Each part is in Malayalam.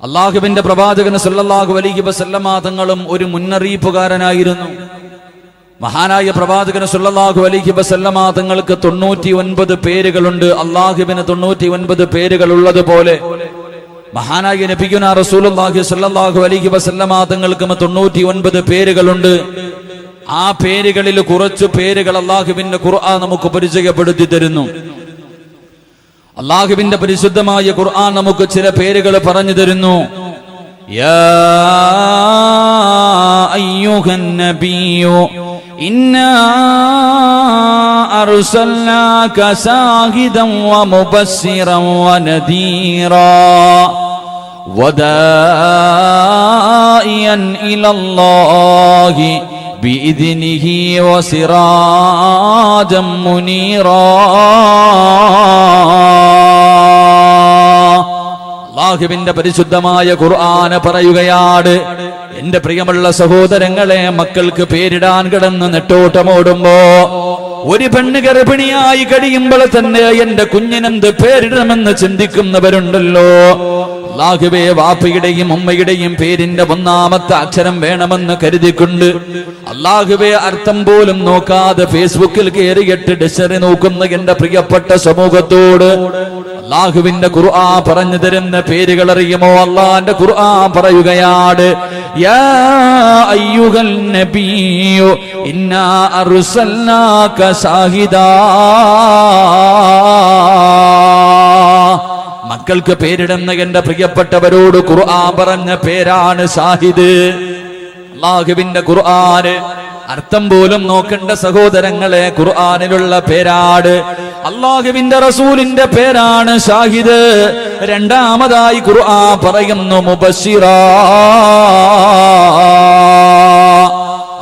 അള്ളാഹുവിന്റെ പ്രവാചകൻ സല്ലല്ലാഹു അലൈഹി വസല്ലമ തങ്ങളും ഒരു മുന്നറിയിപ്പുകാരനായിരുന്നു. മഹാനായ പ്രവാചകൻ സല്ലല്ലാഹു അലൈഹി വസല്ലമ തങ്ങൾക്ക് 99 പേരുകളുണ്ട്. അള്ളാഹുവിന് 99 പേരുകൾ ഉള്ളതുപോലെ മഹാനായ നബിയുനാ റസൂലുള്ളാഹി സല്ലല്ലാഹു അലൈഹി വസല്ലമ തങ്ങൾക്ക് 99 പേരുകളുണ്ട്. ആ പേരുകളിൽ കുറച്ച് പേരുകൾ അള്ളാഹുവിന്റെ ഖുർആൻ നമുക്ക് പരിചയപ്പെടുത്തി തരുന്നു. അള്ളാഹുവിന്റെ പരിശുദ്ധമായ ഖുർആൻ നമുക്ക് ചില പേരുകൾ പറഞ്ഞു തരുന്നു. യാ അയ്യുഹൻ നബിയ്യു ഇന്നാ അർസൽനാക സാഹിദൻ വമുബസ്സിറൻ വനദീറാ വദാഇയൻ ഇലല്ലാഹി ബിഇദ്നിഹി വസിറാജൻ മുനീറാ. അല്ലാഹുവിന്റെ പരിശുദ്ധമായ ഖുർആൻ പറയുകയാണ്, എന്റെ പ്രിയമുള്ള സഹോദരങ്ങളെ, മക്കൾക്ക് പേരിടാൻ കിടന്ന് നെട്ടോട്ടമോടുമ്പോ ഒരു പെണ്ണ് ഗർഭിണിയായി കഴിയുമ്പോൾ തന്നെ എന്റെ കുഞ്ഞിനെന്ത് പേരിടണമെന്ന് ചിന്തിക്കുന്നവരുണ്ടല്ലോ. അല്ലാഹുവേ, വാപ്പയുടെയും ഉമ്മയുടെയും പേരിന്റെ ഒന്നാമത്തെ അക്ഷരം വേണമെന്ന് കരുതിക്കൊണ്ട് അല്ലാഹുവേ അർത്ഥം പോലും നോക്കാതെ ഫേസ്ബുക്കിൽ കയറിയിട്ട് ഡിക്ഷണറി നോക്കുന്ന എന്റെ പ്രിയപ്പെട്ട സമൂഹത്തോട് അല്ലാഹുവിന്റെ ഖുർആൻ പറഞ്ഞു തരുന്ന പേരുകൾ അറിയുമോ? അല്ലാഹുവിന്റെ ഖുർആൻ പറയുകയാണ്, യാ അയ്യുഹൽ നബിയ്യു ഇന്നാ അർസൽനാക സാഹിദാ. മക്കൾക്ക് പേരിടുന്ന എന്റെ പ്രിയപ്പെട്ടവരോട് ഖുർആൻ പറഞ്ഞ പേരാണ് ഷാഹിദ്. അല്ലാഹുവിന്റെ ഖുർആൻ അർത്ഥം പോലും നോക്കേണ്ട സഹോദരങ്ങളെ, ഖുർആനിലുള്ള പേരാണ്. അല്ലാഹുവിന്റെ റസൂലിന്റെ പേരാണ് ഷാഹിദ്. രണ്ടാമതായി ഖുർആൻ പറയുന്നു മുബസ്സിറാ.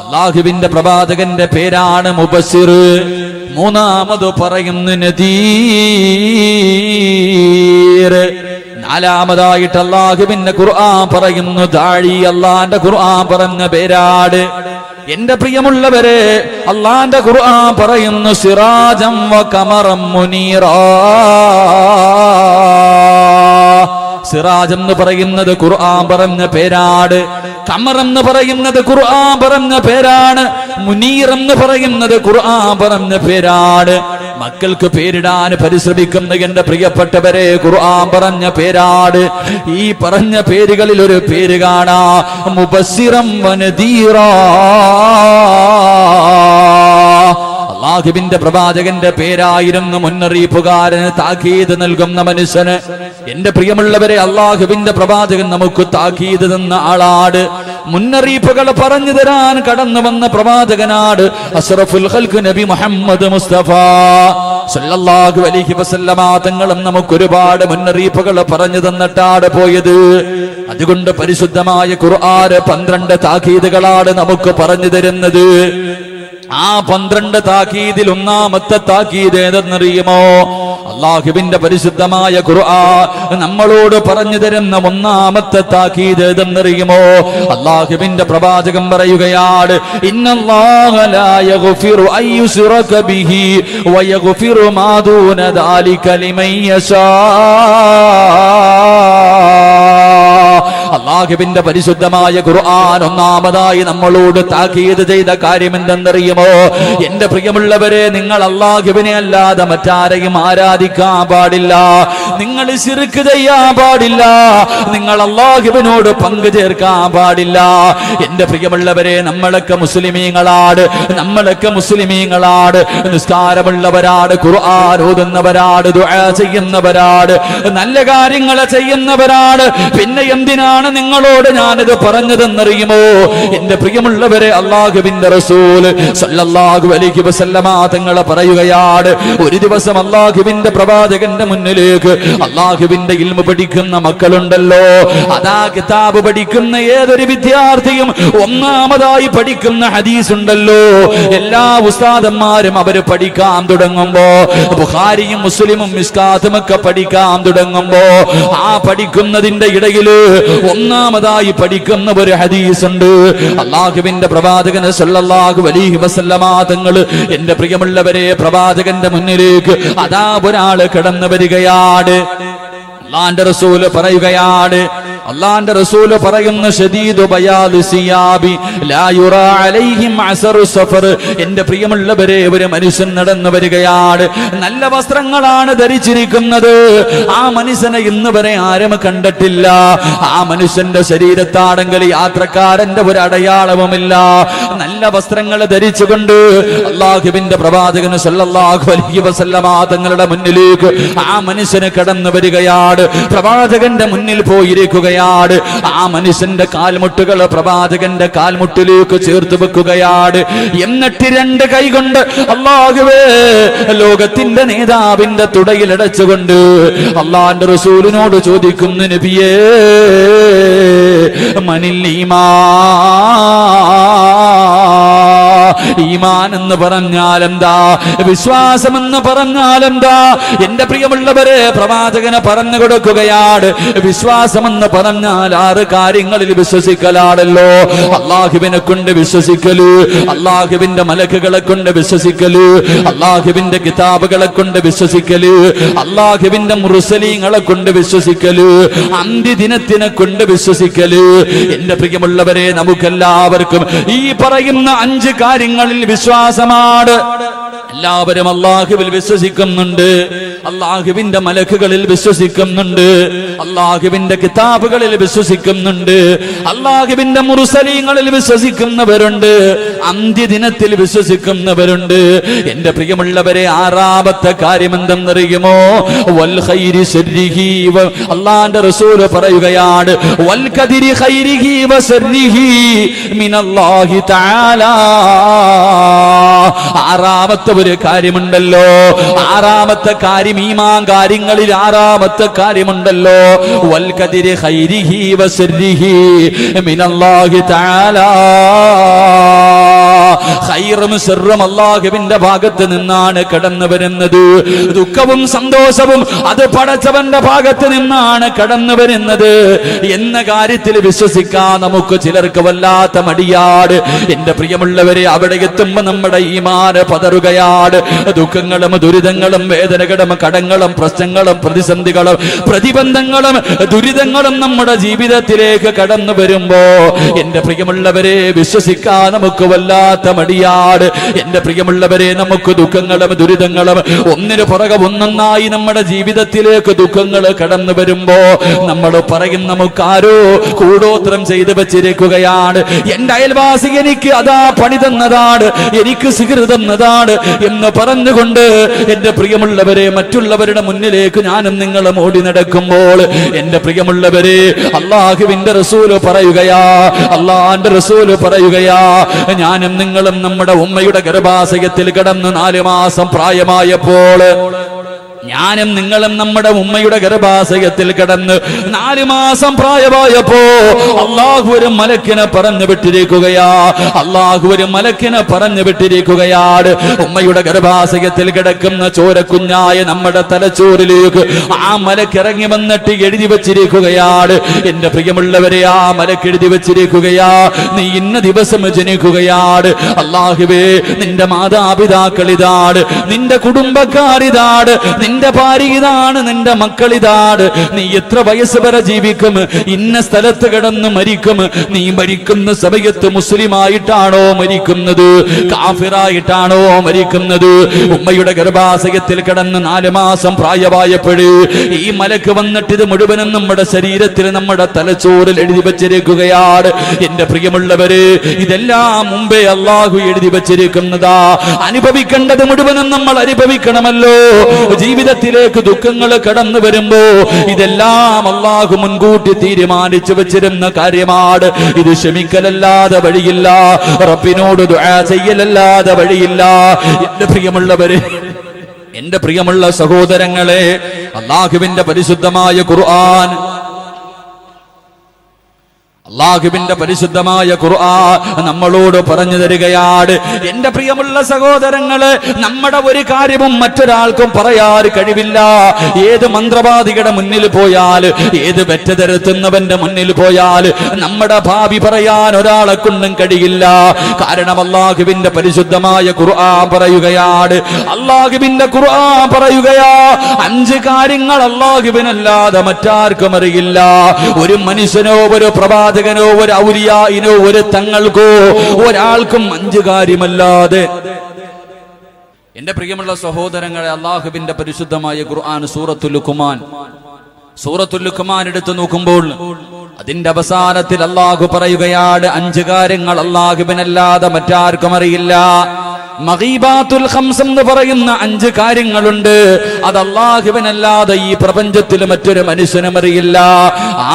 അല്ലാഹുവിന്റെ പ്രവാചകന്റെ പേരാണ് മുബസ്സിർ. മൂന്നാമത് പറയുന്നു നദീർ. നാലാമതായിട്ട് അല്ലാഹുവിന്റെ ഖുർആൻ പറയുന്നു ദാഴി. അല്ലാഹുവിന്റെ ഖുർആൻ പറഞ്ഞ പേരാട്. എന്റെ പ്രിയമുള്ളവരെ, അല്ലാഹുവിന്റെ ഖുർആൻ പറയുന്നു സിറാജം വ ഖമറം മുനീറാ. സിറാജ് എന്ന് പറയുന്നത് ഖുർആൻ പറഞ്ഞ പേരാണ്. ഖമർ എന്ന് പറയുന്നത് ഖുർആൻ പറഞ്ഞ പേരാണ്. മുനീർ എന്ന് പറയുന്നത് ഖുർആൻ പറഞ്ഞ പേരാണ്. മക്കൾക്ക് പേരിടാൻ പരിശ്രമിക്കുന്ന എന്റെ പ്രിയപ്പെട്ടവരെ, ഖുർആൻ പറഞ്ഞ പേരാണ്. ഈ പറഞ്ഞ പേരുകളിൽ ഒരു പേര് കാണാ, മുബസ്സിറൻ വനദീറാ. അല്ലാഹുവിന്റെ പ്രവാചകന്റെ പേരായിരുന്നു മുന്നറിയിപ്പുകാരന്, താക്കീത് നൽകുന്ന മനുഷ്യന്. എന്റെ പ്രിയമുള്ളവരെ, അല്ലാഹുവിന്റെ പ്രവാചകൻ നമുക്ക് താക്കീത് തന്ന ആളാട്. മുന്നറിയിപ്പുകൾ പറഞ്ഞു തരാൻ കടന്നു വന്ന പ്രവാചകനാട് അഷ്റഫുൽ ഖൽഖ് നബി മുഹമ്മദ് മുസ്തഫ സല്ലല്ലാഹു അലൈഹി വസല്ലമ തങ്ങളും നമുക്ക് ഒരുപാട് മുന്നറിയിപ്പുകൾ പറഞ്ഞു തന്നിട്ടാണ് പോയത്. അതുകൊണ്ട് പരിശുദ്ധമായ ഖുർആൻ 12 താക്കീതുകളാണ് നമുക്ക് പറഞ്ഞു തരുന്നത്. ആ 12 താക്കീതിൽ ഒന്നാമത്തെ താക്കീത് ഏതെന്നറിയുമോ? അല്ലാഹുവിന്റെ പരിശുദ്ധമായ ഖുർആൻ നമ്മളോട് പറഞ്ഞു തരുന്ന ഒന്നാമത്തെ താക്കീത് ഏതെന്നറിയുമോ? അല്ലാഹുവിന്റെ പ്രവാചകൻ പറയുകയാണ്, ഇന്നല്ലാഹ ലാ യഗ്ഫിറു അയ്യുശ്റക ബിഹി വയഗ്ഫിറു മാ ദൂന ദാലിക ലിമൻ യശാ. അല്ലാഹുവിന്റെ പരിശുദ്ധമായ ഖുർആൻ ഒന്നാമതായി നമ്മളോട് താക്കീത് ചെയ്ത കാര്യം എന്തെന്നറിയുമോ? എന്റെ പ്രിയമുള്ളവരെ, നിങ്ങൾ അല്ലാഹുവിനെ അല്ലാതെ മറ്റാരെയും ആരാധിക്കാൻ പാടില്ല. നിങ്ങൾ ശിർക്ക് ചെയ്യാൻ പാടില്ല. നിങ്ങൾ അല്ലാഹുവിനോട് പങ്കു ചേർക്കാൻ പാടില്ല. എന്റെ പ്രിയമുള്ളവരെ, നമ്മളൊക്കെ മുസ്ലിമീങ്ങളാണ്. നിസ്കാരമുള്ളവരാണ്, ഖുർആൻ ഓതുന്നവരാണ്, ദുആ ചെയ്യുന്നവരാണ്, നല്ല കാര്യങ്ങൾ ചെയ്യുന്നവരാണ്. പിന്നെ എന്തിനാണ് നിങ്ങളോട് ഞാനിത് പറഞ്ഞതെന്നറിയുമോ? എന്റെ പ്രിയമുള്ളവരെ, അല്ലാഹുവിന്റെ റസൂൽ സല്ലല്ലാഹു അലൈഹി വസല്ലമ തങ്ങൾ പറയുകയാണ്, ഒരു ദിവസം അല്ലാഹുവിന്റെ പ്രവാചകന്റെ മുന്നിലേക്ക് അല്ലാഹുവിന്റെ ഇൽമു പഠിക്കുന്ന മക്കളുണ്ടല്ലോ, അതാ കിതാബ് പഠിക്കുന്ന ഏതൊരു വിദ്യാർത്ഥിയും ഒന്നാമതായി പഠിക്കുന്ന ഹദീസ് ഉണ്ടല്ലോ. എല്ലാ ഉസ്താദന്മാരും അവര് പഠിക്കാൻ തുടങ്ങുമ്പോ, ബുഖാരിയും മുസ്ലിമും മിസ്കാത്തും ഒക്കെ പഠിക്കാൻ തുടങ്ങുമ്പോ, ആ പഠിക്കുന്നതിന്റെ ഇടയില് ഒന്നാമതായി പഠിക്കുന്ന ഒരു ഹദീസ് ഉണ്ട്. അല്ലാഹുവിന്റെ പ്രവാചകൻ സല്ലല്ലാഹു അലൈഹി വസല്ലമ തങ്ങൾ എന്റെ പ്രിയമുള്ളവരെ പ്രവാചകന്റെ മുന്നിലേക്ക് അതാ ഒരാള് കടന്നു വരികയാണ്. അല്ലാഹുവിന്റെ റസൂൽ പറയുകയാണ്, അള്ളാന്റെ റസൂല് പറയുന്ന ശദീദു ബയാദി സിയാബി ലാ യുറാ അലൈഹിം അസറു സഫർ. എന്റെ പ്രിയമുള്ളവരെ, ഒരു മനുഷ്യൻ നടന്നു വരികയാണ്, നല്ല വസ്ത്രങ്ങളാണ് ധരിച്ചിരിക്കുന്നത്. ആ മനുഷ്യനെ ഇന്ന് വരെ ആരും കണ്ടിട്ടില്ല. ആ മനുഷ്യന്റെ ശരീരത്താണെങ്കിൽ യാത്രക്കാരന്റെ ഒരു അടയാളവുമില്ല. നല്ല വസ്ത്രങ്ങൾ ധരിച്ചുകൊണ്ട് അല്ലാഹുവിന്റെ പ്രവാചകൻ സല്ലല്ലാഹു അലൈഹി വസല്ലമ തങ്ങളുടെ മുന്നിലേക്ക് ആ മനുഷ്യന് കടന്നു വരികയാണ്. പ്രവാചകന്റെ മുന്നിൽ പോയിരിക്കുകയാണ്. ആ മനുഷ്യന്റെ കാൽമുട്ടുകൾ പ്രവാചകന്റെ കാൽമുട്ടിലേക്ക് ചേർത്ത് വെക്കുകയാണ്. എന്നിട്ട് രണ്ട് കൈകൊണ്ട് അല്ലാഹുവേ ലോകത്തിന്റെ നേതാവിന്റെ തുടയിലടച്ചുകൊണ്ട് അള്ളാന്റെ റസൂലിനോട് ചോദിക്കുന്നു, നബിയേ മനിൽ ഈമാൻ എന്ന് പറഞ്ഞാൽ എന്താ? വിശ്വാസം എന്ന് പറഞ്ഞാൽ എന്താ? എന്റെ പ്രിയമുള്ളവരെ, പ്രവാചകനെ പറഞ്ഞു കൊടുക്കുകയാണ്. വിശ്വാസം എന്ന് പറഞ്ഞാൽ 6 കാര്യങ്ങളിൽ വിശ്വസിക്കലാണല്ലോ. അള്ളാഹുവിനെ കൊണ്ട് വിശ്വസിക്കല്, അള്ളാഹുവിന്റെ മലക്കുകളെ കൊണ്ട് വിശ്വസിക്കല്, അള്ളാഹുവിന്റെ കിതാബുകളെ കൊണ്ട് വിശ്വസിക്കല്, അള്ളാഹുവിന്റെ മുർസലീങ്ങളെ കൊണ്ട് വിശ്വസിക്കല്, അന്ത്യദിനത്തിനെ കൊണ്ട് വിശ്വസിക്കല്. എന്റെ പ്രിയമുള്ളവരെ, നമുക്കെല്ലാവർക്കും ഈ പറയുന്ന 5 കാര്യങ്ങളിൽ വിശ്വാസമാണ്. എല്ലാവരും അള്ളാഹുവിൽ വിശ്വസിക്കുന്നുണ്ട്, അള്ളാഹുവിന്റെ മലക്കുകളിൽ വിശ്വസിക്കുന്നുണ്ട്, അള്ളാഹുവിന്റെ കിതാബുകളിൽ വിശ്വസിക്കുന്നുണ്ട്, അള്ളാഹുവിന്റെ മുർസലീങ്ങളിൽ വിശ്വസിക്കുന്നവരുണ്ട്, അന്ത്യദിനത്തിൽ വിശ്വസിക്കുന്നവരുണ്ട്. എന്റെ പ്രിയമുള്ളവരെ, 6ാമത്തെ കാര്യം എന്തെന്നറിയുമോ? വൽ ഖൈരി ശർരിഹി. അള്ളാഹുവിന്റെ റസൂൽ പറയുകയാണ്, വൽ ഖദരി ഖൈരിഹി വ ശർരിഹി മിനല്ലാഹി തആല. 6ാമത്തെ ഒരു കാര്യമുണ്ടല്ലോ, 6ാമത്തെ കാര്യം, ഈമാൻ കാര്യങ്ങളിൽ 6ാമത്തെ കാര്യമുണ്ടല്ലോ, വൽ ഖദരി ഖൈരിഹി വ ശർരിഹി മിനല്ലാഹി തആല. ഖൈറും ശർറും അല്ലാഹുവിന്റെ ഭാഗത്ത് നിന്നാണ് കടന്നു വരുന്നത്. ദുഃഖവും സന്തോഷവും അത് പടച്ചവന്റെ ഭാഗത്ത് നിന്നാണ് കടന്നു വരുന്നത് എന്ന കാര്യത്തിൽ വിശ്വസിക്കാൻ നമുക്ക് ചിലർക്ക് വല്ലാത്ത മടിയാട്. എന്റെ പ്രിയമുള്ളവരെ, അവിടെ എത്തുമ്പോ നമ്മുടെ ഈമാൻ പതറുകയാണ്. ദുഃഖങ്ങളും ദുരിതങ്ങളും വേദനകളും കടങ്ങളും പ്രശ്നങ്ങളും പ്രതിസന്ധികളും പ്രതിബന്ധങ്ങളും ദുരിതങ്ങളും നമ്മുടെ ജീവിതത്തിലേക്ക് കടന്നു വരുമ്പോ എന്റെ പ്രിയമുള്ളവരെ, വിശ്വസിക്കാൻ നമുക്ക് വല്ലാത്ത മടിയാട്. എന്റെ പ്രിയമുള്ളവരെ, നമുക്ക് ദുഃഖങ്ങളും ദുരിതങ്ങളും ഒന്നിനു പുറകെ ഒന്നൊന്നായി നമ്മുടെ ജീവിതത്തിലേക്ക് ദുഃഖങ്ങൾ കടന്നു വരുമ്പോ നമ്മൾ പറയും, നമുക്കാരോ കൂടോത്രം ചെയ്തു വെച്ചിരിക്കുകയാണ്, എന്റെ അയൽവാസി എനിക്ക് അതാ പണി തന്നതാണ്, എനിക്ക് സിഗർ തന്നതാണ് എന്ന് പറഞ്ഞുകൊണ്ട് എന്റെ പ്രിയമുള്ളവരെ, മറ്റുള്ളവരുടെ മുന്നിലേക്ക് ഞാനും നിങ്ങളും ഓടി നടക്കുമ്പോൾ എന്റെ പ്രിയമുള്ളവരെ, അള്ളാഹുവിന്റെ റസൂല് പറയുകയാ, അള്ളാന്റെ റസൂല് പറയുകയാ, ഞാനും നിങ്ങളും നമ്മുടെ ഉമ്മയുടെ ഗർഭാശയത്തിൽ കിടന്ന് 4 മാസം പ്രായമായപ്പോൾ, ഞാനും നിങ്ങളും നമ്മുടെ ഉമ്മയുടെ ഗർഭാശയത്തിൽ കിടന്ന് 4 മാസം പ്രായമായപ്പോ അള്ളാഹു ഒരു മലക്കിനെ പറഞ്ഞു വിട്ടിരിക്കുകയാ, അള്ളാഹു ഒരു മലക്കിനെ പറഞ്ഞു വിട്ടിരിക്കുകയാണ്. ഉമ്മയുടെ ഗർഭാശയത്തിൽ കിടക്കുന്ന ചോരക്കുഞ്ഞായ നമ്മുടെ തലച്ചോറിലേക്ക് ആ മലക്ക് ഇറങ്ങി വന്നിട്ട് എഴുതി വെച്ചിരിക്കുകയാണ്. എന്റെ പ്രിയമുള്ളവരെ, ആ മലക്ക് എഴുതി വെച്ചിരിക്കുകയാ, നീ ഇന്ന ദിവസം ജനിക്കുകയാണ്. അള്ളാഹുവേ, നിന്റെ മാതാപിതാക്കൾ ഇതാണ്, നിന്റെ കുടുംബക്കാരിതാണ്, നിന്റെ ഭാര്യ ഇതാണ്, നിന്റെ മക്കൾ ഇതാണ്, നീ എത്ര വയസ്സ് വരെ ജീവിക്കും, ഇന്ന സ്ഥലത്ത് കിടന്ന് മരിക്കും, നീ മരിക്കുന്ന സമയത്ത് മുസ്ലിമായിട്ടാണോ മരിക്കുന്നത്, കാഫിറായിട്ടാണോ മരിക്കുന്നത്? ഉമ്മയുടെ ഗർഭാശയത്തിൽ കിടന്ന് 4 മാസം പ്രായമായപ്പോഴേ ഈ മലക്ക് വന്നിട്ട് ഇത് മുഴുവനും നമ്മുടെ ശരീരത്തിൽ, നമ്മുടെ തലച്ചോറിൽ എഴുതി വെച്ചിരിക്കുകയാണ്. എന്റെ പ്രിയമുള്ളവര്, ഇതെല്ലാം മുമ്പേ അള്ളാഹു എഴുതി വെച്ചിരിക്കുന്നതാ. അനുഭവിക്കേണ്ടത് മുഴുവനും നമ്മൾ അനുഭവിക്കണമല്ലോ. ജീവിതത്തിലേക്ക് ദുഃഖങ്ങൾ കടന്നു വരുമ്പോ ഇതെല്ലാം അള്ളാഹു മുൻകൂട്ടി തീരുമാനിച്ചു വെച്ചിരുന്ന കാര്യമാണ്. ഇത് ക്ഷമിക്കലല്ലാതെ വഴിയില്ല, റബ്ബിനോട് ദുആ ചെയ്യലല്ലാതെ വഴിയില്ല. എന്റെ പ്രിയമുള്ളവരെ, എന്റെ പ്രിയമുള്ള സഹോദരങ്ങളെ, അള്ളാഹുവിന്റെ പരിശുദ്ധമായ ഖുർആൻ അല്ലാഹുവിന്റെ പരിശുദ്ധമായ ഖുർആൻ നമ്മളോട് പറഞ്ഞു തരികയാണ്. എന്റെ പ്രിയമുള്ള സഹോദരങ്ങളെ, നമ്മുടെ ഒരു കാര്യവും മറ്റൊരാൾക്കും പറയാൻ കഴിവില്ല. ഏത് മന്ത്രവാദികളുടെ മുന്നിൽ പോയാൽ, ഏത് വെറ്റതരുത്തുന്നവന്റെ മുന്നിൽ പോയാൽ നമ്മുടെ ഭാവി പറയാൻ ഒരാളെ കൊണ്ടും കഴിയില്ല. കാരണം അല്ലാഹുവിന്റെ പരിശുദ്ധമായ ഖുർആൻ പറയുകയാണ്, അല്ലാഹുവിന്റെ ഖുർആൻ പറയുകയാ, 5 കാര്യങ്ങൾ അല്ലാഹുവിനല്ലാതെ മറ്റാർക്കും അറിയില്ല. ഒരു മനുഷ്യനോ ഒരു പ്രവാചകനോ ഒരു ഔലിയായിനോ ഒരു തങ്ങൾക്കോ ഒരാൾക്കും 5 കാര്യമല്ലാതെ. എന്റെ പ്രിയമുള്ള സഹോദരങ്ങളെ, അല്ലാഹുവിന്റെ പരിശുദ്ധമായ ഖുർആൻ സൂറത്തുൽ ലുഖ്മാൻ എടുത്തു നോക്കുമ്പോൾ അതിന്റെ അവസാനത്തിൽ അല്ലാഹു പറയുകയാണ്, 5 കാര്യങ്ങൾ അല്ലാഹുവിനല്ലാതെ മറ്റാർക്കും അറിയില്ല. മഗീബാത്തുൽ ഖംസ് എന്ന് പറയുന്ന 5 കാര്യങ്ങളുണ്ട്. അത് അല്ലാഹുവിനല്ലാതെ ഈ പ്രപഞ്ചത്തിൽ മറ്റൊരു മനുഷ്യനും അറിയില്ല.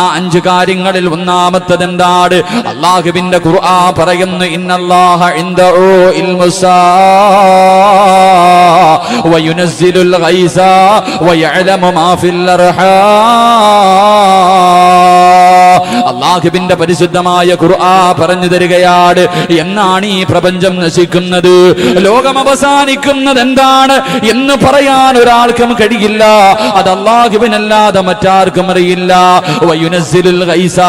ആ 5 കാര്യങ്ങളിൽ ഒന്നാമത്തത് എന്താണ്? അല്ലാഹുവിന്റെ ഖുർആൻ പറയുന്നു, ഇന്നല്ലാഹ ഇൻദഹു ഇൽമുസ്സാ വയുനസ്സിലുൽ ഗൈസ വയഅലമു മാ ഫിൽ അർഹാം. അല്ലാഹുവിന്റെ പരിശുദ്ധമായ ഖുർആൻ പറഞ്ഞു തരികയാണ്, എന്നാണ് ഈ പ്രപഞ്ചം നശിക്കുന്നത്, ലോകം അവസാനിക്കുന്നത് എന്താണ് എന്ന് പറയാൻ ഒരാൾക്കും കഴിയില്ല. അത് അല്ലാഹുവിനല്ലാതെ മറ്റാർക്കും അറിയില്ല. വയുനസ്സിലുൽ ഗൈസ,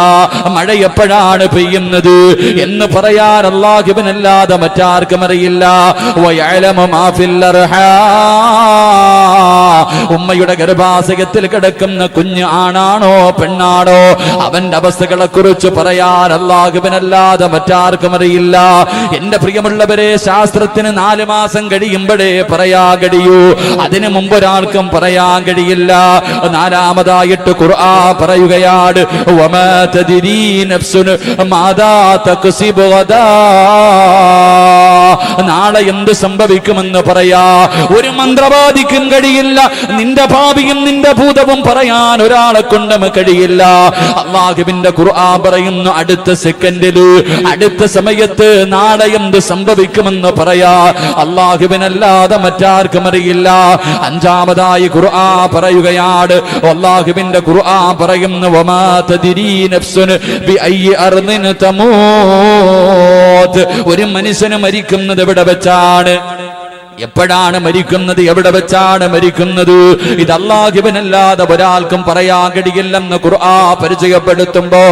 മഴ എപ്പോഴാണ് പെയ്യുന്നത് എന്ന് പറയാൻ അല്ലാഹുവിനല്ലാതെ മറ്റാർക്കും അറിയില്ല. വയഅലമു മാ ഫിൽ അർഹാം, ഉമ്മയുടെ ഗർഭാശയത്തിൽ കിടക്കുന്ന കുഞ്ഞ് ആണാണോ പെണ്ണാണോ അവന്റെ അവസ്ഥകളെ കുറിച്ച് പറയാൻ അല്ലാഹുവിനല്ലാതെ മറ്റാർക്കും അറിയില്ല. എന്റെ പ്രിയമുള്ളവരെ, ശാസ്ത്രത്തിന് 4 മാസം കഴിയുമ്പോഴേ പറയാൻ കഴിയൂ. അതിനു മുമ്പ് ഒരാൾക്കും പറയാൻ കഴിയില്ല. 4-മതായിട്ട് ഖുർആൻ പറയുകയാണ്, വമാ തദ്രീ നഫ്സുൻ മാദാ തക്സിബു ഗദാ, നാളെ എന്ത് സംഭവിക്കുമെന്ന് പറയാ ഒരു മന്ത്രവാദിക്കും കഴിയില്ല. നിന്റെ ഭാവിയും നിന്റെ ഭൂതവും പറയാൻ ഒരാളെ കൊണ്ടും കഴിയില്ല. അല്ലാഹുവിന്റെ ഖുർആൻ പറയുന്നു, അടുത്ത സെക്കൻഡില്, അടുത്ത സമയത്ത് നാളെ എന്ത് സംഭവിക്കുമെന്ന് പറയാ അല്ലാഹുവിനല്ലാതെ മറ്റാർക്കും അറിയില്ല. 5-മതായി ഖുർആൻ പറയുകയാണ്, അല്ലാഹുവിന്റെ ഖുർആൻ പറയുന്നു, വമാ തദ്രീ നഫ്സുൻ ബിഅയ്യി അർദിൻ തമൂത്, ഒരു മനുഷ്യന് മരിക്കുന്നത് എവിടെ വെച്ചാണ്, എപ്പോഴാണ് മരിക്കുന്നത്, എവിടെ വെച്ചാണ് മരിക്കുന്നത്, ഇത് അല്ലാഹുവിനല്ലാതെ ഒരാൾക്കും പറയാൻ കഴിയില്ലെന്ന് ഖുർആൻ പരിചയപ്പെടുത്തുമ്പോ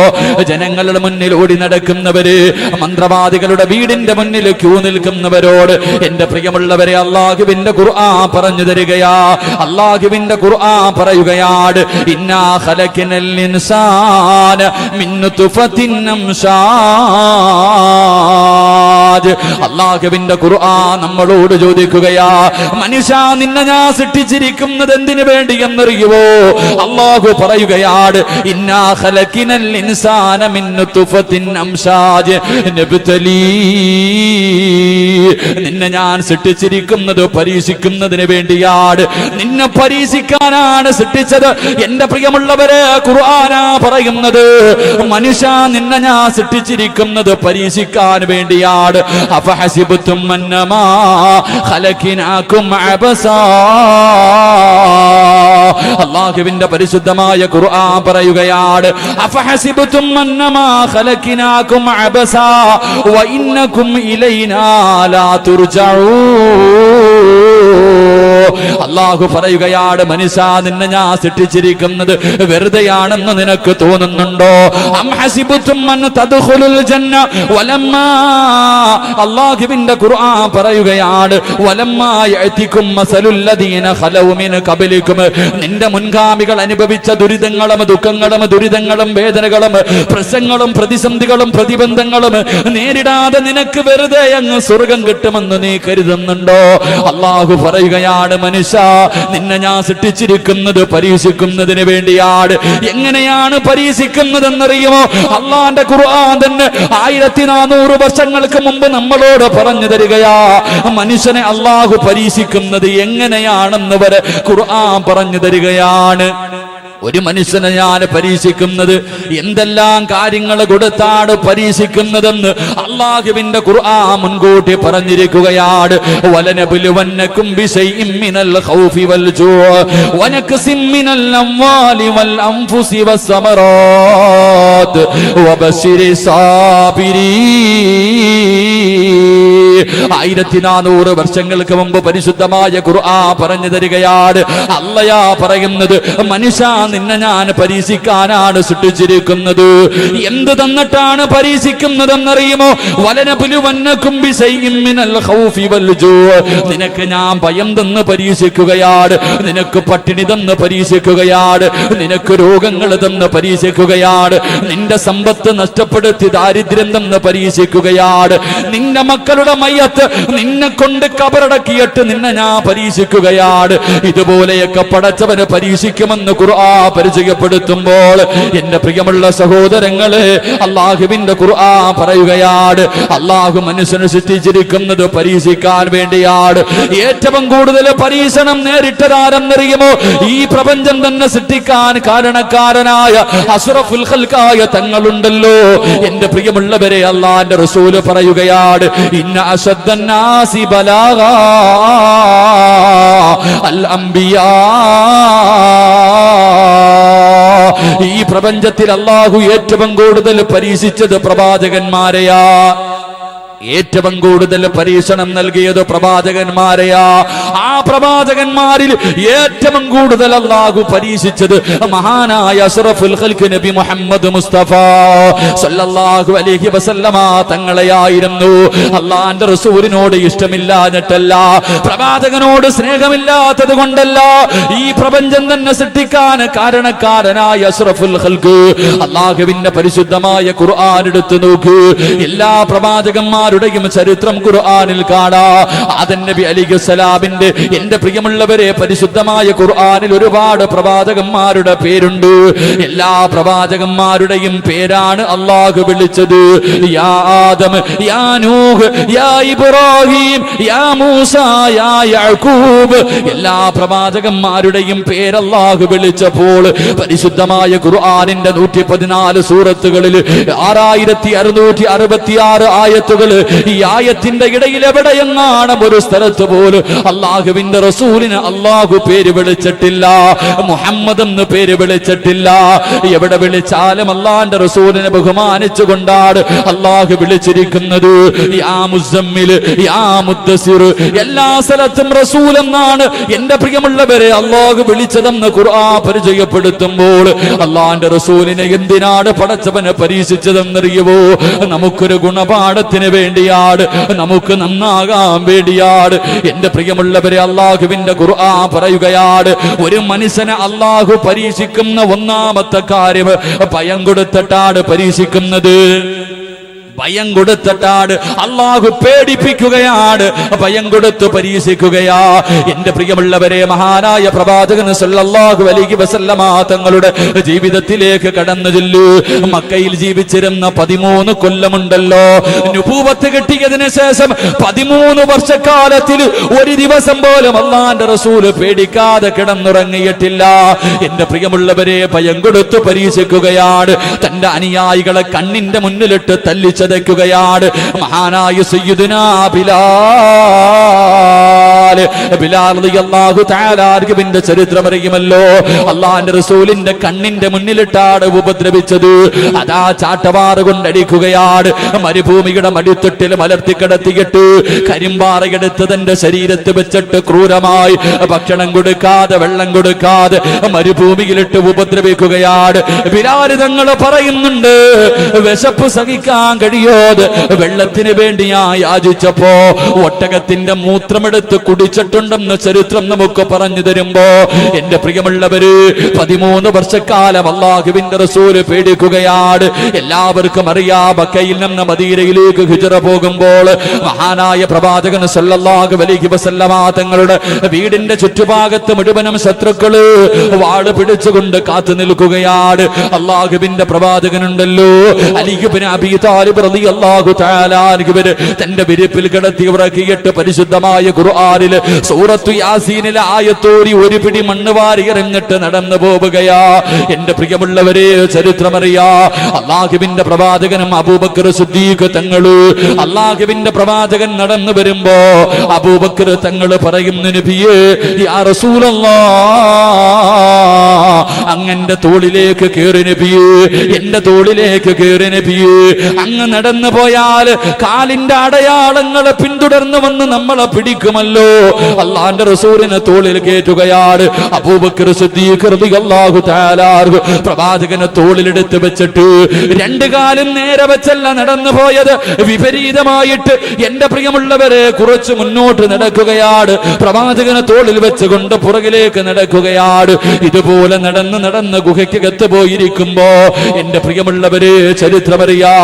ജനങ്ങളുടെ മുന്നിൽ ഓടി നടക്കുന്നവര്, മന്ത്രവാദികളുടെ വീടിന്റെ മുന്നിൽ ക്യൂ നിൽക്കുന്നവരോട് എന്റെ പ്രിയമുള്ളവരെ അല്ലാഹുവിന്റെ ഖുർആൻ പറഞ്ഞു തരികയാ. അല്ലാഹുവിന്റെ ഖുർആൻ പറയുകയാണ്, ഇന്നാ ഖലഖനൽ ഇൻസാന മിൻ നുത്ഫത്തിൻ അംശാജ്. അല്ലാഹുവിന്റെ ഖുർആൻ നമ്മളോട് ചോദിക്കും, മനുഷ്യ, നിന്നെ ഞാൻ സൃഷ്ടിച്ചിരിക്കുന്നത് എന്തിനു വേണ്ടി എന്നറിയുവോ? അല്ലാഹു പറയുകയാണ്, ഇന്നാ ഖലഖനൽ ഇൻസാന മിൻ നുത്ഫത്തിൻ അംശാജ് നബ്തലീ, നിന്നെ ഞാൻ സൃഷ്ടിച്ചിരിക്കുന്നത് പരീക്ഷിക്കുന്നതിന് വേണ്ടിയാണ്, നിന്നെ പരീക്ഷിക്കാനാണ് സൃഷ്ടിച്ചത്. എന്റെ പ്രിയമുള്ളവരെ, ഖുർആനാ പറയുന്നത്, മനുഷ്യ, നിന്നെ ഞാൻ സൃഷ്ടിച്ചിരിക്കുന്നത് പരീക്ഷിക്കാൻ വേണ്ടിയാണ്. അഫഹസിബതും അന്നമാ ഖലഖനാകും അബസാ. അല്ലാഹുവിന്റെ പരിശുദ്ധമായ ഖുർആൻ പറയുകയാണ്, അഫഹസിബതും അന്നമാ ഖലഖനാകും അബസാ വഇന്നകും ഇലൈനാ ലാ തുർജഊൻ. അല്ലാഹു പറയുകയാണ്, മനുഷ്യ, നിന്നെ ഞാൻ സൃഷ്ടിച്ചിരിക്കുന്നത് വെറുതെയാണെന്ന് നിനക്ക് തോന്നുന്നുണ്ടോ? അം ഹസിബതും അൻ തദ്ഖുലുൽ ജന്ന വലമ്മാ, അല്ലാഹുവിന്റെ ഖുർആൻ പറയുകയാണ്, വലമ്മാ യഅതികും മസലുൽ ലദീന ഖലൗ മിൻ ഖബലികും, നിന്റെ മുൻഗാമികൾ അനുഭവിച്ച ദുരിതങ്ങളും ദുഃഖങ്ങളും ദുരിതങ്ങളും വേദനകളും പ്രശ്നങ്ങളും പ്രതിസന്ധികളും പ്രതിബന്ധങ്ങളും നേരിടാതെ നിനക്ക് വെറുതെ അങ്ങ് സ്വർഗം കിട്ടുമെന്ന് നീ കരുതുന്നുണ്ടോ? അല്ലാഹു പറയുകയാണ്, മനുഷ്യ, നിന്നെ ഞാൻ സൃഷ്ടിച്ചിരിക്കുന്നത് പരീക്ഷിക്കുന്നതിന് വേണ്ടിയാണ്. എങ്ങനെയാണ് പരീക്ഷിക്കുന്നതെന്നറിയുമോ? അള്ളാന്റെ ഖുർആൻ തന്നെ 1400 വർഷങ്ങൾക്ക് മുമ്പ് നമ്മളോട് പറഞ്ഞു തരികയാ. മനുഷ്യനെ അള്ളാഹു പരീക്ഷിക്കുന്നത് എങ്ങനെയാണെന്ന് വരെ ഖുർആൻ പറഞ്ഞു തരികയാണ്. ഒരു മനുഷ്യനെ ഞാൻ പരീക്ഷിക്കുന്നത് എന്തെല്ലാം കാര്യങ്ങൾ കൊടുത്താണ് പരീക്ഷിക്കുന്നതെന്ന് അല്ലാഹുവിന്റെ ഖുർആൻ മുൻകൂട്ടി പറഞ്ഞിരിക്കുകയാണ്. വലനബ്ലുവന്നകും ബിശൈഇൻ മിനൽ ഖൗഫി വൽ ജൂഅ് വനക്സിം മിനൽ അംവാലി വൽ അൻഫുസി വസ്സമറാത്ത്. وبشر الصابرين 1400 വർഷങ്ങൾക്ക് മുമ്പ് പരിശുദ്ധമായ ഖുർആൻ പറഞ്ഞു തരികയാണ്. അല്ലാഹ് പറയുന്നത്, മനുഷ്യ നിന്നെ ഞാൻ പരീക്ഷിക്കാനാണ് സൃഷ്ടിച്ചിരിക്കുന്നത്. എന്ത് തന്നിട്ടാണ് പരീക്ഷിക്കുന്നതെന്നറിയുമോ? വലനബുലുവന്നകും ബിശൈഇൻ മിനൽ ഖൗഫി വൽ ജൂ. നിനക്ക് ഞാൻ ഭയം തന്ന് പരീക്ഷിക്കുകയാണ്, നിനക്ക് പട്ടിണി തന്ന് പരീക്ഷിക്കുകയാണ്, നിനക്ക് രോഗങ്ങൾ തന്ന് പരീക്ഷിക്കുകയാണ്, നിന്റെ സമ്പത്ത് നഷ്ടപ്പെടുത്തി ദാരിദ്ര്യം തന്ന് പരീക്ഷിക്കുകയാണ്, നിന്റെ മക്കളുടെ മയ്യത്ത് നിന്നെ കൊണ്ട് കബറടക്കിയിട്ട് നിന്നെ ഞാൻ പരീക്ഷിക്കുകയാണ്. ഇതുപോലെയൊക്കെ പടച്ചവന് പരീക്ഷിക്കുമെന്ന് ഖുർആൻ പരിചയപ്പെടുത്തുമ്പോൾ എന്റെ പ്രിയമുള്ള സഹോദരങ്ങളെ, അല്ലാഹുവിന്റെ ഖുർആൻ പറയുകയാണ്, അല്ലാഹു മനുഷ്യനെ സൃഷ്ടിച്ചിരിക്കുന്നത് പരീക്ഷിക്കാൻ വേണ്ടിയാണ്. ഏറ്റവും കൂടുതൽ പരീക്ഷണം നേരിട്ടതാരെന്നറിയുമോ? ഈ പ്രപഞ്ചം തന്നെ സൃഷ്ടിക്കാൻ കാരണക്കാരനായ അസ്റഫുൽ ഖൽഖായ തങ്ങളുണ്ടല്ലോ. എന്റെ പ്രിയമുള്ളവരെ, അല്ലാഹുവിന്റെ റസൂൽ പറയുകയാണ്, ഇന്ന അശദ്ദന്നാസി ബലാഗാ അൽ അംബിയാ. ഈ പ്രപഞ്ചത്തിൽ അല്ലാഹു ഏറ്റവും കൂടുതൽ പരീക്ഷിച്ചത് പ്രവാചകന്മാരെയാ. ഏറ്റവും കൂടുതൽ പരീക്ഷണം നൽകിയത് പ്രവാചകന്മാരെയാ. ആ പ്രവാചകന്മാരിൽ ഏറ്റവും കൂടുതൽ അല്ലാഹു പരീക്ഷിച്ചത് മഹാനായ അഷ്റഫുൽ ഖൽഖ് നബി മുഹമ്മദ് മുസ്തഫ സല്ലല്ലാഹു അലൈഹി വസല്ലമ തങ്ങളെയായിരുന്നു. അല്ലാഹുവിന്റെ റസൂലിനോട് ഇഷ്ടമില്ലാഞ്ഞിട്ടല്ല, പ്രവാചകനോട് സ്നേഹമില്ലാത്തത് കൊണ്ടല്ല, ഈ പ്രപഞ്ചം തന്നെ സൃഷ്ടിക്കാൻ കാരണക്കാരനായ അഷ്റഫുൽ ഖൽഖ് അല്ലാഹുവിന്റെ പരിശുദ്ധമായ ഖുർആൻ എടുത്തു നോക്കൂ. എല്ലാ പ്രവാചകന്മാരും ചരിത്രം ഖുർആനിൽ കാണാം. ആദം നബി അലൈഹിസ്സലാമിന്റെ, എന്റെ പ്രിയമുള്ളവരെ, പരിശുദ്ധമായ ഖുർആനിൽ ഒരുപാട് പ്രവാചകന്മാരുടെ പേരുണ്ട്. എല്ലാ പ്രവാചകന്മാരുടെയും പേരാണ് അല്ലാഹു വിളിച്ചത്. യാ ആദം, യാ നൂഹ്, യാ ഇബ്രാഹിം, യാ മൂസ, യാ യാക്കൂബ്. എല്ലാ പ്രവാചകന്മാരുടെയും പേര് അല്ലാഹു വിളിച്ചപ്പോൾ പരിശുദ്ധമായ ഖുർആനിന്റെ 114 സൂറത്തുകളിൽ 6666 ആയത്തുകൾ. ഈ ആയത്തിന്റെ ഇടയിൽ എവിടെയെന്നാണ് ഒരു സ്ഥലത്ത് പോലും അല്ലാഹുവിന്റെ റസൂലിന് അല്ലാഹു പേര് വിളിച്ചിട്ടില്ല, മുഹമ്മദ് എന്ന് പേര് വിളിച്ചിട്ടില്ല. എവിടെ വിളിച്ചാലും അല്ലാഹുവിന്റെ റസൂലിനെ ബഹുമാനിച്ചുകൊണ്ടാണ് അല്ലാഹു വിളിച്ചിരിക്കുന്നത്. യാ മുസമ്മിൽ, യാ മുദ്ദസിർ. എല്ലാ സ്ഥലത്തും റസൂൽ എന്നാണ് എന്റെ പ്രിയമുള്ളവരെ അല്ലാഹു വിളിച്ചതെന്ന് ഖുർആൻ പരിചയപ്പെടുത്തുമ്പോൾ അല്ലാഹുവിന്റെ റസൂലിനെ എന്തിനാണ് പടച്ചവനെ പരീക്ഷിച്ചതെന്നറിയുമോ? നമുക്കൊരു ഗുണപാഠത്തിന് വേണ്ടിയാണ്, നമുക്ക് നന്നാകാൻ വേണ്ടിയാണ്. എന്റെ പ്രിയമുള്ളവരെ, അല്ലാഹുവിന്റെ ഖുർആൻ പറയുകയാണ്, ഒരു മനുഷ്യനെ അല്ലാഹു പരീക്ഷിക്കുന്ന ഒന്നാമത്തെ കാര്യം ഭയം കൊടുത്തിട്ടാണ് പരീക്ഷിക്കുന്നത്. ഭയം കൊടുത്തിട്ടാണ് അല്ലാഹു പേടിപ്പിക്കുകയാണ്, ഭയം കൊടുത്ത് പരീക്ഷിക്കുകയാ. എന്റെ പ്രിയമുള്ളവരെ, മഹാനായ പ്രവാചകൻ സല്ലല്ലാഹു അലൈഹി വസല്ലമ തങ്ങളുടെ ജീവിതത്തിലേക്ക് കടന്നു ചെല്ലു. മക്കയിൽ ജീവിച്ചിരുന്ന 13 കൊല്ലമുണ്ടല്ലോ. നുബൂവത്ത് കിട്ടിയതിനു ശേഷം 13 വർഷക്കാലത്തിൽ ഒരു ദിവസം പോലും അല്ലാഹുവിന്റെ റസൂൽ പേടിക്കാതെ കിടന്നുറങ്ങിയിട്ടില്ല. എന്റെ പ്രിയമുള്ളവരെ, ഭയം കൊടുത്ത് പരീക്ഷിക്കുകയാണ്. തന്റെ അനുയായികളെ കണ്ണിന്റെ മുന്നിലിട്ട് തല്ലിച്ചതയ്ക്കുകയാണ്. മഹാനായ സയ്യിദുനാ ബിലാൽ റളിയല്ലാഹു തആല അൻഹുവിന്റെ ചരിത്രം അറിയുമല്ലോ. അല്ലാഹുവിന്റെ റസൂലിന്റെ കണ്ണിന്റെ മുന്നിലിട്ടാണ് ഉപദ്രവിച്ചത്. അതാ ചാട്ടവാറ് കൊണ്ടടിക്കുകയാണ്. മരുഭൂമിയുടെ മടിത്തൊട്ടിൽ മലർത്തി കിടത്തിയിട്ട് കരിമ്പാറയെടുത്ത് തന്റെ ശരീരത്ത് വെച്ചിട്ട് ക്രൂരമായി ഭക്ഷണം കൊടുക്കാതെ വെള്ളം കൊടുക്കാതെ മരുഭൂമിയിലിട്ട് ഉപദ്രവിക്കുകയാണ്. ബിലാൽ തങ്ങൾ പറയുന്നുണ്ട്, വിശപ്പ് സഹിക്കാൻ കഴിയാതെ വെള്ളത്തിന് വേണ്ടി ഞാൻ യാചിച്ചപ്പോ ഒട്ടകത്തിന്റെ മൂത്രമെടുത്ത് കുടിച്ചിട്ടുണ്ടെന്ന് ചരിത്രം നമുക്ക് പറഞ്ഞു തരുമ്പോ എന്റെ പ്രിയമുള്ളവര് 13 വർഷക്കാലം അല്ലാഹുവിന്റെ റസൂല് പേടിക്കുകയാണ്. എല്ലാവർക്കും അറിയാം, മക്കയിൽ നിന്ന് മദീനയിലേക്ക് ഹിജ്റ പോകുമ്പോൾ മഹാനായ പ്രവാചകൻ സല്ലല്ലാഹു അലൈഹി വസല്ലമ തങ്ങളുടെ വീടിന്റെ ചുറ്റുഭാഗത്ത് മുഴുവനും ശത്രുക്കള് വാള് പിടിച്ചുകൊണ്ട് കാത്തു നിൽക്കുകയാണ്. അല്ലാഹുവിന്റെ പ്രവാചകനുണ്ടല്ലോ, അലി ഇബ്നു അബീ താലിബ് റളിയല്ലാഹു തആല അൻഹുവിനെ തന്റെ വിരിപ്പിൽ കിടത്തി ഉറക്കിയിട്ട് പരിശുദ്ധമായ ഖുർആനിൽ സൂറത്തു യാസീനിലെ ആയത്തോടി ഒരു പിടി മണ്ണ് വാരി എറിഞ്ഞിട്ട് നടന്നു പോവുകയാ. എന്റെ പ്രിയമുള്ളവരെ, ചരിത്രമറിയാ, അല്ലാഹുവിന്റെ പ്രവാചകനും അബൂബക്കർ സിദ്ദീഖ് തങ്ങള്, അല്ലാഹുവിന്റെ പ്രവാചകൻ നടന്നു വരുമ്പോ അബൂബക്കർ തങ്ങൾ പറയുന്നു, നബിയേ യാ റസൂലല്ലാഹ്, അങ്ങന്റെ തോളിലേക്ക് കേറി നബിയേ, എന്റെ തോളിലേക്ക് കേറി നബിയേ. അങ്ങ് നടന്നു പോയാൽ കാലിന്റെ അടയാളങ്ങൾ പിന്തുടർന്നു വന്ന് നമ്മളെ പിടിക്കുമല്ലോ. അള്ളാന്റെ റസൂലിനെ തോളിൽ കയറ്റുകയാണ്. അബൂബക്കർ സിദ്ദീഖ് റളിയല്ലാഹു തആല പ്രവാചകനെ തോളിലെടുത്ത് വെച്ചിട്ട് രണ്ടു കാലും നേരെ വെച്ചല്ല നടന്നു പോയത്, വിപരീതമായിട്ട് എന്റെ പ്രിയമുള്ളവരെ കുറച്ച് മുന്നോട്ട് നടക്കുകയാണ്. പ്രവാചകനെ തോളിൽ വെച്ചുകൊണ്ട് പുറകിലേക്ക് നടക്കുകയാണ്. ഇതുപോലെ നടന്ന് നടന്ന് ഗുഹയ്ക്കകത്ത് പോയിരിക്കുമ്പോ എന്റെ പ്രിയമുള്ളവരെ, ചരിത്രമറിയാ,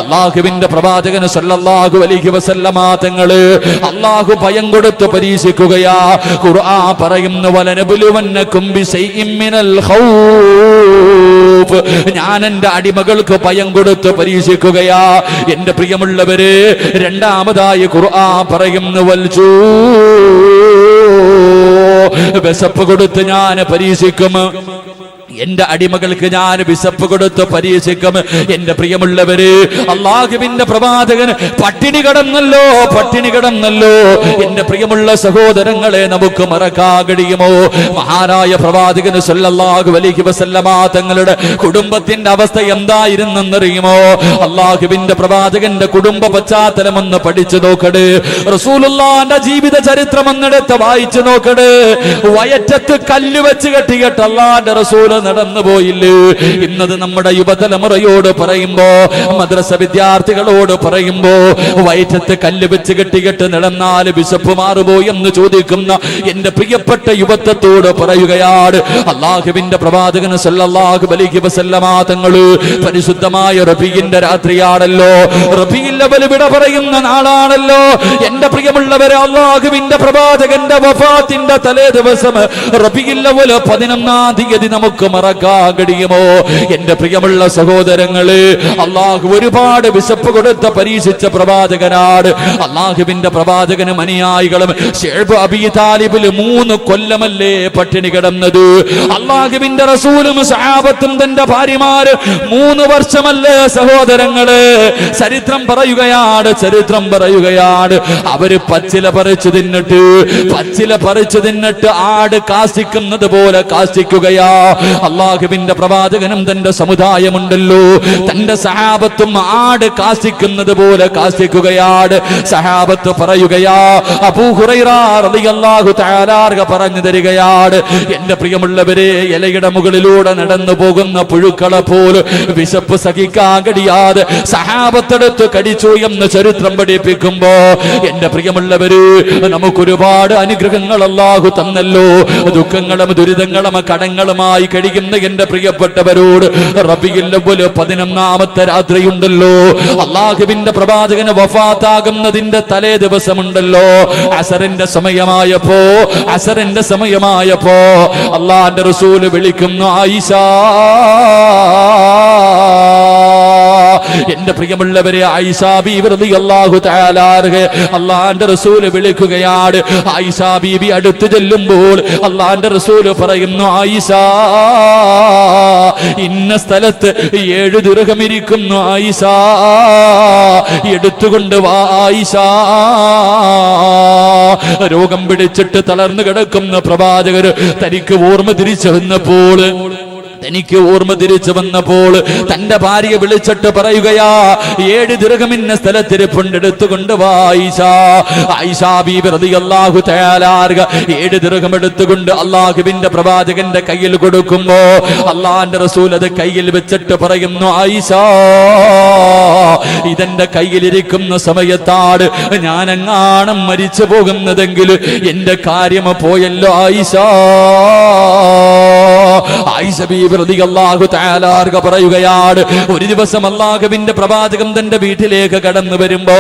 അല്ലാഹുവിന്റെ പ്രവാചകന് സല്ലല്ലാഹു അലൈഹി വസല്ലമ തങ്ങള് അല്ലാഹു ഭയം കൊടുത്ത് പരീക്ഷിക്കുകയാ. ഖുർആൻ പറയുന്നു, വലനബുലുവന്നകും ബിശൈഇൻ മിനൽ ഖൗഫ്, ഞാൻ എന്റെ അടിമകൾക്ക് ഭയം കൊടുത്ത് പരീക്ഷിക്കുകയാ. എന്റെ പ്രിയമുള്ളവരെ, രണ്ടാമതായി ഖുർആൻ പറയുന്നു, വൽജൂ, വിശപ്പ് കൊടുത്ത് ഞാൻ പരീക്ഷിക്കും. എന്റെ അടിമകൾക്ക് ഞാൻ വിശപ്പ് കൊടുത്ത് പരീക്ഷിക്കും. എന്റെ പ്രിയമുള്ളവര്, അല്ലാഹുവിന്റെ പ്രവാചകൻ പട്ടിണി കിടന്നല്ലോ, പട്ടിണി കിടന്നല്ലോ. എന്റെ പ്രിയമുള്ള സഹോദരങ്ങളെ, നമുക്ക് മറക്കാൻ കഴിയുമോ? മഹാനായ പ്രവാചകൻ സല്ലല്ലാഹു അലൈഹി വസല്ലമ തങ്ങളുടെ കുടുംബത്തിന്റെ അവസ്ഥ എന്തായിരുന്നെന്നറിയുമോ? അല്ലാഹുവിന്റെ പ്രവാചകന്റെ കുടുംബ പശ്ചാത്തലം ഒന്ന് പഠിച്ചു നോക്കട്. റസൂലുള്ളാഹിന്റെ ജീവിത ചരിത്രം ഒന്നെടുത്ത് വായിച്ചു നോക്കട്. വയറ്റത്ത് കല്ല് വെച്ച് കെട്ടിയിട്ട് അല്ലാഹുവിന്റെ റസൂൽ നടന്നു പോയില്ലേ? ഇന്നത് നമ്മുടെ യുവതലമുറയോട് പറയുമ്പോ, മദ്രസ വിദ്യാർത്ഥികളോട് പറയുമ്പോ, വയറ്റത്ത് കല്ല് വെച്ച് കെട്ടിക്കെട്ട് നടന്നാൽ വിശപ്പ് മാറുമോ എന്ന് ചോദിക്കുന്ന എന്റെ പ്രിയപ്പെട്ട യുവത്വത്തോട് പറയുകയാണ്, അല്ലാഹുവിന്റെ പ്രവാചകൻ സല്ലല്ലാഹു അലൈഹി വസല്ലമ തങ്ങള് പരിശുദ്ധമായ റബീഇന്റെ രാത്രിയാണല്ലോ, റബീഉൽ അവ്വൽ വിട പറയുന്ന നാളാണല്ലോ. എന്റെ പ്രിയമുള്ളവരെ, അല്ലാഹുവിന്റെ പ്രവാചകന്റെ വഫാത്തിന്റെ തലേ ദിവസം റബീഉൽ അവ്വൽ 11-ാം തീയതി നമുക്ക് മറക്കാൻ കഴിയുമോ? എന്റെ പ്രിയമുള്ള സഹോദരങ്ങള്, അള്ളാഹു ഒരുപാട് വിശപ്പ് കൊടുത്ത പരീക്ഷിച്ച പ്രവാചകനാണ്. അള്ളാഹുവിന്റെ പ്രവാചകനും അനുയായികളും ശുഐബ് അബീ താലിബിൽ 3 കൊല്ലമല്ലേ പട്ടിണി കിടന്നത്? അള്ളാഹുവിന്റെ റസൂലും സഹാബത്തും തന്റെ ഭാര്യമാര് 3 വർഷമല്ലേ സഹോദരങ്ങള്? ചരിത്രം പറയുകയാണ്, ചരിത്രം പറയുകയാണ്, അവര് പച്ചില പറിച്ചു തിന്നിട്ട് ആട് കാസിക്കുന്നത് പോലെ കാസിക്കുകയാ. അല്ലാഹുവിന്റെ പ്രവാചകനും തന്റെ സമുദായമുണ്ടല്ലോ, തന്റെ സഹാബത്തും ആട് കാസിക്കുന്നത് പോലെ കാസിക്കുകയാണ്. സഹാബത്ത് പറയുകയാ, അബൂ ഹുറൈറ റളിയല്ലാഹു തആല പറഞ്ഞു തരികയാണ്, എന്റെ പ്രിയമുള്ളവരെ, ഇലയുടെ മുകളിലൂടെ നടന്നു പോകുന്ന പുഴുക്കളെ പോലെ വിശപ്പ് സഹിക്കാൻ കഴിയാതെ സഹാബത്തെടുത്ത് കടിച്ചു എന്ന് ചരിത്രം പഠിപ്പിക്കുമ്പോ, എന്റെ പ്രിയമുള്ളവര്, നമുക്കൊരുപാട് അനുഗ്രഹങ്ങൾ അല്ലാഹു തന്നല്ലോ. ദുഃഖങ്ങളും ദുരിതങ്ങളും കടങ്ങളുമായി കഴിയുന്ന എന്റെ പ്രിയപ്പെട്ടവരോട് റബീഉൽ അവ്വൽ 11-ാമത്തെ രാത്രിയുണ്ടല്ലോ, അല്ലാഹുവിന്റെ പ്രവാചകന് വഫാത്താകുന്നതിന്റെ തലേ ദിവസമുണ്ടല്ലോ, അസറിന്റെ സമയമായപ്പോ അല്ലാഹുവിന്റെ റസൂൽ വിളിക്കുന്നു, ആയിഷ. എന്റെ പ്രിയമുള്ളവരെ, ആയിഷ ബീവി റളിയല്ലാഹു തആല അല്ലാഹുവിന്റെ റസൂൽ വിളിക്കുകയാണ്. ആയിഷ ബീവി അടുത്ത് ചെല്ലുമ്പോൾ അല്ലാഹുവിന്റെ റസൂൽ പറയുന്നു, ആയിഷ, ഇന്ന സ്ഥലത്ത് 7 ദിർഹം ഇരിക്കുന്നു, ആയിഷ, എടുത്തുകൊണ്ട് വാ ആയിഷ. രോഗം പിടിച്ചിട്ട് തളർന്നു കിടക്കുന്ന പ്രവാചകർ തനിക്ക് ഓർമ്മ തിരിച്ചു വന്നപ്പോൾ തന്റെ ഭാര്യയെ വിളിച്ചിട്ട് പറയുകയാ, 7 ദിർഹമിന്ന സ്ഥലത്തിരിപ്പുണ്ട്, എടുത്തുകൊണ്ട് വാ ആയിഷ. ആയിഷ ബീബി റളിയല്ലാഹു തആല 7 ദിർഹം എടുത്തുകൊണ്ട് അല്ലാഹുവിന്റെ പ്രവാചകന്റെ കയ്യിൽ കൊടുക്കുമ്പോ അല്ലാഹുവിന്റെ റസൂൽ അത് കയ്യിൽ വെച്ചിട്ട് പറയുന്നു, ആയിഷ, ഇതെന്റെ കയ്യിലിരിക്കുന്ന സമയത്താണ് ഞാൻ എങ്ങാനും മരിച്ചു പോകുന്നതെങ്കിൽ എന്റെ കാര്യം പോയല്ലോ ആയിഷ. ആയിഷ ബീബി റളിയല്ലാഹു തആല അൻഹ പറയുകയാണ്, ഒരു ദിവസം അല്ലാഹുവിന്റെ പ്രവാചകൻ തന്റെ വീട്ടിലേക്ക് കടന്നു വരുമ്പോ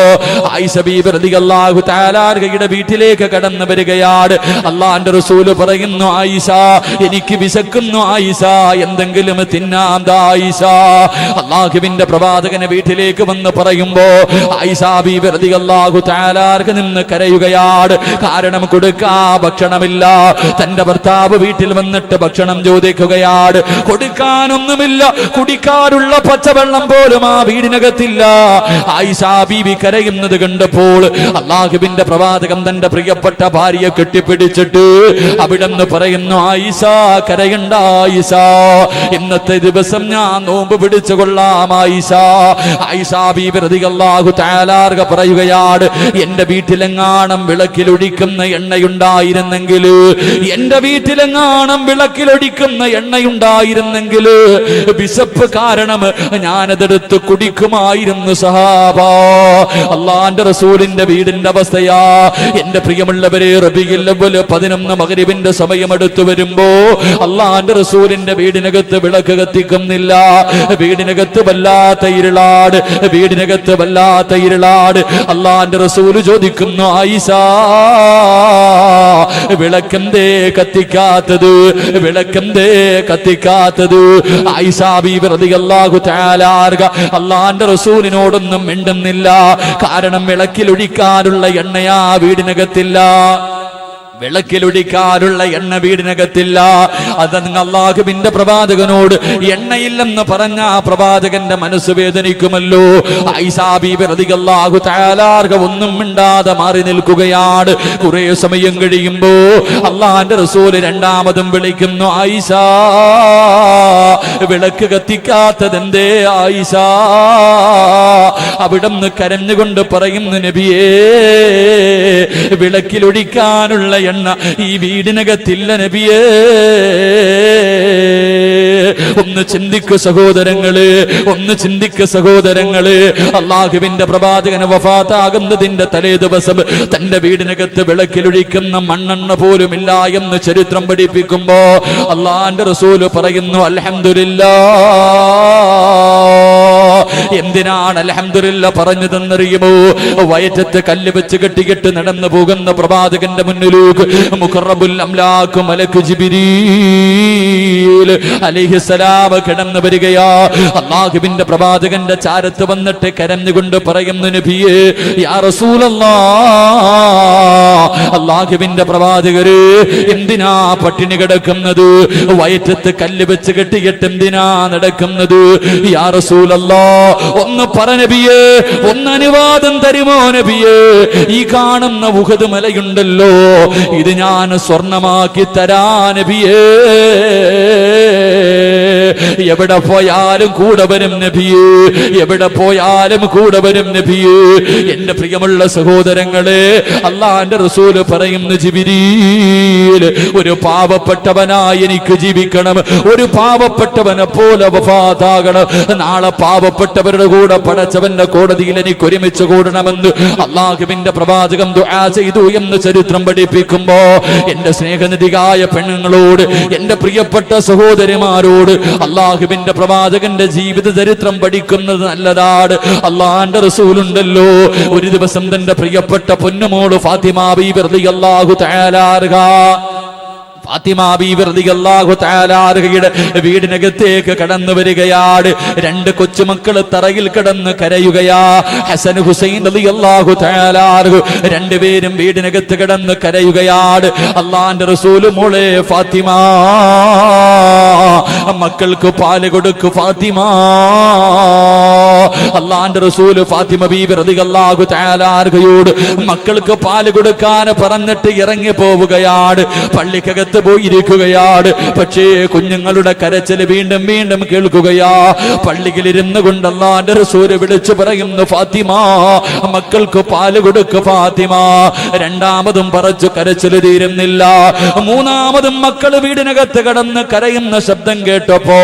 ആയിഷ ബീബി റളിയല്ലാഹു തആല അൻഹയുടെ വീട്ടിലേക്ക് കടന്നു വരികയാണ്. അല്ലാഹുവിന്റെ റസൂൽ പറയുന്നു, ആയിഷ എനിക്ക് വിശക്കുന്നു ആയിഷ, എന്തെങ്കിലും തിന്നാം ദാ ആയിഷ. അല്ലാഹുവിന്റെ പ്രവാചകനെ വീട്ടിലേക്ക് വന്ന് പറയുമ്പോ ആയിഷ ബീബി റളിയല്ലാഹു തആല അൻഹ നിന്ന് കരയുകയാണ്. കാരണം കൊടുക്കാ ഭക്ഷണമില്ല. തന്റെ ഭർത്താവ് വീട്ടിൽ വന്നിട്ട് ഭക്ഷണം ചോദിക്കുകയാണ്, കൊടുക്കാനൊന്നുമില്ല, കുടിക്കാനുള്ള പച്ചവെള്ളം പോലും ആ വീടിനകത്തില്ല. ആയിഷ ബീബി കരയുന്നത് കണ്ടപ്പോൾ അല്ലാഹുവിന്റെ പ്രവാചകൻ തന്റെ പ്രിയപ്പെട്ട ഭാര്യയെ കെട്ടിപ്പിടിച്ചിട്ട് അവിടെന്ന് പറയുന്നു, ആയിഷ കരയണ്ട ആയിഷ, ഇന്നത്തെ ദിവസം ഞാൻ നോമ്പ് പിടിച്ചു കൊള്ളാം ആയിഷ. ആയിഷ ബീബി റളിയല്ലാഹു തആല അൻഹ പറയുകയാണ്, എന്റെ വീട്ടിലെങ്ങാണം വിളക്കിലൊഴിക്കുന്ന എണ്ണയുണ്ടായിരുന്നെങ്കിൽ, എന്റെ വീട്ടിലെങ്ങാണം വിളക്കിലൊഴിക്കുന്ന എണ്ണയുണ്ടായിരുന്നെങ്കിൽ വിശപ്പ് കാരണം ഞാനതെടുത്ത് കുടിക്കുമായിരുന്നു സഹാബ. അല്ലാഹുവിന്റെ റസൂലിന്റെ വീടിന്റെ അവസ്ഥയാ എന്റെ പ്രിയമുള്ളവരെ. റബീഉൽ അവ്വൽ 11 മഗ്രിബിന്റെ സമയം അടുത്തു വരുമ്പോ അല്ലാഹുവിന്റെ റസൂലിന്റെ വീടിനകത്ത് വിളക്ക് കത്തിക്കുന്നില്ല. വീടിനകത്ത് വല്ലാത്ത ഇരുളാട്, വീടിനകത്ത് വല്ലാത്ത ഇരുളാട്. അല്ലാഹുവിന്റെ റസൂൽ ചോദിക്കുന്നു, ആയിഷ വിളക്കെന്തേ കത്തിക്കാത്തത്, വിളക്കെന്തേ കത്തിക്കാത്തത്? ആയിഷ ബീബി റളിയല്ലാഹു തആല അൻഹ അല്ലാഹുവിന്റെ റസൂലിനോടൊന്നും മിണ്ടുന്നില്ല. കാരണം വിളക്കിലൊഴിക്കാനുള്ള എണ്ണയാ വീടിനകത്തില്ല, വിളക്കിലൊഴിക്കാനുള്ള എണ്ണ വീടിനകത്തില്ല. അത് അല്ലാഹുവിന്റെ പ്രവാചകനോട് എണ്ണയില്ലെന്ന് പറഞ്ഞ ആ പ്രവാചകന്റെ മനസ്സ് വേദനിക്കുമല്ലോ. ആയിഷ ബീബി റളിയല്ലാഹു തആല അൻഹ ഒന്നും മിണ്ടാതെ മാറി നിൽക്കുകയാണ്. കുറെ സമയം കഴിയുമ്പോ അല്ലാഹുവിന്റെ റസൂൽ രണ്ടാമതും വിളിക്കുന്നു, ആയിഷ വിളക്ക് കത്തിക്കാത്തതെന്തേ ആയിഷ? അവിടുന്ന് കരഞ്ഞുകൊണ്ട് പറയുന്നു, നബിയേ വിളക്കിലൊഴിക്കാനുള്ള എണ്ണ ഈ വീടിനകത്തില്ല നബിയേ. ഒന്ന് ചിന്തിക്കു സഹോദരങ്ങള്, ഒന്ന് ചിന്തിക്കു സഹോദരങ്ങള്. അല്ലാഹുവിന്റെ പ്രവാചകന് വഫാത്താകുന്നതിന്റെ തലേ ദിവസം തന്റെ വീടിനകത്ത് വിളക്കിലൊഴിക്കുന്ന മണ്ണെണ്ണ പോലുമില്ല എന്ന് ചരിത്രം പഠിപ്പിക്കുമ്പോ അല്ലാഹുവിന്റെ റസൂല് പറയുന്നു, അൽഹംദുലില്ലാഹ്. എന്തിനാണ് അൽഹംദുലില്ലാഹ് പറഞ്ഞതെന്നറിയുമോ? വയറ്റത്ത് കല്ല് വെച്ച് കെട്ടിക്കെട്ട് നടന്നു പോകുന്ന പ്രവാചകന്റെ മുന്നിലേക്ക് മുഖറബുൽ അംലാഖ് മലക്ക് ജിബ്രീൽ അലൈഹിസ്സലാം കടന്നു വരികയാ. അല്ലാഹുവിന്റെ പ്രവാചകന്റെ ചാരത്ത് വന്നിട്ട് കരഞ്ഞുകൊണ്ട് പറയുന്നു, നബിയേ യാ റസൂലല്ലാഹ്, അല്ലാഹുവിന്റെ പ്രവാചകരെ എന്തിനാ പട്ടിണി കിടക്കുന്നത്? വയറ്റത്ത് കല്ല് വെച്ച് കെട്ടിയിട്ട് എന്തിനാ നടക്കുന്നത്? യാ റസൂലല്ലാഹ്, ഒന്ന് പറ നബിയേ, ഒന്ന് അനുവാദം തരുമോ നബിയേ? ഈ കാണുന്ന ഉഹദ് മലയുണ്ടല്ലോ, ഇത് ഞാൻ സ്വർണമാക്കി തരാ നബിയേ. എവിടെ പോയാലും കൂടെ വരും നബിയേ, എവിടെ പോയാലും കൂടെ വരും നബിയേ. എന്റെ പ്രിയമുള്ള സഹോദരങ്ങളെ, അല്ലാഹുവിന്റെ റസൂൽ പറയുന്നു, ജിബ്രീൽ ഒരു പാവപ്പെട്ടവനായി എനിക്ക് ജീവിക്കണം, ഒരു പാവപ്പെട്ടവനെ പോലെ വഫാത്താകണം. നാളെ പാവപ്പെട്ടവരുടെ കൂടെ പടച്ചവന്റെ കോടതിയിൽ എനിക്ക് ഒരുമിച്ച് കൂടണമെന്ന് അല്ലാഹുവിന്റെ പ്രവാചകൻ ദുആ ചെയ്തു എന്ന് ചരിത്രം പഠിപ്പിക്കുമ്പോ എന്റെ സ്നേഹനിധിയായ പെണ്ണുങ്ങളോട്, എന്റെ പ്രിയപ്പെട്ട സഹോദരിമാരോട് അല്ലാഹുവിന്റെ പ്രവാചകന്റെ ജീവിത ചരിത്രം പഠിക്കുന്നത് നല്ലതാണ്. അല്ലാഹുവിന്റെ റസൂലുണ്ടല്ലോ, ഒരു ദിവസം തന്റെ പ്രിയപ്പെട്ട പൊന്നുമോള് ഫാത്തിമ ബീബി റളിയല്ലാഹു തആല അൻഹ, ഫാത്തിമ ബീബി റളിയല്ലാഹു തആല അൻഹയുടെ വീടിനകത്തേക്ക് കടന്നു വരികയാണ്. രണ്ട് കൊച്ചുമക്കൾ തറയിൽ കിടന്ന് കരയുകയാ. ഹസൻ ഹുസൈൻ റളിയല്ലാഹു തആല അൻഹു രണ്ടുപേരും വീടിനകത്ത് കിടന്ന് കരയുകയാണ്. അല്ലാഹുവിന്റെ റസൂൽ, മോളെ ഫാത്തിമ, മക്കൾക്ക് പാല് കൊടുക്കു ഫാത്തിമ. അല്ലാഹുവിന്റെ റസൂൽ ഫാത്തിമ ബീബി റളിയല്ലാഹു തആല അൻഹയോട് മക്കൾക്ക് പാല് കൊടുക്കാൻ പറഞ്ഞിട്ട് ഇറങ്ങി പോവുകയാണ്. പള്ളിക്കകത്ത് പോയിരിക്കുകയാണ്. പക്ഷേ കുഞ്ഞുങ്ങളുടെ കരച്ചിൽ വീണ്ടും വീണ്ടും കേൾക്കുകയാ. പള്ളിയിലിരുന്നു കൊണ്ട് അല്ലാഹുവിന്റെ റസൂൽ വിളിച്ചു പറയുന്നു, ഫാത്തിമ മക്കൾക്ക് പാല് കൊടുക്കു ഫാത്തിമ. രണ്ടാമതും പറച്ചു കരച്ചിൽ തീരുന്നില്ല. മൂന്നാമതും മക്കൾ വീടിനകത്ത് കടന്ന് കരയുന്ന ശബ്ദം കേട്ടപ്പോ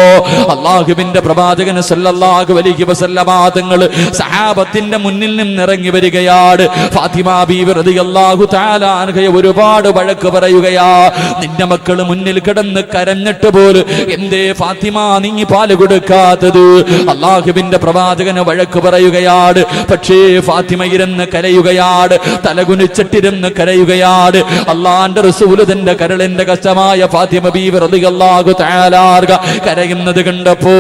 അല്ലാഹുവിന്റെ പ്രവാചകൻ സല്ലല്ലാഹു അലൈഹി വസല്ലമ തങ്ങൾ സഹാബത്തിന്റെ മുന്നിൽ നിന്ന് ഇറങ്ങി വരികയാണ്. ഫാത്തിമ ബീവി റളിയല്ലാഹു തആല അൻഹയെ ഒരുപാട് വഴക്ക് പറയുകയാ. നിന്റെ നിന്റെ മക്കള് മുന്നിൽ കിടന്ന് കരഞ്ഞിട്ട് പോലും എന്തേ ഫാത്തിമ നീ പാല് കൊടുക്കാത്തത്? അള്ളാഹുവിന്റെ പ്രവാചകന് വഴക്ക് പറയുകയാണ്. പക്ഷേ ഫാത്തിമ ഇരുന്ന് കരയുകയാണ്, തലകുനിച്ചിട്ടിരുന്ന് കരയുകയാണ്. അള്ളാന്റെ റസൂല് തന്റെ കരളിന്റെ കഷ്ടമായ ഫാത്തിമ ബീവി റളിയല്ലാഹു തആല കരയുന്നത് കണ്ടപ്പോ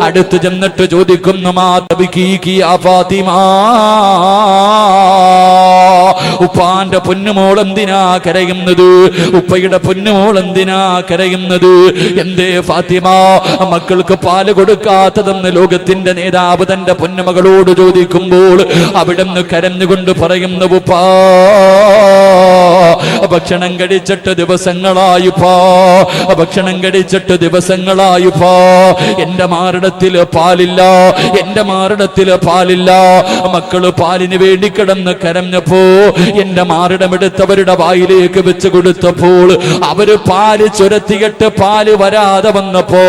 അടുത്ത് ചെന്നിട്ട് ചോദിക്കുന്നു, മാ തബ്കീകി യാ ഫാത്തിമ, ഉപ്പാന്റെ പൊന്നുമോൾ എന്തിനാ കരയുന്നത്? ഉപ്പയുടെ പൊന്നുമോൾ എന്തിനാ കരയുന്നത്? എന്തേ ഫാത്തിമ മക്കൾക്ക് പാല് കൊടുക്കാത്തതെന്ന് ലോകത്തിന്റെ നേതാവ് തന്റെ പൊന്നുമകളോട് ചോദിക്കുമ്പോൾ അവിടുന്ന് കരഞ്ഞുകൊണ്ട് പറയുന്നു, ഉപ്പാ ഭക്ഷണം കഴിച്ചിട്ട് ദിവസങ്ങളായിപ്പാ, ഭക്ഷണം കഴിച്ചിട്ട് ദിവസങ്ങളായിപ്പാ, എന്റെ മാറിടത്തില് പാലില്ല, എന്റെ മാറിടത്തില് പാലില്ല. മക്കള് പാലിന് വേണ്ടി കിടന്ന് കരഞ്ഞപ്പോ എന്റെ മാറിടമെടുത്തവരുടെ വായിലേക്ക് വെച്ച് കൊടുത്തപ്പോൾ അവര് പാല് ചുരത്തിയിട്ട് പാല് വരാതെ വന്നപ്പോ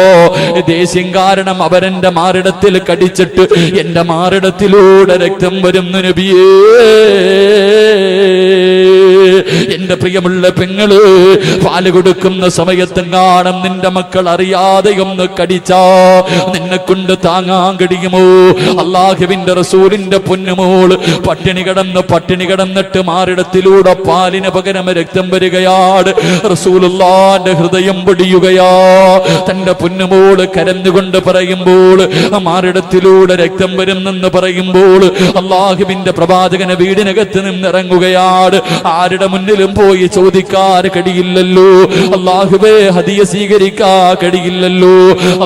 ദേഷ്യം കാരണം അവരെന്റെ മാറിടത്തിൽ കടിച്ചിട്ട് എന്റെ മാറിടത്തിലൂടെ രക്തം വരുന്നു നബിയേ. എന്റെ പ്രിയമുള്ള പെങ്ങള്, പാല് കൊടുക്കുന്ന സമയത്തും കാണും നിന്റെ മക്കൾ അറിയാതെ ഒന്ന് കടിച്ചാ നിന്നെ കൊണ്ട് താങ്ങാൻ കഴിയുമോ? അള്ളാഹുവിന്റെ റസൂലിന്റെ പൊന്നുമോള് പട്ടിണി കിടന്നിട്ട് മാറിടത്തിലൂടെ പാലിന് പകരം രക്തം വരികയാണ്. റസൂലുള്ളാന്റെ ഹൃദയം പൊടിയുകയാ. തന്റെ പൊന്നുമോള് കരഞ്ഞുകൊണ്ട് പറയുമ്പോൾ, മാറിടത്തിലൂടെ രക്തം വരുന്നെന്ന് പറയുമ്പോൾ അള്ളാഹുവിന്റെ പ്രവാചകന് വീടിനകത്ത് നിന്നിറങ്ങുകയാണ്. ആരുടെ മുന്നിലും പോയി ചോദിക്കാൻ കഴിയില്ലല്ലോ, അള്ളാഹുവേ ഹദിയ സ്വീകരിക്കാൻ കഴിയില്ലല്ലോ.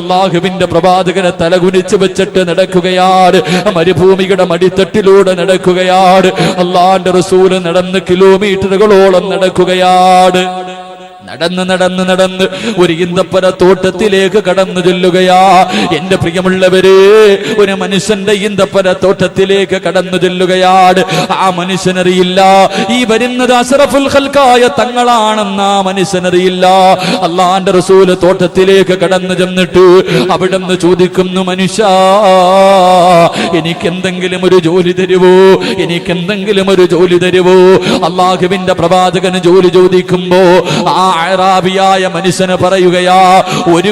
അള്ളാഹുവിന്റെ പ്രവാചകനെ തലകുനിച്ച് വെച്ചിട്ട് നടക്കുകയാണ്, മരുഭൂമിയുടെ മടിത്തട്ടിലൂടെ നടക്കുകയാണ്. അള്ളാന്റെ റസൂല് നടന്ന് കിലോമീറ്ററുകളോളം നടക്കുകയാണ്. നടന്ന് ഒരു ഈന്തപ്പന തോട്ടത്തിലേക്ക് കടന്നു ചെല്ലുകയാ. എന്റെ പ്രിയമുള്ളവരെ, ഒരു മനുഷ്യന്റെ ഈന്തപ്പന തോട്ടത്തിലേക്ക് കടന്നു ചെല്ലുകയാണ്. ആ മനുഷ്യനറിയില്ല ഈ വരുന്നത് അഷ്റഫുൽ ഖൽഖായ തങ്ങളാണെന്ന് ആ മനുഷ്യനറിയില്ല. അള്ളാന്റെ റസൂല് തോട്ടത്തിലേക്ക് കടന്നു ചെന്നിട്ട് അവിടുന്ന് ചോദിക്കുന്നു, മനുഷ്യ എനിക്കെന്തെങ്കിലും ഒരു ജോലി തരുവോ, എനിക്കെന്തെങ്കിലും ഒരു ജോലി തരുവോ? അള്ളാഹുവിന്റെ പ്രവാചകന് ജോലി ചോദിക്കുമ്പോ ആ അറാബിയായ മനുഷ്യന് പറയുകയാ, ഒരു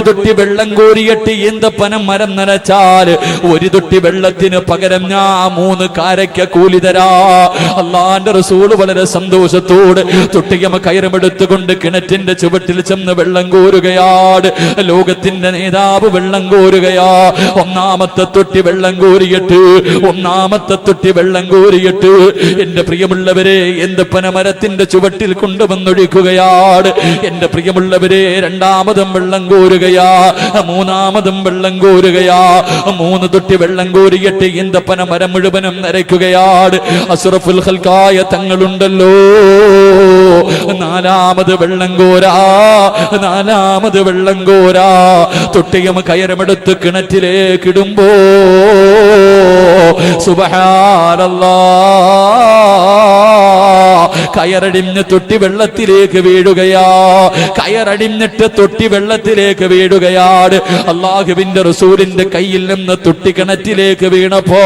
തൊട്ടി വെള്ളം കോരിയിട്ട് ഈന്തപ്പനം മരം നനച്ചാൽ ഒരു തൊട്ടി വെള്ളത്തിന് പകരം ഞാൻ 3 കാരയ്ക്ക കൂലി തരാ. അള്ളാന്റെ റസൂല് വളരെ സന്തോഷത്തോടെ തൊട്ടിയമ കയറുമെടുത്തുകൊണ്ട് കിണറ്റിന്റെ ചുവട്ടിൽ ചെന്ന് വെള്ളം കോരുകയാണ്. ലോകത്തിന്റെ നേതാവ് വെള്ളം കോരുകയാ. ഒന്നാമത്തെ തൊട്ടി വെള്ളം കോരിയിട്ട് എന്റെ പ്രിയമുള്ളവരെ ഈന്തപ്പന മരത്തിന്റെ ചുവട്ടിൽ കൊണ്ടുവന്നൊഴിക്കുകയാണ്. എന്റെ പ്രിയമുള്ളവരെ, രണ്ടാമതും വെള്ളം കോരുകയാ, മൂന്നാമതും വെള്ളം കോരുകയാ. 3 തൊട്ടി വെള്ളം കോരിയിട്ട് ഈന്തപ്പന മരം മുഴുവനും നരയ്ക്കുകയാണ്. അഷ്റഫുൽ ഖൽഖായ തങ്ങളുണ്ടല്ലോ, 4ാമത് വെള്ളം കോരാ. തൊട്ടിയം കയറമെടുത്ത് കിണറ്റിലേക്ക് ഇടുമ്പോ സുബ്ഹാനല്ലാഹ്, കയറടിഞ്ഞ് തൊട്ടി വെള്ളത്തിലേക്ക് വീഴുകയാ. കയറടിഞ്ഞിട്ട് തൊട്ടി വെള്ളത്തിലേക്ക് വീഴുകയാണ്. അള്ളാഹുവിന്റെ റസൂലിന്റെ കയ്യിൽ നിന്ന് തൊട്ടി കിണറ്റിലേക്ക് വീണപ്പോ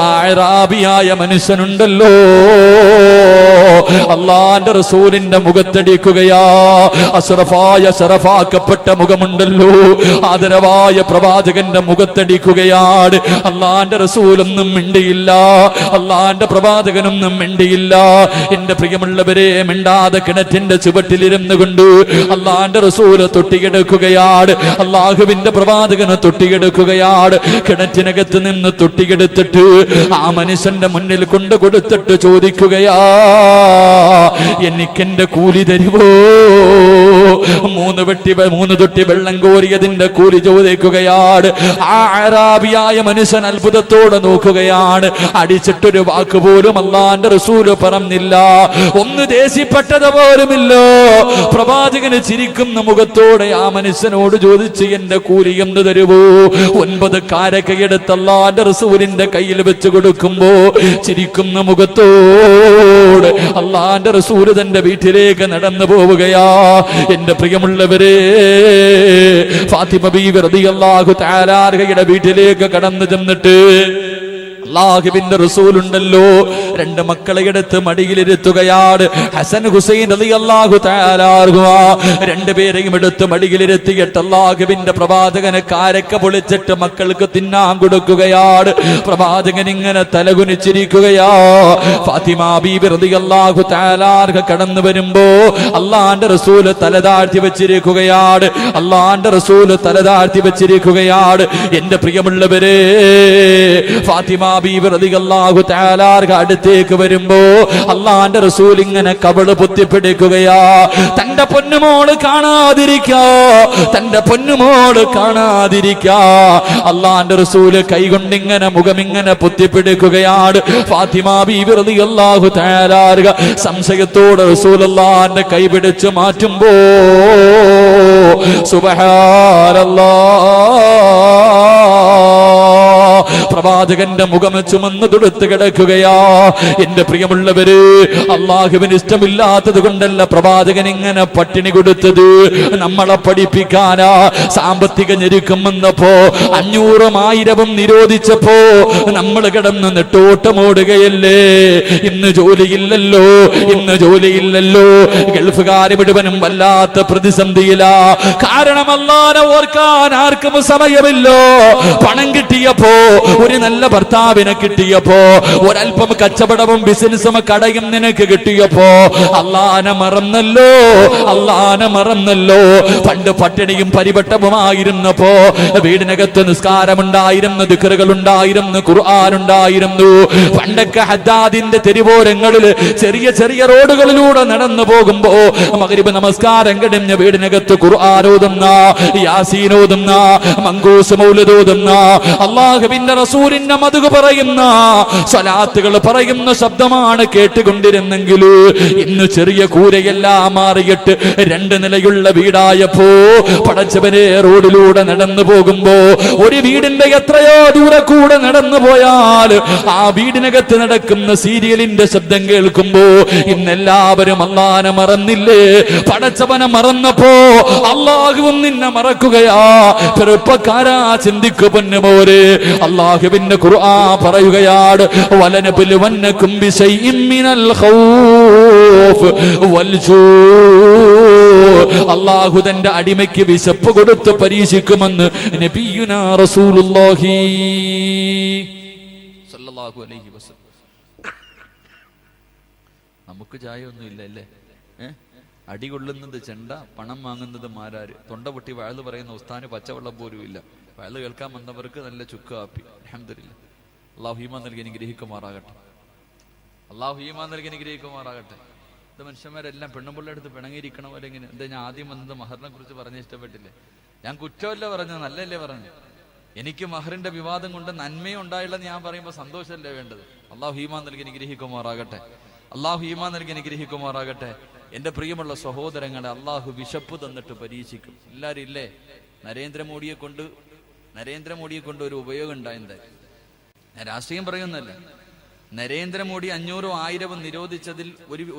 അറാബിയായ മനുഷ്യനുണ്ടല്ലോ, അള്ളാന്റെ റസൂലിന്റെ മുഖത്തടിക്കുകയാ. ശറഫാക്കപ്പെട്ട മുഖമുണ്ടല്ലോ, ആദരവായ പ്രവാചകന്റെ മുഖത്തടിക്കുകയാണ്. അള്ളാന്റെ റസൂലൊന്നും മിണ്ടിയില്ല, അള്ളാന്റെ പ്രവാചകനൊന്നും മിണ്ടിയില്ല. എന്റെ പ്രിയമുള്ളവരെ, മിണ്ടാതെ കിണറ്റിന്റെ ചുവട്ടിലിരുന്നു കൊണ്ട് അള്ളാന്റെ റസൂല് തൊട്ടിയെടുക്കുകയാണ്. അള്ളാഹുവിന്റെ പ്രവാചകന് തൊട്ടിയെടുക്കുകയാണ്. കിണറ്റിനകത്ത് നിന്ന് തൊട്ടിയെടുത്തിട്ട് ആ മനുഷ്യന്റെ മുന്നിൽ കൊണ്ടു കൊടുത്തിട്ട് ചോദിക്കുകയാ, എനിക്കെന്റെ കൂലി തരുവോ? 3 തൊട്ടി വെള്ളം കോരിയതിന്റെ കൂലി ചോദിക്കുകയാണ്. ആ അറാബിയായ മനുഷ്യൻ അത്ഭുതത്തോടെ നോക്കുകയാണ്. അടിച്ചിട്ടൊരു വാക്ക് പോലും അള്ളാന്റെ റസൂല് പറഞ്ഞില്ല, ഒന്ന് ദേഷ്യപ്പെട്ടത് പോലുമില്ലോ. പ്രവാചകന് ചിരിക്കുന്ന മുഖത്തോടെ ആ മനുഷ്യനോട് ചോദിച്ച്, എന്റെ കൂലി എന്ന് തരുവോ? 9 കാരക്കയെടുത്ത് അള്ളാന്റെ റസൂലിന്റെ കയ്യിൽ വെച്ച് കൊടുക്കുമ്പോ ചിരിക്കുന്ന മുഖത്തോട് അള്ളാന്റെ റസൂല് തന്റെ വീട്ടിലേക്ക് നടന്നു പോവുകയാ. എന്റെ പ്രിയമുള്ളവരെ, ഫാത്തിമ ബീവി റളിയല്ലാഹു തആല അൻഹയുടെ വീട്ടിലേക്ക് കടന്നു ചെന്നിട്ട് അല്ലാഹുവിന്റെ റസൂലുണ്ടല്ലോ, രണ്ട് മക്കളെ എടുത്ത് മടിയിലിരുത്തുകയാണ്. ഹസൻ ഹുസൈൻ റളിയല്ലാഹു തആല അൻഹു രണ്ടുപേരെയും എടുത്ത് മടിയിലിരുത്തിയിട്ട് അല്ലാഹുവിന്റെ പ്രവാചകനെ കാരക്ക പൊളിച്ചിട്ട് മക്കൾക്ക് തിന്നാൻ കൊടുക്കുകയാണ്. പ്രവാചകൻ ഇങ്ങനെ തലകുനിച്ചിരിക്കുകയാ. ഫാത്തിമ ബീബി റളിയല്ലാഹു തആല അൻഹ കടന്നു വരുമ്പോ അല്ലാഹുവിന്റെ റസൂൽ തല താഴ്ത്തി വെച്ചിരിക്കുകയാണ്. അല്ലാഹുവിന്റെ റസൂൽ തല താഴ്ത്തി വെച്ചിരിക്കുകയാണ്. എന്റെ പ്രിയമുള്ളവരെ, ഫാത്തിമ ബീബി റളിയല്ലാഹു തആല അൻഹ അടുത്തേക്ക് വരുമ്പോ അല്ലാഹുവിന്റെ റസൂൽ ഇങ്ങനെ കവിള് പൊത്തിപ്പിടിക്കുകയാ. തന്റെ പൊന്നുമോള് കാണാതിരിക്കാ, തന്റെ പൊന്നുമോള് കാണാതിരിക്കാ. അല്ലാഹുവിന്റെ റസൂൽ കൈകൊണ്ട് ഇങ്ങനെ മുഖമിങ്ങനെ പൊത്തിപ്പിടിക്കുകയാണ്. ഫാത്തിമ ബീബി റളിയല്ലാഹു തആല അൻഹ സംശയത്തോടെ റസൂലുള്ളാഹിന്റെ കൈ പിടിച്ചു മാറ്റുമ്പോ സുബ്ഹാനല്ലാഹ്, പ്രവാചകന്റെ മുഖം ചുമന്ന് തുടുത്ത് കിടക്കുകയാ. എന്റെ പ്രിയമുള്ളവര്, അള്ളാഹുവിന് ഇഷ്ടമില്ലാത്തത് കൊണ്ടല്ല പ്രവാചകൻ ഇങ്ങനെ പട്ടിണി കൊടുത്തത്, നമ്മളെ പഠിപ്പിക്കാനാ. സാമ്പത്തിക ഞെരുക്കം വന്നപ്പോ 500,000 നിരോധിച്ചപ്പോ നമ്മൾ കിടന്ന് നെട്ടോട്ടമോടുകയല്ലേ. ഇന്ന് ജോലിയില്ലല്ലോ, ഇന്ന് ജോലിയില്ലല്ലോ. ഗൾഫുകാര് മുഴുവനും വല്ലാത്ത പ്രതിസന്ധിയിലാ. കാരണം അല്ലാഹുവിനെ ഓർക്കാൻ ആർക്കും സമയമില്ലോ. പണം കിട്ടിയപ്പോ, ഒരു നല്ല ഭർത്താവിനെ കിട്ടിയപ്പോ, ഒരൽപ്പം കച്ചവടവും ബിസിനസ്സും കടയും നിനക്ക് കിട്ടിയപ്പോ അല്ലാഹുവിനെ മറന്നല്ലോ, അല്ലാഹുവിനെ മറന്നല്ലോ. പണ്ട് പട്ടിണിയും പരിവട്ടവുമായിരുന്നപ്പോ വീടിനകത്ത് നിസ്കാരമുണ്ടായിരുന്നു, ദിക്റുകൾ ഉണ്ടായിരുന്നു, ഖുർആൻ ഉണ്ടായിരുന്നു. പണ്ടൊക്കെ ഹദ്ദാദിന്റെ തെരുവോരങ്ങളിൽ ചെറിയ ചെറിയ റോഡുകളിലൂടെ നടന്നു പോകുമ്പോ മഗ്രിബ് നമസ്കാരം കഴിഞ്ഞ വീടിനകത്ത് ഖുർആൻ ഓതുന്ന, യാസീൻ ഓതുന്ന, മങ്കൂസ് മൗലിദ് ഓതുന്ന, അല്ലാഹുവിന്റെ റസൂലിന്റെ മദ്ഹ് പറയുന്ന, സ്വലാത്തുകൾ പറയുന്ന ശബ്ദമാണ് കേട്ടുകൊണ്ടിരുന്നെങ്കിൽ ഇന്ന് ചെറിയ കൂരയെല്ലാം മാറിയിട്ട് 2 നിലയുള്ള വീടായപ്പോ പടച്ചവനെ റോഡിലൂടെ നടന്നു പോകുമ്പോ ഒരു വീടിന്റെ എത്രയോ ദൂരെ കൂടെ നടന്നു പോയാൽ ആ വീടിനകത്ത് നടക്കുന്ന സീരിയലിന്റെ ശബ്ദം കേൾക്കുമ്പോ ഇന്നെല്ലാവരും അല്ലാഹുവിനെ മറന്നില്ലേ? പടച്ചവനെ മറന്നപ്പോ അല്ലാഹുവും നിന്നെ മറക്കുകയാ. ചെറുപ്പക്കാരാ, ചിന്തിക്കു പൊന്നുമോരെ. അല്ലാഹുവിന്റെ ഖുർആൻ പറയുകയാണ്, വലനബലുവന്നകും ബിശൈഇൻ മിനൽ ഖൗഫ് വൽജൂ. അല്ലാഹു തന്റെ അടിമയ്ക്ക് വിശപ്പ് കൊടുത്ത് പരീക്ഷിക്കുമെന്ന് നബിയുനാ റസൂലുള്ളാഹി സ്വല്ലല്ലാഹു അലൈഹി വസല്ലം. നമുക്ക് ചായയൊന്നും ഇല്ല അല്ലേ? അടികൊള്ളുന്നത് ചെണ്ട, പണം വാങ്ങുന്നത് മാരാര്. തൊണ്ട പൊട്ടി വയല് പറയുന്ന ഉസ്താന് പച്ചവെള്ളം പോലും ഇല്ല. വയല് കേൾക്കാൻ വന്നവർക്ക് നല്ല ചുക്ക് കാപ്പി. അൽഹംദുലില്ലാഹ്. അല്ലാഹു ഈമാൻ നൽകി അനുഗ്രഹിക്കുമാറാകട്ടെ. അല്ലാഹു ഈമാൻ നൽകി അനുഗ്രഹിക്കുമാറാകട്ടെ. ഇത് മനുഷ്യന്മാരെല്ലാം പെണ്ണുമ്പിള്ള എടുത്ത് പിണങ്ങിയിരിക്കണം. അല്ലെങ്കിൽ എന്താ, ഞാൻ ആദ്യം വന്നത് മഹറിനെ കുറിച്ച് പറഞ്ഞ് ഇഷ്ടപ്പെട്ടില്ലേ? ഞാൻ കുറ്റമല്ല പറഞ്ഞത്, നല്ലല്ലേ പറഞ്ഞു. എനിക്ക് മഹറിന്റെ വിവാദം കൊണ്ട് നന്മയും ഉണ്ടായില്ലെന്ന് ഞാൻ പറയുമ്പോൾ സന്തോഷമല്ലേ വേണ്ടത്? അല്ലാഹു ഈമാൻ നൽകി അനുഗ്രഹിക്കുമാറാകട്ടെ. അല്ലാഹു ഈമാൻ നൽകി അനുഗ്രഹിക്കുമാറാകട്ടെ. എന്റെ പ്രിയമുള്ള സഹോദരങ്ങളെ, അല്ലാഹു വിശപ്പ് തന്നിട്ട് പരീക്ഷിക്കും. എല്ലാവരും ഇല്ലേ, നരേന്ദ്രമോദിയെ കൊണ്ട് ഒരു ഉപയോഗം ഉണ്ടായത്. ഞാൻ രാഷ്ട്രീയം പറയുന്നല്ല. നരേന്ദ്രമോദി 500,000 നിരോധിച്ചതിൽ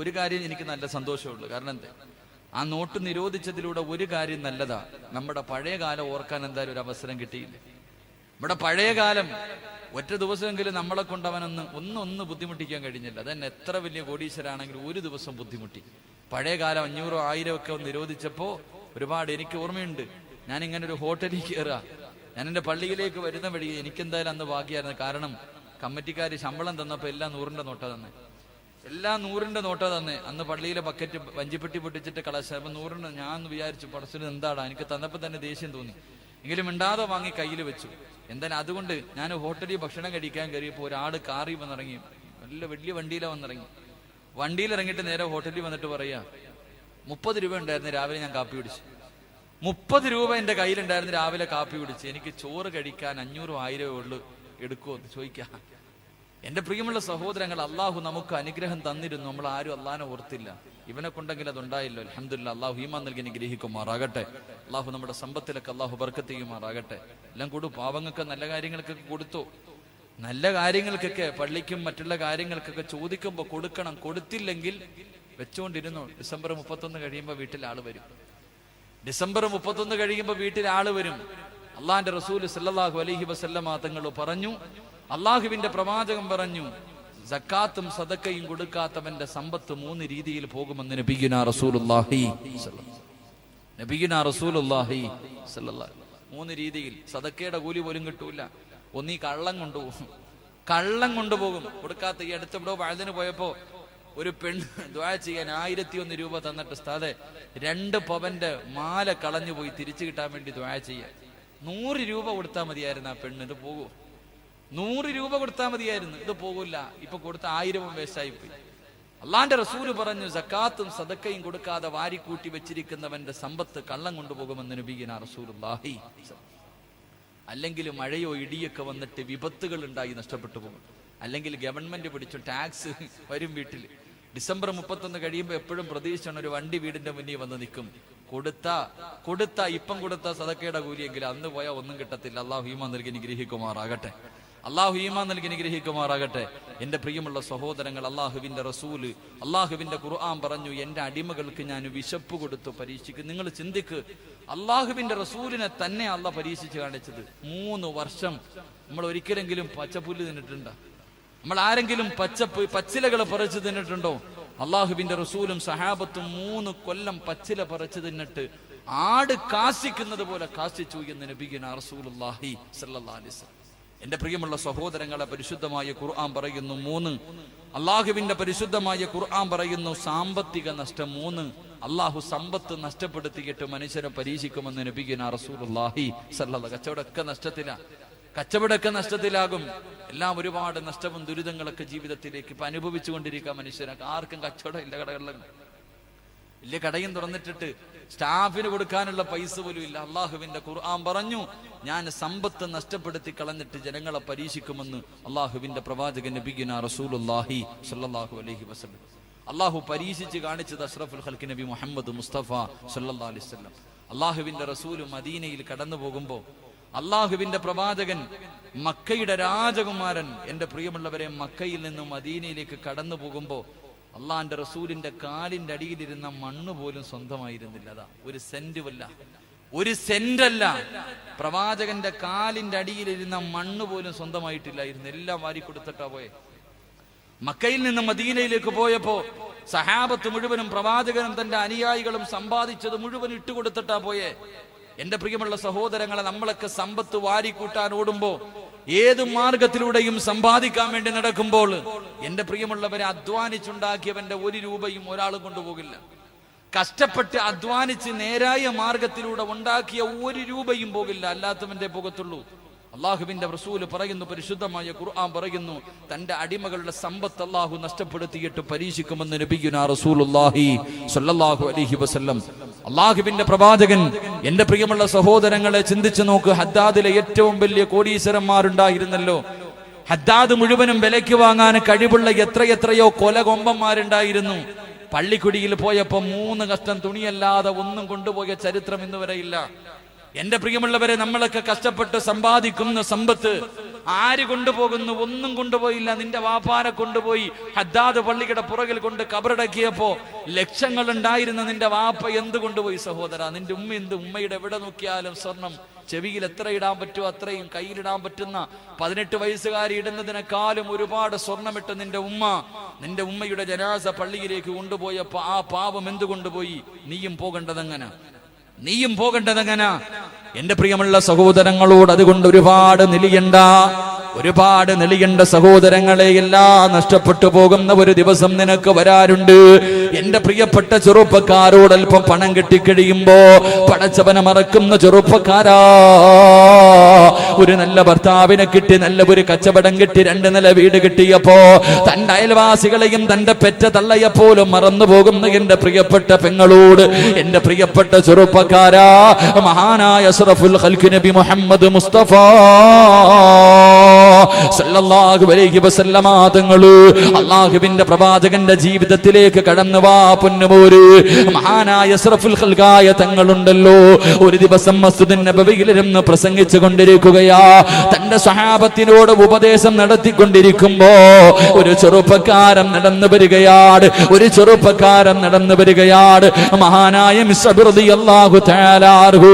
ഒരു കാര്യം എനിക്ക് നല്ല സന്തോഷമുള്ളൂ. കാരണം എന്താ, ആ നോട്ട് നിരോധിച്ചതിലൂടെ ഒരു കാര്യം നല്ലതാ. നമ്മുടെ പഴയ കാലം ഓർക്കാൻ എന്തായാലും ഒരു അവസരം കിട്ടിയില്ല. നമ്മുടെ പഴയ കാലം ഒറ്റ ദിവസമെങ്കിലും നമ്മളെ കൊണ്ട് അവനൊന്ന് ബുദ്ധിമുട്ടിക്കാൻ കഴിഞ്ഞില്ല. അതന്നെ എത്ര വലിയ കോടീശ്വരാണെങ്കിലും ഒരു ദിവസം ബുദ്ധിമുട്ടി. പഴയ കാലം 500,000 നിരോധിച്ചപ്പോ ഒരുപാട് എനിക്ക് ഓർമ്മയുണ്ട്. ഞാൻ ഇങ്ങനെ ഒരു ഹോട്ടലിൽ കയറുക, ഞാൻ എൻ്റെ പള്ളിയിലേക്ക് വരുന്ന വഴി എനിക്കെന്തായാലും അന്ന് ഭാഗ്യമായിരുന്നു. കാരണം കമ്മിറ്റിക്കാർ ശമ്പളം തന്നപ്പോൾ എല്ലാം 100ന്റെ നോട്ട തന്നെ, എല്ലാം 100ന്റെ നോട്ട തന്നെ. അന്ന് പള്ളിയിലെ ബക്കറ്റ് വഞ്ചിപ്പെട്ടി പൊട്ടിച്ചിട്ട് കളശം 100ന്റെ. ഞാൻ വിചാരിച്ചു, പടച്ചിന് എന്താടാ, എനിക്ക് തന്നപ്പോൾ തന്നെ ദേഷ്യം തോന്നി. എങ്കിലും മിണ്ടാതെ വാങ്ങി കയ്യിൽ വെച്ചു. എന്തായാലും അതുകൊണ്ട് ഞാൻ ഹോട്ടലിൽ ഭക്ഷണം കഴിക്കാൻ കയറിയപ്പോൾ ഒരാൾ കാറി വന്നിറങ്ങി, വലിയ വണ്ടിയിലാണ് വന്നിറങ്ങി. വണ്ടിയിലിറങ്ങിയിട്ട് നേരെ ഹോട്ടലിൽ വന്നിട്ട് പറയാ, 30 രൂപ ഉണ്ടായിരുന്നു രാവിലെ ഞാൻ കാപ്പി കുടിച്ചു. 30 രൂപ എൻ്റെ കയ്യിലുണ്ടായിരുന്നു രാവിലെ കാപ്പി കുടിച്ച്. എനിക്ക് ചോറ് കഴിക്കാൻ 500,000 ഉള്ളു, എടുക്കുമോ എന്ന് ചോദിക്കാം. എന്റെ പ്രിയമുള്ള സഹോദരങ്ങൾ, അള്ളാഹു നമുക്ക് അനുഗ്രഹം തന്നിരുന്നു, നമ്മൾ ആരും അള്ളാഹിനെ ഓർത്തില്ല. ഇവനെ കൊണ്ടെങ്കിൽ അതുണ്ടായില്ലോ. അൽഹംദുലില്ലാഹ്. അള്ളാഹു ഈമാൻ നൽകി അനുഗ്രഹിക്കുമാറാകട്ടെ. അള്ളാഹു നമ്മുടെ സമ്പത്തിലൊക്കെ അള്ളാഹു ബർക്കത്ത് ചെയ്യുമാറാകട്ടെ. എല്ലാം പാവങ്ങൾക്ക് നല്ല കാര്യങ്ങൾക്കൊക്കെ കൊടുത്തു. നല്ല കാര്യങ്ങൾക്കൊക്കെ, പള്ളിക്കും മറ്റുള്ള കാര്യങ്ങൾക്കൊക്കെ ചോദിക്കുമ്പോൾ കൊടുക്കണം. കൊടുത്തില്ലെങ്കിൽ വെച്ചുകൊണ്ടിരുന്നു. ഡിസംബർ 31 കഴിയുമ്പോൾ വീട്ടിൽ ആള് വരും. ഡിസംബർ 31 കഴിയുമ്പോൾ വീട്ടിൽ ആള് വരും. അള്ളാഹിന്റെ റസൂൽ സല്ലല്ലാഹു അലൈഹി വസല്ലമ തങ്ങൾ പറഞ്ഞു, അള്ളാഹുവിന്റെ പ്രവാചകൻ പറഞ്ഞു, സക്കാത്തും സദക്കയും കൊടുക്കാത്തവന്റെ സമ്പത്ത് 3 രീതിയിൽ പോകുമെന്ന് നബിയുനാ റസൂലുള്ളാഹി സ്വല്ലല്ലാഹി 3 രീതിയിൽ. സദക്കയുടെ കൂലി പോലും കിട്ടൂല. ഒന്നീ കള്ളം കൊണ്ടുപോകും കൊടുക്കാത്ത. ഈ അടുത്തിവിടെ വഴുതിന് പോയപ്പോ ഒരു പെണ്ണ് ദുആ ചെയ്യാൻ 1001 രൂപ തന്നിട്ട് ഉസ്താദേ 2 പവന്റെ മാല കളഞ്ഞു പോയി തിരിച്ചു കിട്ടാൻ വേണ്ടി ദുആ ചെയ്യാൻ 100 രൂപ കൊടുത്താൽ മതിയായിരുന്നു. ആ പെണ്ണ് ഇത് പോകുമോ? 100 രൂപ കൊടുത്താൽ മതിയായിരുന്നു, ഇത് പോകില്ല. ഇപ്പൊ കൊടുത്ത 1000 വേസ്റ്റായി പോയി. അള്ളാന്റെ റസൂല് പറഞ്ഞു, സക്കാത്തും സദക്കയും കൊടുക്കാതെ വാരിക്കൂട്ടി വെച്ചിരിക്കുന്നവന്റെ സമ്പത്ത് കള്ളം കൊണ്ടുപോകുമെന്ന് നബിയുനാ റസൂലുള്ളാഹി. അല്ലെങ്കിൽ മഴയോ ഇടിയൊക്കെ വന്നിട്ട് വിപത്തുകൾ ഉണ്ടായി നഷ്ടപ്പെട്ടു പോകും. അല്ലെങ്കിൽ ഗവൺമെന്റ് പിടിച്ചു ടാക്സ് വരും വീട്ടിൽ. ഡിസംബർ 31 കഴിയുമ്പോൾ എപ്പോഴും പ്രതീക്ഷിച്ചാണ് ഒരു വണ്ടി വീടിന്റെ മുന്നിൽ വന്ന് നിൽക്കും. ഇപ്പം കൊടുത്ത സദക്കയുടെ കൂലിയെങ്കിലും അന്ന് പോയാൽ ഒന്നും കിട്ടത്തില്ല. അള്ളാഹു ഈമാൻ നൽകി അനുഗ്രഹിക്കുമാറാകട്ടെ. എന്റെ പ്രിയമുള്ള സഹോദരങ്ങൾ, അള്ളാഹുവിന്റെ റസൂല്, അള്ളാഹുവിന്റെ ഖുർആൻ പറഞ്ഞു, എന്റെ അടിമകൾക്ക് ഞാൻ വിശപ്പ് കൊടുത്തു പരീക്ഷിക്കും. നിങ്ങൾ ചിന്തിക്ക്, അള്ളാഹുവിന്റെ റസൂലിനെ തന്നെ അള്ളാഹ് പരീക്ഷിച്ച് കാണിച്ചത്. 3 വർഷം നമ്മൾ ഒരിക്കലെങ്കിലും പച്ചപ്പുല്ല് തിന്നിട്ടുണ്ടോ? നമ്മൾ ആരെങ്കിലും പച്ചിലകൾ പറിച്ചു തിന്നിട്ടുണ്ടോ? അള്ളാഹുവിന്റെ റസൂലും സഹാബത്തും 3 കൊല്ലം പച്ചില പറിച്ചു തിന്നിട്ട് ആട് കാശിക്കുന്നത് പോലെ കാശിച്ചു എന്ന് നബിയുനാ റസൂലുള്ളാഹി സ്വല്ലല്ലാഹി അലൈഹി വസല്ലം. എന്റെ പ്രിയമുള്ള സഹോദരങ്ങളെ, പരിശുദ്ധമായ ഖുർആൻ പറയുന്നു 3. അള്ളാഹുവിന്റെ പരിശുദ്ധമായ ഖുർആൻ പറയുന്നു സാമ്പത്തിക നഷ്ടം 3. അള്ളാഹു സമ്പത്ത് നഷ്ടപ്പെടുത്തിയിട്ട് മനുഷ്യരെ പരീക്ഷിക്കുമെന്ന് നബിയുനാ റസൂലുള്ളാഹി സ്വല്ലല്ലാഹി. കച്ചവടമൊക്കെ നഷ്ടത്തിലാകും. എല്ലാം ഒരുപാട് നഷ്ടവും ദുരിതങ്ങളൊക്കെ ജീവിതത്തിലേക്ക് ഇപ്പൊ അനുഭവിച്ചുകൊണ്ടിരിക്കുക മനുഷ്യരൊക്കെ. ആർക്കും കച്ചവടം ഇല്ല. കടകളിലും വലിയ കടയും തുറന്നിട്ടിട്ട് സ്റ്റാഫിന് കൊടുക്കാനുള്ള പൈസ പോലും ഇല്ല. അള്ളാഹുവിന്റെ ഖുർആൻ പറഞ്ഞു, ഞാൻ സമ്പത്ത് നഷ്ടപ്പെടുത്തി കളഞ്ഞിട്ട് ജനങ്ങളെ പരീക്ഷിക്കുമെന്ന് അള്ളാഹുവിന്റെ പ്രവാചകൻ നബിയുനാ റസൂലുള്ളാഹി സ്വല്ലല്ലാഹു അലൈഹി വസല്ലം. അള്ളാഹു പരീക്ഷിച്ച് കാണിച്ചത് അഷ്റഫുൽ ഖൽഖ് നബി മുഹമ്മദ് മുസ്തഫ സ്വല്ലല്ലാഹു അലൈഹി വസല്ലം. അള്ളാഹുവിന്റെ റസൂല് മദീനയിൽ കടന്നു പോകുമ്പോ അള്ളാഹുവിന്റെ പ്രവാചകൻ, മക്കയുടെ രാജകുമാരൻ, എന്റെ പ്രിയമുള്ളവരെ, മക്കയിൽ നിന്നും മദീനയിലേക്ക് കടന്നു പോകുമ്പോ അള്ളാന്റെ റസൂലിന്റെ കാലിന്റെ അടിയിലിരുന്ന മണ്ണ് പോലും സ്വന്തമായിരുന്നില്ല. അതാ, ഒരു സെന്റല്ല. പ്രവാചകന്റെ കാലിന്റെ അടിയിലിരുന്ന മണ്ണ് പോലും സ്വന്തമായിട്ടില്ലായിരുന്നു. എല്ലാം വാരിക്കൊടുത്തിട്ടാ പോയെ. മക്കയിൽ നിന്ന് മദീനയിലേക്ക് പോയപ്പോ സഹാബത്ത് മുഴുവനും പ്രവാചകനും തന്റെ അനുയായികളും സമ്പാദിച്ചത് മുഴുവൻ ഇട്ടുകൊടുത്തിട്ടാ പോയെ. എന്റെ പ്രിയമുള്ള സഹോദരങ്ങളെ, നമ്മളൊക്കെ സമ്പത്ത് വാരിക്കൂട്ടാൻ ഓടുമ്പോ, ഏത് മാർഗത്തിലൂടെയും സമ്പാദിക്കാൻ വേണ്ടി നടക്കുമ്പോൾ, എന്റെ പ്രിയമുള്ളവരെ, അധ്വാനിച്ചുണ്ടാക്കിയവന്റെ 1 രൂപയും ഒരാളും കൊണ്ടുപോകില്ല. കഷ്ടപ്പെട്ട് അധ്വാനിച്ച് നേരായ മാർഗത്തിലൂടെ ഉണ്ടാക്കിയ 1 രൂപയും പോകില്ല, അല്ലാത്തവന്റെ പോകത്തുള്ളൂ. അള്ളാഹുവിന്റെ റസൂല് പറയുന്നു, പരിശുദ്ധമായ ഖുർആൻ പറയുന്നു, തന്റെ അടിമകളുടെ സമ്പത്ത് അള്ളാഹു നഷ്ടപ്പെടുത്തിയിട്ട് പരീക്ഷിക്കുമെന്ന് നബിയുനാ റസൂലുള്ളാഹി സ്വല്ലല്ലാഹു അലൈഹി വസല്ലം. അള്ളാഹുവിന്റെ പ്രവാചകൻ, എന്റെ പ്രിയമുള്ള സഹോദരങ്ങളെ, ചിന്തിച്ചു നോക്ക്. ഹദ്ദാദിലെ ഏറ്റവും വലിയ കോടീശ്വരന്മാരുണ്ടായിരുന്നല്ലോ. ഹദ്ദാദ് മുഴുവനും വിലയ്ക്ക് വാങ്ങാൻ കഴിവുള്ള എത്രയോ കൊലകൊമ്പന്മാരുണ്ടായിരുന്നു. പള്ളിക്കുടിയിൽ പോയപ്പോ 3 കഷ്ടം തുണിയല്ലാതെ ഒന്നും കൊണ്ടുപോയ ചരിത്രം ഇന്ന് വരെയില്ല. എന്റെ പ്രിയമുള്ളവരെ, നമ്മളൊക്കെ കഷ്ടപ്പെട്ട് സമ്പാദിക്കുന്ന സമ്പത്ത് ആര് കൊണ്ടുപോകുന്നു? ഒന്നും കൊണ്ടുപോയില്ല. നിന്റെ വാപ്പാരെ കൊണ്ടുപോയി ഹദ്ദാദ് പള്ളിയുടെ പുറകിൽ കൊണ്ട് കബറടക്കിയപ്പോ ലക്ഷങ്ങൾ ഉണ്ടായിരുന്ന നിന്റെ വാപ്പ എന്ത് കൊണ്ടുപോയി സഹോദര? നിന്റെ ഉമ്മയുടെ എവിടെ നോക്കിയാലും സ്വർണം. ചെവിയിൽ എത്ര ഇടാൻ പറ്റുമോ അത്രയും, കയ്യിലിടാൻ പറ്റുന്ന 18 വയസ്സുകാരി ഇടുന്നതിനേക്കാളും ഒരുപാട് സ്വർണ്ണമിട്ട് നിന്റെ ഉമ്മയുടെ ജനാസ പള്ളിയിലേക്ക് കൊണ്ടുപോയപ്പോ ആ പാപം എന്ത് കൊണ്ടുപോയി? നീയും പോകേണ്ടതെങ്ങനെ? എന്റെ പ്രിയമുള്ള സഹോദരങ്ങളോട് അതുകൊണ്ട് ഒരുപാട് നെളിയണ്ട സഹോദരങ്ങളെ. എല്ലാം നഷ്ടപ്പെട്ടു പോകുന്ന ഒരു ദിവസം നിനക്ക് വരാറുണ്ട്. എന്റെ പ്രിയപ്പെട്ട ചെറുപ്പക്കാരോട് അല്പം പണം കിട്ടിക്കഴിയുമ്പോ പടച്ചവനെ മറക്കുന്ന ചെറുപ്പക്കാരാ, ഒരു നല്ല ഭർത്താവിനെ കിട്ടി, നല്ല ഒരു കച്ചവടം കിട്ടി, 2 നില വീട് കിട്ടിയപ്പോ തന്റെ അയൽവാസികളെയും തന്റെ പെറ്റ തള്ളയെപ്പോലും മറന്നു പോകുന്ന എന്റെ പ്രിയപ്പെട്ട പെങ്ങളോട്, എന്റെ പ്രിയപ്പെട്ട ചെറുപ്പക്കാരാ, മഹാനായ അഷ്റഫുൽ ഖൽഖ് നബി മുഹമ്മദ് മുസ്തഫ സല്ലല്ലാഹു അലൈഹി വസല്ലമ തങ്ങൾ അല്ലാഹുവിന്റെ പ്രവാചകന്റെ ജീവിതത്തിലേക്ക് കടന്നു വാ പൊന്നുമോര്. മഹാനായ അസ്റഫുൽ ഖൽഖായ തങ്ങളുണ്ടല്ലോ, ഒരു ദിവസം മസ്ജിദുൻ നബവിയിലിരുന്ന് പ്രസംഗിച്ചു കൊണ്ടിരിക്കുകയാ. തന്റെ സ്വഹാബത്തിനോട് ഉപദേശം നടത്തിക്കൊണ്ടിരിക്കുമ്പോ ഒരു ചെറുപ്പക്കാരൻ നടന്നു വരികയാണ്. മഹാനായ മിസ്അബ് റളിയല്ലാഹു തആല അൻഹു,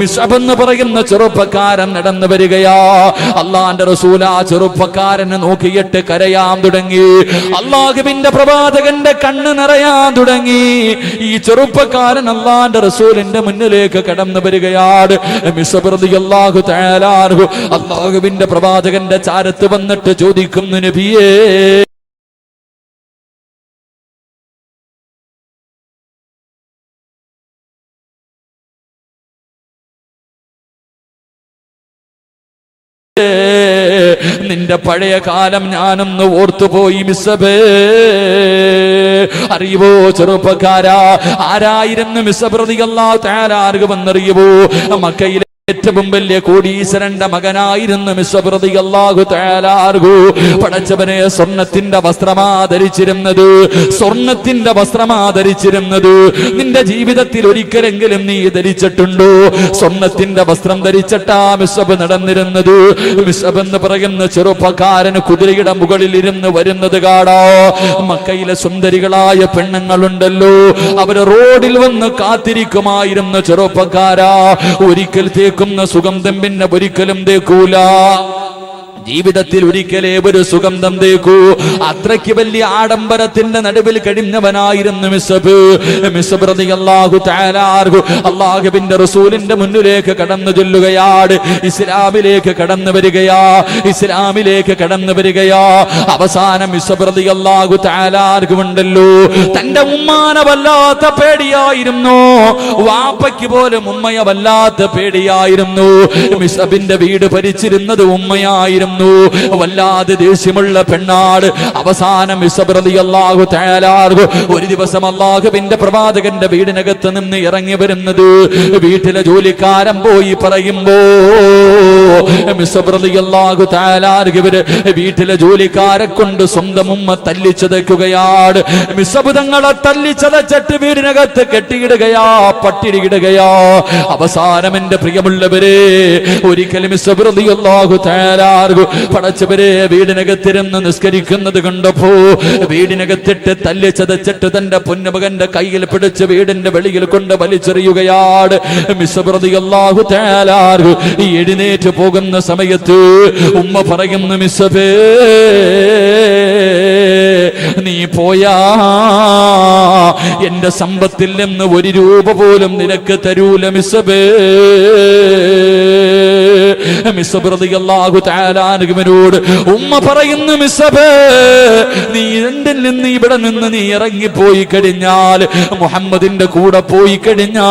മിസ്അബ് എന്ന് പറയുന്ന ചെറുപ്പക്കാരൻ നടന്നു വരികയാ. അല്ലാഹുവിന്റെ റസൂൽ ആ ചെറുപ്പക്കാരനെ നോക്കിയിട്ട് കരയാൻ തുടങ്ങി. അല്ലാഹുവിന്റെ പ്രവാചകന്റെ കണ്ണ് നിറയാൻ തുടങ്ങി. ഈ ചെറുപ്പക്കാരൻ അല്ലാഹുവിന്റെ റസൂലിന്റെ മുന്നിലേക്ക് കടന്നു വരികയാണ്. മിസ്അബ് റളിയല്ലാഹു തആല അൻഹു അല്ലാഹുവിന്റെ പ്രവാചകന്റെ ചാരത്ത് വന്നിട്ട് ചോദിക്കുന്നു, നബിയേ, നിന്റെ പഴയ കാലം ഞാനൊന്ന് ഓർത്തുപോയി മിസ്അബേ. അറിയുവോ ചെറുപ്പക്കാരാ, ആരായിരുന്നു മിസ്അബ് റളിയല്ലാഹു തആല അൻഹു എന്നറിയുവോ? മക്കയിലെ ഏറ്റവും വലിയ കോടീശ്വരന്റെ മകനായിരുന്നു മിസ്അബ് റളിയല്ലാഹു തആല അൻഹു. പടച്ചവനെ, സ്വർണത്തിന്റെ വസ്ത്രമാധരിച്ചിരുന്നത് നിന്റെ ജീവിതത്തിൽ ഒരിക്കലെങ്കിലും നീ ധരിച്ചിട്ടുണ്ടോ? സ്വർണത്തിന്റെ വസ്ത്രം ധരിച്ചിട്ടാ മിസ്അബ് നടന്നിരുന്നത്. മിസ്അബ് എന്ന് പറയുന്ന ചെറുപ്പക്കാരന് കുതിരയുടെ മുകളിൽ ഇരുന്ന് വരുന്നത് കാണാ. മക്കയിലെ സുന്ദരികളായ പെണ്ണുങ്ങളുണ്ടല്ലോ, അവര് റോഡിൽ വന്ന് കാത്തിരിക്കുമായിരുന്നു. ചെറുപ്പക്കാരാ, ഒരിക്കൽ സുഗന്ധം പിന്നെ ഒരിക്കലും തേക്കൂല. ജീവിതത്തിൽ ഒരിക്കലേ ഒരു സുഗന്ധം തേക്കൂ. അത്രയ്ക്ക് വലിയ ആഡംബരത്തിന്റെ നടുവിൽ കഴിഞ്ഞവനായിരുന്നു മിസ്അബ്. മിസ്അബ് റളിയല്ലാഹു തആല അൻഹു അല്ലാഹുവിന്റെ റസൂലിന്റെ മുന്നിലേക്ക് കടന്നു ചെല്ലുകയാണ്. ഇസ്ലാമിലേക്ക് കടന്നു വരികയാ. അവസാനം മിസ്അബ് റളിയല്ലാഹു തആല അൻഹു ഉണ്ടല്ലോ, തന്റെ ഉമ്മാനെ വല്ലാത്ത പേടിയായിരുന്നു. വാപ്പയ്ക്ക് പോലും ഉമ്മയെ വല്ലാത്ത പേടിയായിരുന്നു. മിസ്അബിന്റെ വീട് ഭരിച്ചിരുന്നത് ഉമ്മയായിരുന്നു. വല്ലാതെ ദേഷ്യമുള്ള പെണ്ണാട്. അവസാനം മിസ്അബ് റളിയല്ലാഹു തആല അൻഹു ഒരു ദിവസം അല്ലാഹുവിന്റെ പ്രവാചകന്റെ വീടിനകത്ത് നിന്ന് ഇറങ്ങി വരുന്നത് വീട്ടിലെ ജോലിക്കാരൻ പോയി പറയുമ്പോ മിസ്അബ് റളിയല്ലാഹു തആല അൻഹു വീട്ടിലെ ജോലിക്കാരെ കൊണ്ട് സ്വന്തം ഉമ്മ തല്ലിച്ചതയ്ക്കുകയാണ്. മിസ്അബ് തങ്ങളെ തല്ലിച്ചതച്ചിട്ട് വീടിനകത്ത് കെട്ടിയിടുകയാ, പട്ടിണിയിടുകയാ. അവസാനം എന്റെ പ്രിയമുള്ളവരെ, ഒരിക്കലും മിസ്അബ് റളിയല്ലാഹു തആല പടച്ചവരെ വീടിനകത്തിരുന്ന് നിസ്കരിക്കുന്നത് കണ്ടപ്പോ വീടിനകത്തിട്ട് തല്ലി ചതച്ചിട്ട് തന്റെ പൊന്നുമകന്റെ കയ്യിൽ പിടിച്ച് വീടിന്റെ വെളിയിൽ കൊണ്ട് വലിച്ചെറിയുകയാണ്. മിസ്അബ് റളിയല്ലാഹു തആല അൻഹു എഴുന്നേറ്റ് പോകുന്ന സമയത്ത് ഉമ്മ പറയുന്നു, മിസ്അബേ, നീ പോയാ എന്റെ സമ്പത്തിൽ നിന്ന് ഒരു രൂപ പോലും നിനക്ക് തരൂല മിസ്അബേ. മിസ്അബ് റളിയല്ലാഹു തആല അൻഹുവിനോട് ഉമ്മ പറയുന്നു, മിസ്അബേ, നീ എന്റെ നിന്ന് ഇവിടെ നിന്ന് നീ ഇറങ്ങിപ്പോയി കഴിഞ്ഞാൽ, മുഹമ്മദിന്റെ കൂടെ പോയി കഴിഞ്ഞാ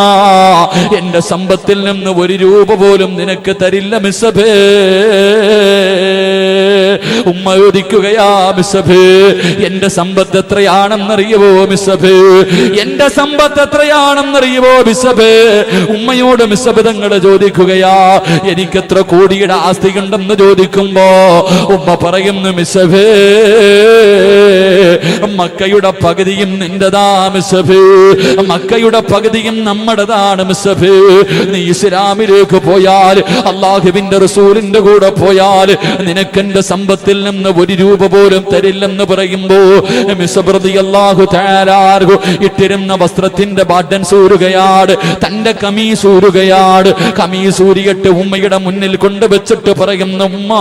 എന്റെ സമ്പത്തിൽ നിന്ന് ഒരു രൂപ പോലും നിനക്ക് തരില്ല മിസ്അബേ. ഉമ്മ ചോദിക്കുകയാ, മിസ്അബേ, എന്റെ സമ്പത്ത് എത്രയാണെന്നറിയുവോ മിസ്അബേ? എന്റെ സമ്പത്ത് എത്രയാണെന്നറിയുവോ മിസ്അബേ? ഉമ്മയോട് മിസ്അബ് തങ്ങൾ ചോദിക്കുകയാ, എനിക്ക് എത്ര കോടിയുടെ ആസ്തി ഉണ്ടെന്ന് ചോദിക്കുമ്പോ ഉമ്മ പറയുന്നു, മിസ്അബേ, മക്കയുടെ പകുതിയും നിന്റെതാ മിസ്അബേ, മക്കയുടെ പകുതിയും നമ്മുടേതാണ് മിസ്അബേ. നീ ഇസ്ലാമിലേക്ക് പോയാൽ, അല്ലാഹുവിന്റെ റസൂലിന്റെ കൂടെ പോയാൽ നിനക്കെന്റെ സമ്പത്തിൽ നിന്ന് ഒരു രൂപ പോലും തരില്ലെന്ന് പറയുമ്പോ മിസ്അബ് റളിയല്ലാഹു തആല അൻഹു ഇട്ടിരുന്ന വസ്ത്രത്തിന്റെ ബട്ടൺ സൂരുകയാണ്, തന്റെ കമീസ് ഊരുകയാണ്. കമീസ് ഊരിയിട്ട് ഉമ്മയുടെ മുന്നിൽ കൊണ്ടുവച്ചിട്ട് പറയുന്നു, ഉമ്മ,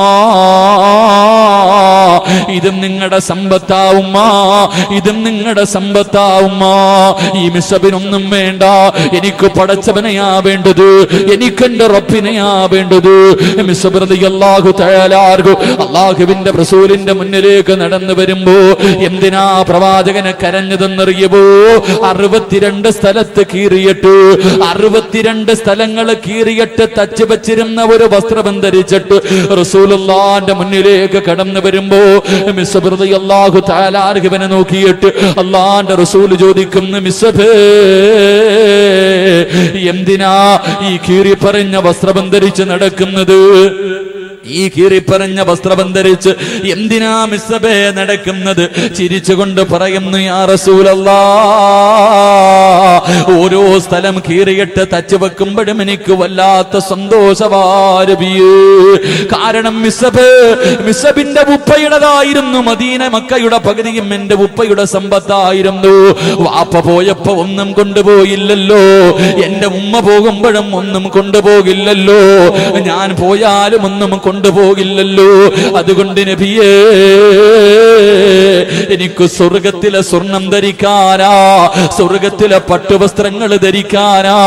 ഇതും നിങ്ങളുടെ സമ്പത്താ ഉമ്മ, ഇതും നിങ്ങളുടെ സമ്പത്താ ഉമ്മ. ഈ മിസ്അബിനൊന്നും വേണ്ട, എനിക്ക് പടച്ചവനെയാ വേണ്ടത്, എനിക്കെന്റെ റബ്ബിനെയാ വേണ്ടത്. മിസ്അബ് റളിയല്ലാഹു തആല അൻഹു അല്ലാഹുവിന്റെ റസൂലിന്റെ മുന്നിലേക്ക് നടന്നു വരുമ്പോ എന്തിനാ പ്രവാചകനെ കരഞ്ഞതെന്നറിയുമോ? 62 സ്ഥലത്ത് കീറിയിട്ട്, 62 സ്ഥലങ്ങൾ കീറിയിട്ട് തച്ചു വെച്ചിരുന്ന ഒരു വസ്ത്രം ധരിച്ചിട്ട് റസൂലുള്ളാഹിന്റെ മുന്നിലേക്ക് കടന്നു വരുമ്പോ മിസ്അബ് റളിയല്ലാഹു തആല അൻഹുവിനെ നോക്കിയിട്ട് അല്ലാഹുവിന്റെ റസൂൽ ചോദിക്കുന്നു, മിസ്അബേ, എന്തിനാ ഈ കീറി പറഞ്ഞ വസ്ത്രം ധരിച്ച് നടക്കുന്നത്? ഈ കീറിപ്പറഞ്ഞ വസ്ത്രം ധരിച്ച് എന്തിനാ മിസ്സബേ നടക്കുന്നത്? ചിരിച്ചുകൊണ്ട് പറയുന്നു, യാ റസൂലല്ലാഹ്, ഓരോ സ്ഥലം കീറിയിട്ട് തച്ചു വെക്കുമ്പോഴും എനിക്ക് വല്ലാത്ത സന്തോഷവാരബിയേ. കാരണം മിസ്സബിന്റെ ഉപ്പയുടേതായിരുന്നു മദീന മക്കയുടെ പകുതിയും എന്റെ ഉപ്പയുടെ സമ്പത്തായിരുന്നു. വാപ്പ പോയപ്പോ ഒന്നും കൊണ്ടുപോയില്ലല്ലോ, എന്റെ ഉമ്മ പോകുമ്പോഴും ഒന്നും കൊണ്ടുപോകില്ലല്ലോ, ഞാൻ പോയാലും ഒന്നും കൊണ്ടുപോകില്ലല്ലോ. അതുകൊണ്ട് നബിയേ, എനിക്ക് സ്വർഗത്തിലെ സ്വർണം ധരിക്കാനാ, സ്വർഗത്തിലെ പട്ടുവസ്ത്രങ്ങൾ ധരിക്കാനാ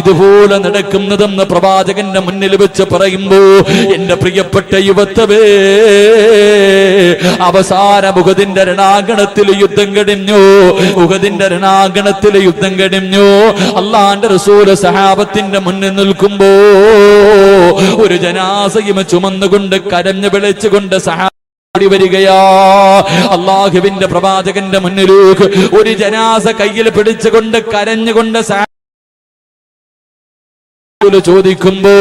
ഇതുപോലെ നടക്കുന്നതെന്ന് പ്രവാചകന്റെ മുന്നിൽ വെച്ച് പറയുമ്പോ, എന്റെ പ്രിയപ്പെട്ട യുവത്വേ, അവസാന ഉഹദിന്റെ രണാങ്കണത്തിൽ യുദ്ധം കഴിഞ്ഞു. ഉഹദിന്റെ രണാങ്കണത്തിൽ യുദ്ധം കഴിഞ്ഞു. അള്ളാന്റെ റസൂൽ സഹാബത്തിന്റെ മുന്നിൽ നിൽക്കുമ്പോ ഒരു ജനാസയും ചുമന്നുകൊണ്ട് കരഞ്ഞു വിളിച്ചുകൊണ്ട് സഹാബി വരികയാ. അള്ളാഹുവിന്റെ പ്രവാചകന്റെ മുന്നിലേക്ക് ഒരു ജനാസ കയ്യിൽ പിടിച്ചുകൊണ്ട് കരഞ്ഞുകൊണ്ട് സഹാബി ചോദിക്കുമ്പോ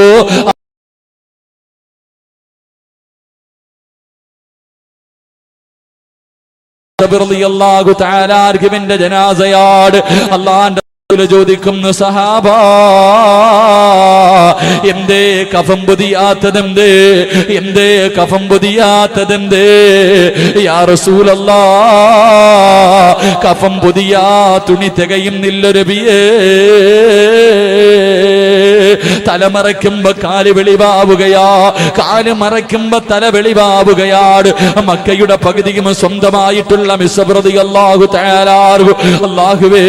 ിന്റെ ജനാസയാട് അള്ളാന്റെ ചോദിക്കുന്നു, സഹാബാ, എന്തേ കഫം പുതിയാത്തതെന്തേ, എന്തേ കഫം പുതിയാത്തതെന്തേ? യാ റസൂലല്ലാഹ്, കഫം പുതിയാ തുണി തികയുന്നില്ല നബിയേ. തലമറയ്ക്കുമ്പോ കാല് വെളിവാവുകയാ, കാല് മറയ്ക്കുമ്പോ തല വെളിവാവുകയാണ്. മക്കയുടെ പകുതിയും സ്വന്തമായിട്ടുള്ള മിസ്അബ് റളിയല്ലാഹു തആല അല്ലാഹുവേ,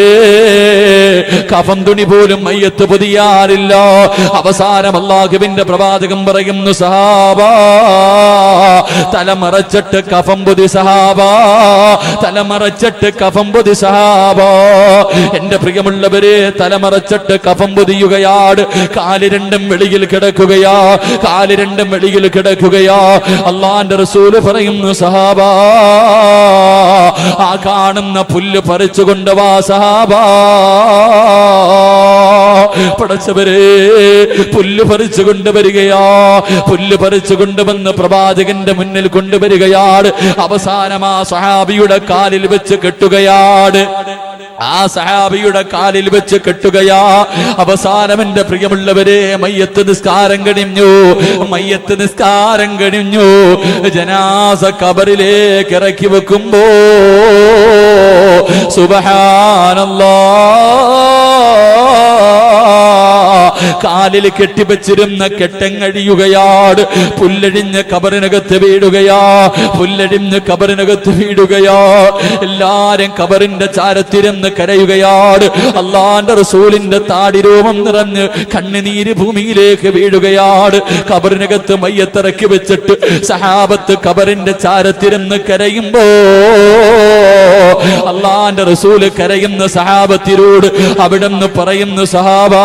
കഫം തുണി പോലും മയ്യത്ത് പൊതിയാറില്ല. അവസാനം അല്ലാഹുവിന്റെ പ്രവാചകൻ പറയുന്നു, സഹാബാ, തലമറച്ചിട്ട് കഫം പൊതി സഹാബാ, തലമറച്ചിട്ട് കഫം പൊതി സഹാബാ. എന്റെ പ്രിയമുള്ളവരെ, തലമറച്ചിട്ട് കഫം പൊതിയുകയാണ്. കാല് രണ്ടും വെളിയിൽ കിടക്കുകയാ, കാല് രണ്ടും വെളിയിൽ കിടക്കുകയാ. അള്ളാന്റെ റസൂല് പറയുന്നു, സഹാബാ, ആ കാണുന്ന പുല്ല് പറിച്ചു കൊണ്ടുവാ സഹാബാ. പടച്ചവരെ, പുല്ല് പറിച്ചു കൊണ്ടുവരികയാ. പുല്ല് പറിച്ചു കൊണ്ടുവന്ന് പ്രവാചകന്റെ മുന്നിൽ കൊണ്ടുവരികയാണ്. അവസാനം ആ സഹാബിയുടെ കാലിൽ വെച്ച് കെട്ടുകയാണ്. ആ സഹാബിയുടെ കാലിൽ വെച്ച് കെട്ടുകയാ. അവസാനം എന്റെ പ്രിയമുള്ളവരെ, മയ്യത്ത് നിസ്കാരം കഴിഞ്ഞു, മയ്യത്ത് നിസ്കാരം കഴിഞ്ഞു. ജനാസ ഖബറിലേക്ക് ഇറക്കി വെക്കുമ്പോ സുബ്ഹാനല്ലാഹ്, കാലിൽ കെട്ടിവെച്ചിരുന്ന കെട്ടങ്ങഴിയുകയാണ്. പുല്ലഴിഞ്ഞ് കബറിനകത്ത് വീടുകയാ, പുല്ലഴിഞ്ഞ് കബറിനകത്ത് വീടുകയാ. എല്ലാരും കബറിന്റെ ചാരത്തിരുന്ന് കരയുകയാണ്. അള്ളാന്റെ റസൂലിന്റെ താടിരോമം നിറഞ്ഞ് കണ്ണുനീര് ഭൂമിയിലേക്ക് വീഴുകയാണ്. കബറിനകത്ത് മയ്യത്തിറക്കി വെച്ചിട്ട് സഹാബത്ത് കബറിന്റെ ചാരത്തിരുന്ന് കരയുമ്പോ അള്ളാന്റെ റസൂല് കരയുന്ന സഹാബത്തിനോട് അവിടുന്ന് പറയുന്നു, സഹാബാ,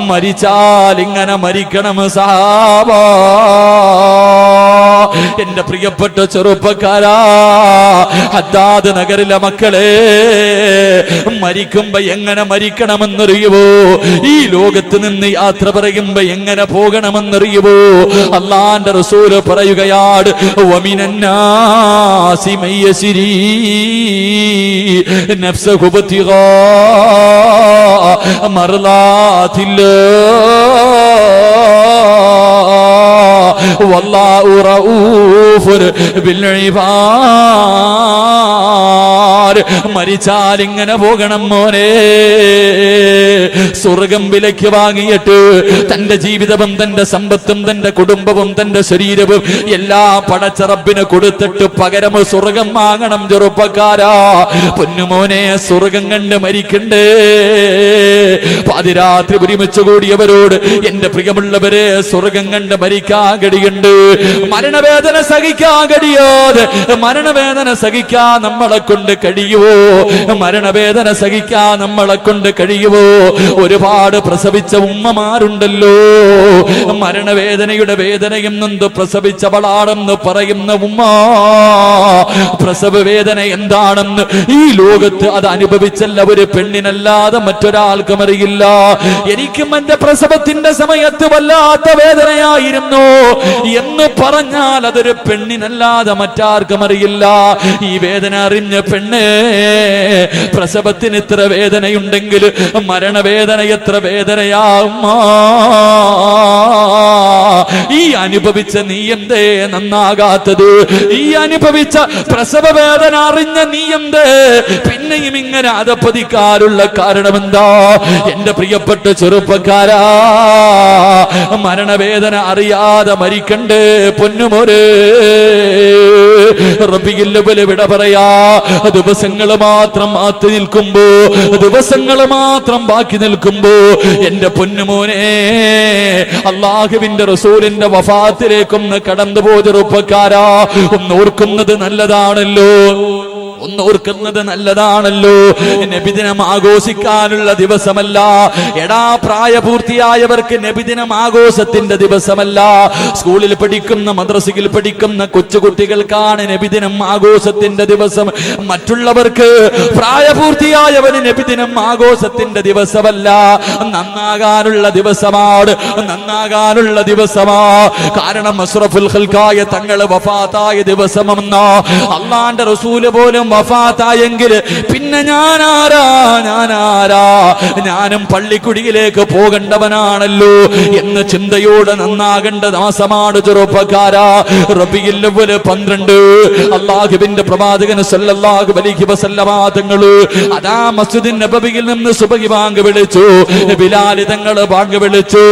മരിച്ചാൽ ഇങ്ങനെ മരിക്കണം സഹാബാ. എന്റെ പ്രിയപ്പെട്ട ചെറുപ്പക്കാരാ, ഹദ്ദാദ് നഗറിലെ മക്കളെ, മരിക്കുമ്പോ എങ്ങനെ മരിക്കണമെന്നറിയുവോ? ഈ ലോകത്ത് നിന്ന് യാത്ര പറയുമ്പോ എങ്ങനെ പോകണമെന്നറിയുവോ? അള്ളാന്റെ റസൂല് പറയുകയാണ്, വമിനന്നാസി മയ്യസിരി നഫ്സഹു ബതിഗാ മർളാതില്ലാഹ് വല്ലാഹു റഊഫുൻ ബിൽ ഇബാദ്. മരിച്ചാൽ ഇങ്ങനെ പോകണം മോനെ. സ്വർഗം വിലയ്ക്ക് വാങ്ങിയിട്ട് തന്റെ ജീവിതവും തന്റെ സമ്പത്തും തന്റെ കുടുംബവും തന്റെ ശരീരവും എല്ലാം പടച്ച റബ്ബിന് കൊടുത്തിട്ട് പകരം സ്വർഗം വാങ്ങണം ചെറുപ്പക്കാരാ. പൊന്നുമോനെ, സ്വർഗം കണ്ട് മരിക്കണ്ടേ? പാതിരാത്രി ഒരുമിച്ച് കൂടിയവരോട് എന്റെ പ്രിയമുള്ളവരെ, സ്വർഗം കണ്ട് മരിക്കാൻ കഴിയുണ്ട്. മരണവേദന സഹിക്കാൻ കഴിയാതെ, മരണവേദന സഹിക്കാൻ നമ്മളെ കൊണ്ട് കഴിയും. കഴിയുവോ? മരണവേദന സഹിക്കാൻ നമ്മളെ കൊണ്ട് കഴിയുവോ? ഒരുപാട് പ്രസവിച്ച ഉമ്മമാരുണ്ടല്ലോ, മരണവേദനയുടെ വേദനയും നൊന്ത് പ്രസവിച്ചവളാണെന്ന് പറയുന്ന ഉമ്മ, പ്രസവ വേദന എന്താണെന്ന് ഈ ലോകത്ത് അത് അനുഭവിച്ചല്ല ഒരു പെണ്ണിനല്ലാതെ മറ്റൊരാൾക്കും അറിയില്ല. എനിക്കും എന്റെ പ്രസവത്തിന്റെ സമയത്ത് വല്ലാത്ത വേദനയായിരുന്നു എന്ന് പറഞ്ഞാൽ അതൊരു പെണ്ണിനല്ലാതെ മറ്റാർക്കും അറിയില്ല. ഈ വേദന അറിഞ്ഞ പെണ്ണ്, പ്രസവത്തിന് ഇത്ര വേദനയുണ്ടെങ്കിൽ മരണവേദന എത്ര വേദനയാവും. ഈ അനുഭവിച്ച നീ എന്തേ നന്നാകാത്തത്? ഈ അനുഭവിച്ച പ്രസവ വേദന അറിഞ്ഞ നീ എന്തേ പിന്നെയും ഇങ്ങനെ അധപ്പതിക്കാനുള്ള കാരണം എന്താ? എന്റെ പ്രിയപ്പെട്ട ചെറുപ്പക്കാരാ, മരണവേദന അറിയാതെ മരിക്കണ്ടേ പൊന്നുമോരെ? റബ്ബിയിൽ വിട പറയാ ദിവസങ്ങൾ മാത്രം മാറ്റി നിൽക്കുമ്പോ, ദിവസങ്ങൾ മാത്രം ബാക്കി നിൽക്കുമ്പോ എന്റെ പൊന്നുമോനെ, അല്ലാഹുവിന്റെ റസൂലിന്റെ വഫാത്തിലേക്കൊന്ന് കടന്നുപോ ചെറുപ്പക്കാരാ. ഒന്ന് ഓർക്കുന്നത് നല്ലതാണല്ലോ, ഒന്നോർക്കുന്നത് നല്ലതാണല്ലോ. നബിദിനം ആഘോഷിക്കാനുള്ള ദിവസമല്ല. എടാ, പ്രായപൂർത്തിയായവർക്ക് നബിദിനം ആഘോഷത്തിന്റെ ദിവസമല്ല. സ്കൂളിൽ പഠിക്കുന്ന, മദ്രസയിൽ പഠിക്കുന്ന കൊച്ചുകുട്ടികൾക്കാണ് നബിദിനം ആഘോഷത്തിന്റെ ദിവസം. മറ്റുള്ളവർക്ക്, പ്രായപൂർത്തിയായവന് നബിദിനം ആഘോഷത്തിന്റെ ദിവസമല്ല, നന്നാകാനുള്ള ദിവസമാണ്, നന്നാകാനുള്ള ദിവസമാ. കാരണം അഷ്റഫുൽ ഖൽഖായ തങ്ങൾ വഫാത്തായ ദിവസമെന്ന അല്ലാഹുവിന്റെ റസൂൽ പോലും വഫാത്തായെങ്കിൽ പിന്നെ ഞാനാരാ? ഞാനും പള്ളിക്കുടിയിലേക്ക് പോകേണ്ടവനാണല്ലോ എന്ന ചിന്തയോടെ നന്നാകേണ്ട മാസമാണ് ചെറുപ്പക്കാരാ. റബീഉൽ അവ്വൽ 12 അല്ലാഹുവിന്റെ പ്രവാചകൻ സല്ലല്ലാഹു അലൈഹി വസല്ലമ തങ്ങൾ അതാ മസ്ജിദുൻ നബവിയിൽ നിന്ന് സുബഹി ബാങ്ക് വിളിച്ചു, ബിലാൽ തങ്ങൾ ബാങ്ക് വിളിച്ചു.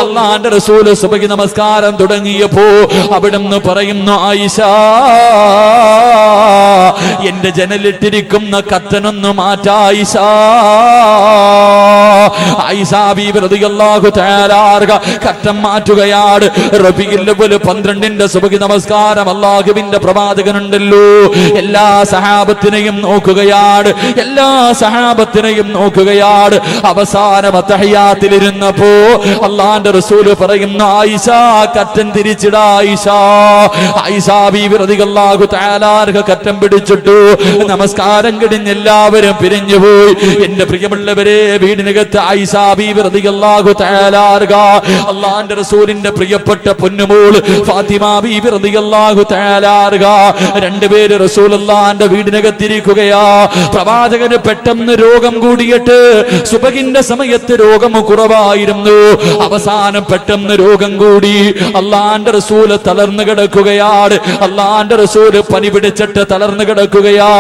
അല്ലാഹുവിന്റെ റസൂൽ സുബഹി നമസ്കാരം തുടങ്ങിയപ്പോ അവിടുന്ന് പറയുന്നു, ആയിഷ, എന്റെ ജനലിട്ടിരിക്കുന്ന കർട്ടനൊന്ന് മാറ്റാ ആയിഷ. ആയിഷ ബീബി റളിയല്ലാഹു തആല കർട്ടൻ മാറ്റുകയാണ്. റബീഉൽ അവ്വൽ 12 സുബഹി നമസ്കാരം അല്ലാഹുവിന്റെ പ്രവാചകനുണ്ടല്ലോ, എല്ലാ സഹാബത്തിനെയും നോക്കുകയാണ്, എല്ലാ സഹാബത്തിനെയും നോക്കുകയാണ്. അവസാനം തഹയ്യാത്തിലിരുന്നപ്പോ അല്ലാഹുവിന്റെ റസൂൽ പറയുന്നു, ആയിഷ കർട്ടൻ തിരിച്ചിടാ ആയിഷ. ആയിഷ ബീബി റളിയല്ലാഹു തആല കർട്ടൻ പിടിച്ചിട്ടു. നമസ്കാരം കഴിഞ്ഞ് എല്ലാവരും പിരിഞ്ഞുപോയി. എന്റെ പ്രിയമുള്ളവരെ, വീടിനകത്ത് ആയിഷ ബീബി റളിയല്ലാഹു തആല അല്ലാഹുവിന്റെ റസൂലിന്റെ പ്രിയപ്പെട്ട പൊന്നുമോൾ ഫാത്തിമ ബീബി റളിയല്ലാഹു തആല രണ്ടുപേര് റസൂലുള്ളാഹിന്റെ വീടിനകത്തിരിക്കുകയാ. പ്രവാചകന് പെട്ടെന്ന് രോഗം കൂടിയിട്ട് സുബഹിന്റെ സമയത്ത് രോഗം കുറവായിരുന്നു. അവസാനം പെട്ടെന്ന് രോഗം കൂടി. അല്ലാഹുവിന്റെ റസൂൽ തളർന്നു കിടക്കുകയാണ്. അല്ലാഹുവിന്റെ റസൂൽ പനി പിടിച്ചിട്ട് തളർന്നു കിടക്കുകയാ.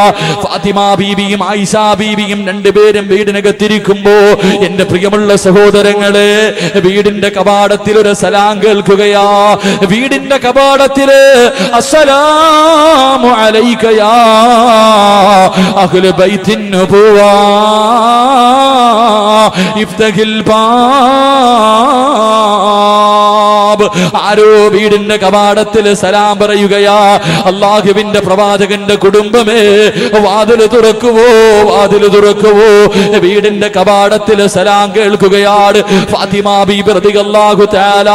ഫാത്തിമ ബീബിയും ആയിഷ ബീബിയും രണ്ടുപേരും വീടിനകത്തിരിക്കുമ്പോ എന്റെ പ്രിയമുള്ള സഹോദരങ്ങളെ, വീടിന്റെ കവാടത്തിൽ ഒരു സലാം കേൾക്കുകയാ. വീടിന്റെ കവാടത്തില് അസ്സലാമു അലൈക യാ അഹ്ല ബൈത്തിൻ നുബുവ ഇഫ്തഹിൽ ബാബ്. ആരോ വീടിന്റെ കവാടത്തിൽ സലാം പറയുകയാ. അല്ലാഹുവിന്റെ പ്രവാചകന്റെ കുടുംബമേ, വാതിൽ തുറക്കുവോ, വാതിൽ തുറക്കുവോ. വീടിന്റെ കവാടത്തിൽ സലാം കേൾക്കുകയാണ്. ഫാത്തിമ ബീബി റളിയല്ലാഹു തആല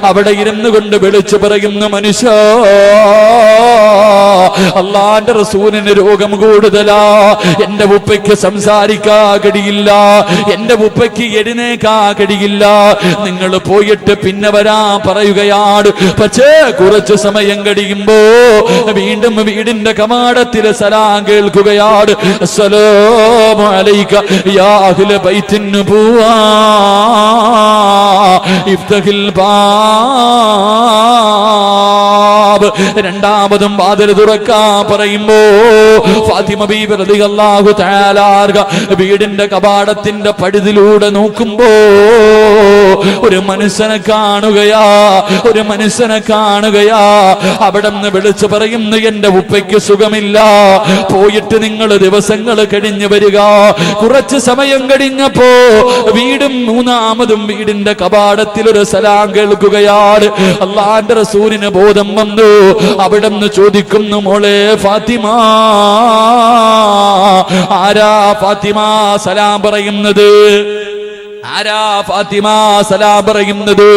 അവിടെ ഇരുന്നു കൊണ്ട് വിളിച്ചു പറയുന്നു, മനുഷ്യ, അല്ലാഹുവിന്റെ റസൂലിന് രോഗം കൂടുതലാ. എന്റെ ഉപ്പയ്ക്ക് സംസാരിക്കാ കഴിയില്ല, എന്റെ ഉപ്പയ്ക്ക് എഴുന്നേക്കാ കഴിയില്ല. നിങ്ങൾ പോയിട്ട് പിന്നെ വരാൻ പറയുകയാണ്. പക്ഷേ കുറച്ചു സമയം കഴിയുമ്പോ വീണ്ടും വീടിന്റെ കവാടത്തിൽ സലാം കേൾക്കുകയാണ്. അസ്സലാമു അലൈക യാ അഹ്ല ബൈത്തിൻ നുബുവ ഇഫ്തഹിൽ ബാബ്. രണ്ടാമതും വാതിൽ തുറക്കാൻ പറയുമ്പോ ഫാത്തിമ ബീബി റളിയല്ലാഹു തആല വീടിന്റെ കവാടത്തിന്റെ പടിതിലൂടെ നോക്കുമ്പോ ഒരു മനുഷ്യനെ കാണുകയാ, ഒരു മനുഷ്യനെ കാണുകയാ. അവിടെ നിന്ന് വിളിച്ചു പറയുന്നു, എന്റെ ഉപ്പയ്ക്ക് സുഖമില്ല, പോയിട്ട് നിങ്ങൾ ദിവസങ്ങൾ കഴിഞ്ഞു വരിക. കുറച്ച് സമയം കഴിഞ്ഞപ്പോ വീടും മൂന്നാമതും വീടിന്റെ കവാടത്തിൽ ഒരു സലാം കേൾക്കുകയാണ്. അല്ലാഹുവിന്റെ റസൂലിന് ബോധം വന്നു. അവിടുന്ന് ചോദിക്കുന്നു, മോളെ ഫാത്തിമ, ആരാ ഫാത്തിമ സലാം പറയുന്നത്? ആരാ ഫാത്തിമ സലാം പറയുന്നത്?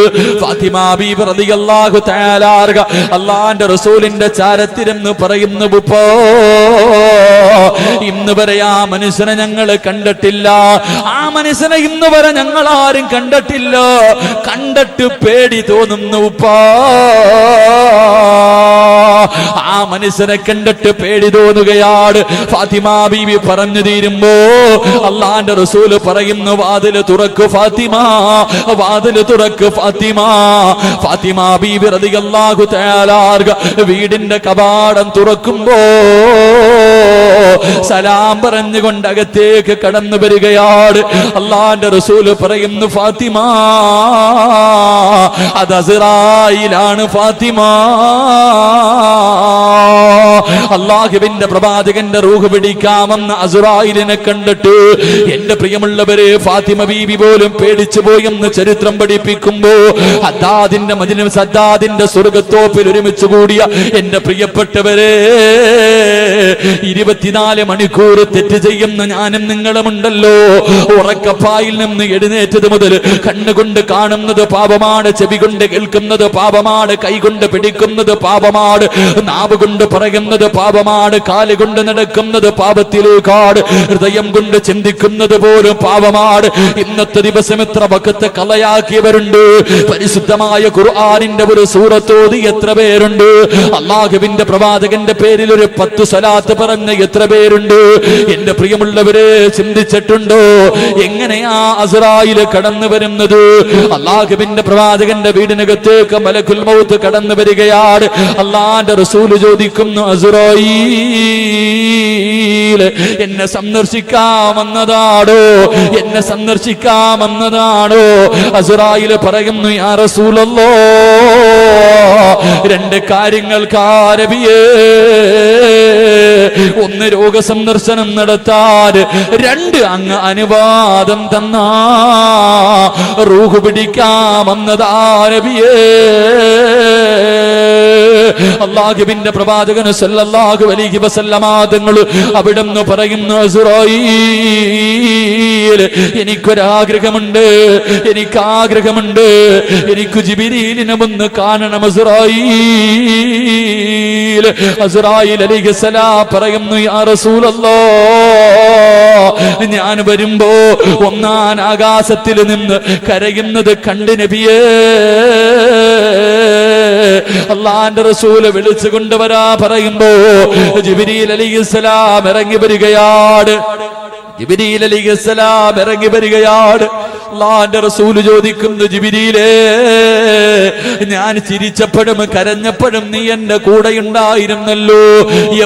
ഫാത്തിമ ബീബി റളിയല്ലാഹു തആല അൻഹ അല്ലാഹുവിന്റെ റസൂലിന്റെ ചാരത്തിരുന്ന് പറയുന്നു, ഉപ്പോ, ഇന്ന് വരെ ആ മനുഷ്യനെ ഞങ്ങൾ കണ്ടിട്ടില്ല. ആ മനുഷ്യനെ ഇന്ന് വരെ ഞങ്ങൾ ആരും കണ്ടിട്ടില്ല. കണ്ടിട്ട് പേടി തോന്നുന്നു ഉപ്പാ. ആ മനുഷ്യനെ കണ്ടിട്ട് പേടി തോന്നുകയാണ്. ഫാത്തിമ ബീബി പറഞ്ഞു തീരുമ്പോ അല്ലാഹുവിന്റെ റസൂൽ പറയുന്നു, വാതില് തുറക്ക് ഫാത്തിമ, വാതില് തുറക്ക് ഫാത്തിമ. ഫാത്തിമ ബീബി റളിയല്ലാഹു തആല അൻഹ വീടിന്റെ കവാടം തുറക്കുമ്പോ സലാം പറഞ്ഞുകൊണ്ട് അകത്തേക്ക് കടന്നു വരികയാണ്. അല്ലാഹുവിന്റെ റസൂല് പറയുന്നു, ഫാത്തിമ, അത് അസ്റായിലാണ് ഫാത്തിമ. അല്ലാഹുവിന്റെ പ്രവാചകന്റെ റൂഹ് പിടിക്കാമെന്ന അസ്റായിലിനെ കണ്ടിട്ട് എന്റെ പ്രിയമുള്ളവരെ, ഫാത്തിമ ബീബി പോലും പേടിച്ചു പോയെന്ന് ചരിത്രം പഠിപ്പിക്കുമ്പോ ഹദ്ദാദിന്റെ മജ്‌ലിസ്, ഹദ്ദാദിന്റെ സ്വർഗ്ഗത്തോപ്പിൽ ഒരുമിച്ച് കൂടിയ എന്റെ പ്രിയപ്പെട്ടവരെ, 24 മണിക്കൂർ തെറ്റ് ചെയ്യുന്ന ഞാനും നിങ്ങളുമുണ്ടല്ലോ. ഉറക്കപ്പായിൽ നിന്ന് എഴുന്നേറ്റത് മുതൽ കണ്ണുകൊണ്ട് കാണുന്നത് പാപമാണ്, ചെവി കൊണ്ട് കേൾക്കുന്നത് പാപമാണ്, കൈകൊണ്ട് പിടിക്കുന്നത് പാപമാണ്, നാവ് കൊണ്ട് പറയുന്നത് പാപമാണ്, കാല് കൊണ്ട് നടക്കുന്നത് പാപത്തിലേക്കാണ്, ഹൃദയം കൊണ്ട് ചിന്തിക്കുന്നത് പോലും പാപമാണ്. ഇന്നത്തെ ദിവസം എത്ര വക്കത്തെ കളയാക്കിയവരുണ്ട്. പരിശുദ്ധമായ ഖുർആനിന്റെ ഒരു സൂറത്തോതി എത്ര പേരുണ്ട്. അല്ലാഹുവിന്റെ പ്രവാചകന്റെ പേരിൽ ഒരു 10 സ്വലാത്ത് പറഞ്ഞ എത്ര പേരുണ്ട്. എന്റെ പ്രിയമുള്ളവരെ, ചിന്തിച്ചിട്ടുണ്ടോ എങ്ങനെയാ അസ്റായിൽ കടന്നു വരുന്നത്? അല്ലാഹുവിന്റെ പ്രവാചകന്റെ വീടിനകത്തേക്ക് മലക്കുൽ മൗത്ത് കടന്നു വരികയാണ്. അല്ലാഹുവിന്റെ റസൂൽ ചോദിക്കുന്നു, അസ്റായീൽ എന്നെ സന്ദർശിക്കാമെന്നതാണോ? എന്നെ സന്ദർശിക്കാമെന്നതാണോ? അസ്റായീൽ പറയുന്നു, യാ റസൂലല്ലാഹ്, 2 കാര്യങ്ങൾക്ക് നബിയേ. ഒന്ന് രോഗസന്ദർശനം നടത്താൻ, 2 അങ്ങ് അനുവാദം തന്നാ റൂഹ് പിടിക്കാമെന്നതാ നബിയേ. അല്ലാഹുവിന്റെ പ്രവാചകൻ സല്ലല്ലാഹു അലൈഹി വസല്ലമ തങ്ങൾ അവിടുന്ന് പറയുന്നു, അസ്റായീൽ, എനിക്കൊരാഗ്രഹമുണ്ട്, എനിക്കാഗ്രഹമുണ്ട്, എനിക്ക് ജിബ്രീലിനെ ഒന്ന് കാണണം അസ്റായീൽ. അസ്റായീൽ അലൈഹിസ്സലാം പറയുന്നു, യാ റസൂലല്ലാഹ്, ഞാൻ വരുമ്പോ 1-ാം ആകാശത്തിൽ നിന്ന് കരയുന്നത് കണ്ട് നബിയേ. അല്ലാഹുവിന്റെ റസൂൽ വിളിച്ചു കൊണ്ടുവരാ പറയുമ്പോ ജിബ്രീൽ അലൈഹിസ്സലാം ഇറങ്ങി വരികയാണ്. ജിബ്രീൽ അലൈഹിസ്സലാം ഇറങ്ങി വരികയാണ്. അല്ലാഹുവിന്റെ റസൂൽ ചോദിക്കുന്നു, ജിബ്രീലേ, ഞാൻ ചിരിച്ചപ്പോഴും കരഞ്ഞപ്പോഴും നീ എന്റെ കൂടെയുണ്ടായിരുന്നല്ലോ,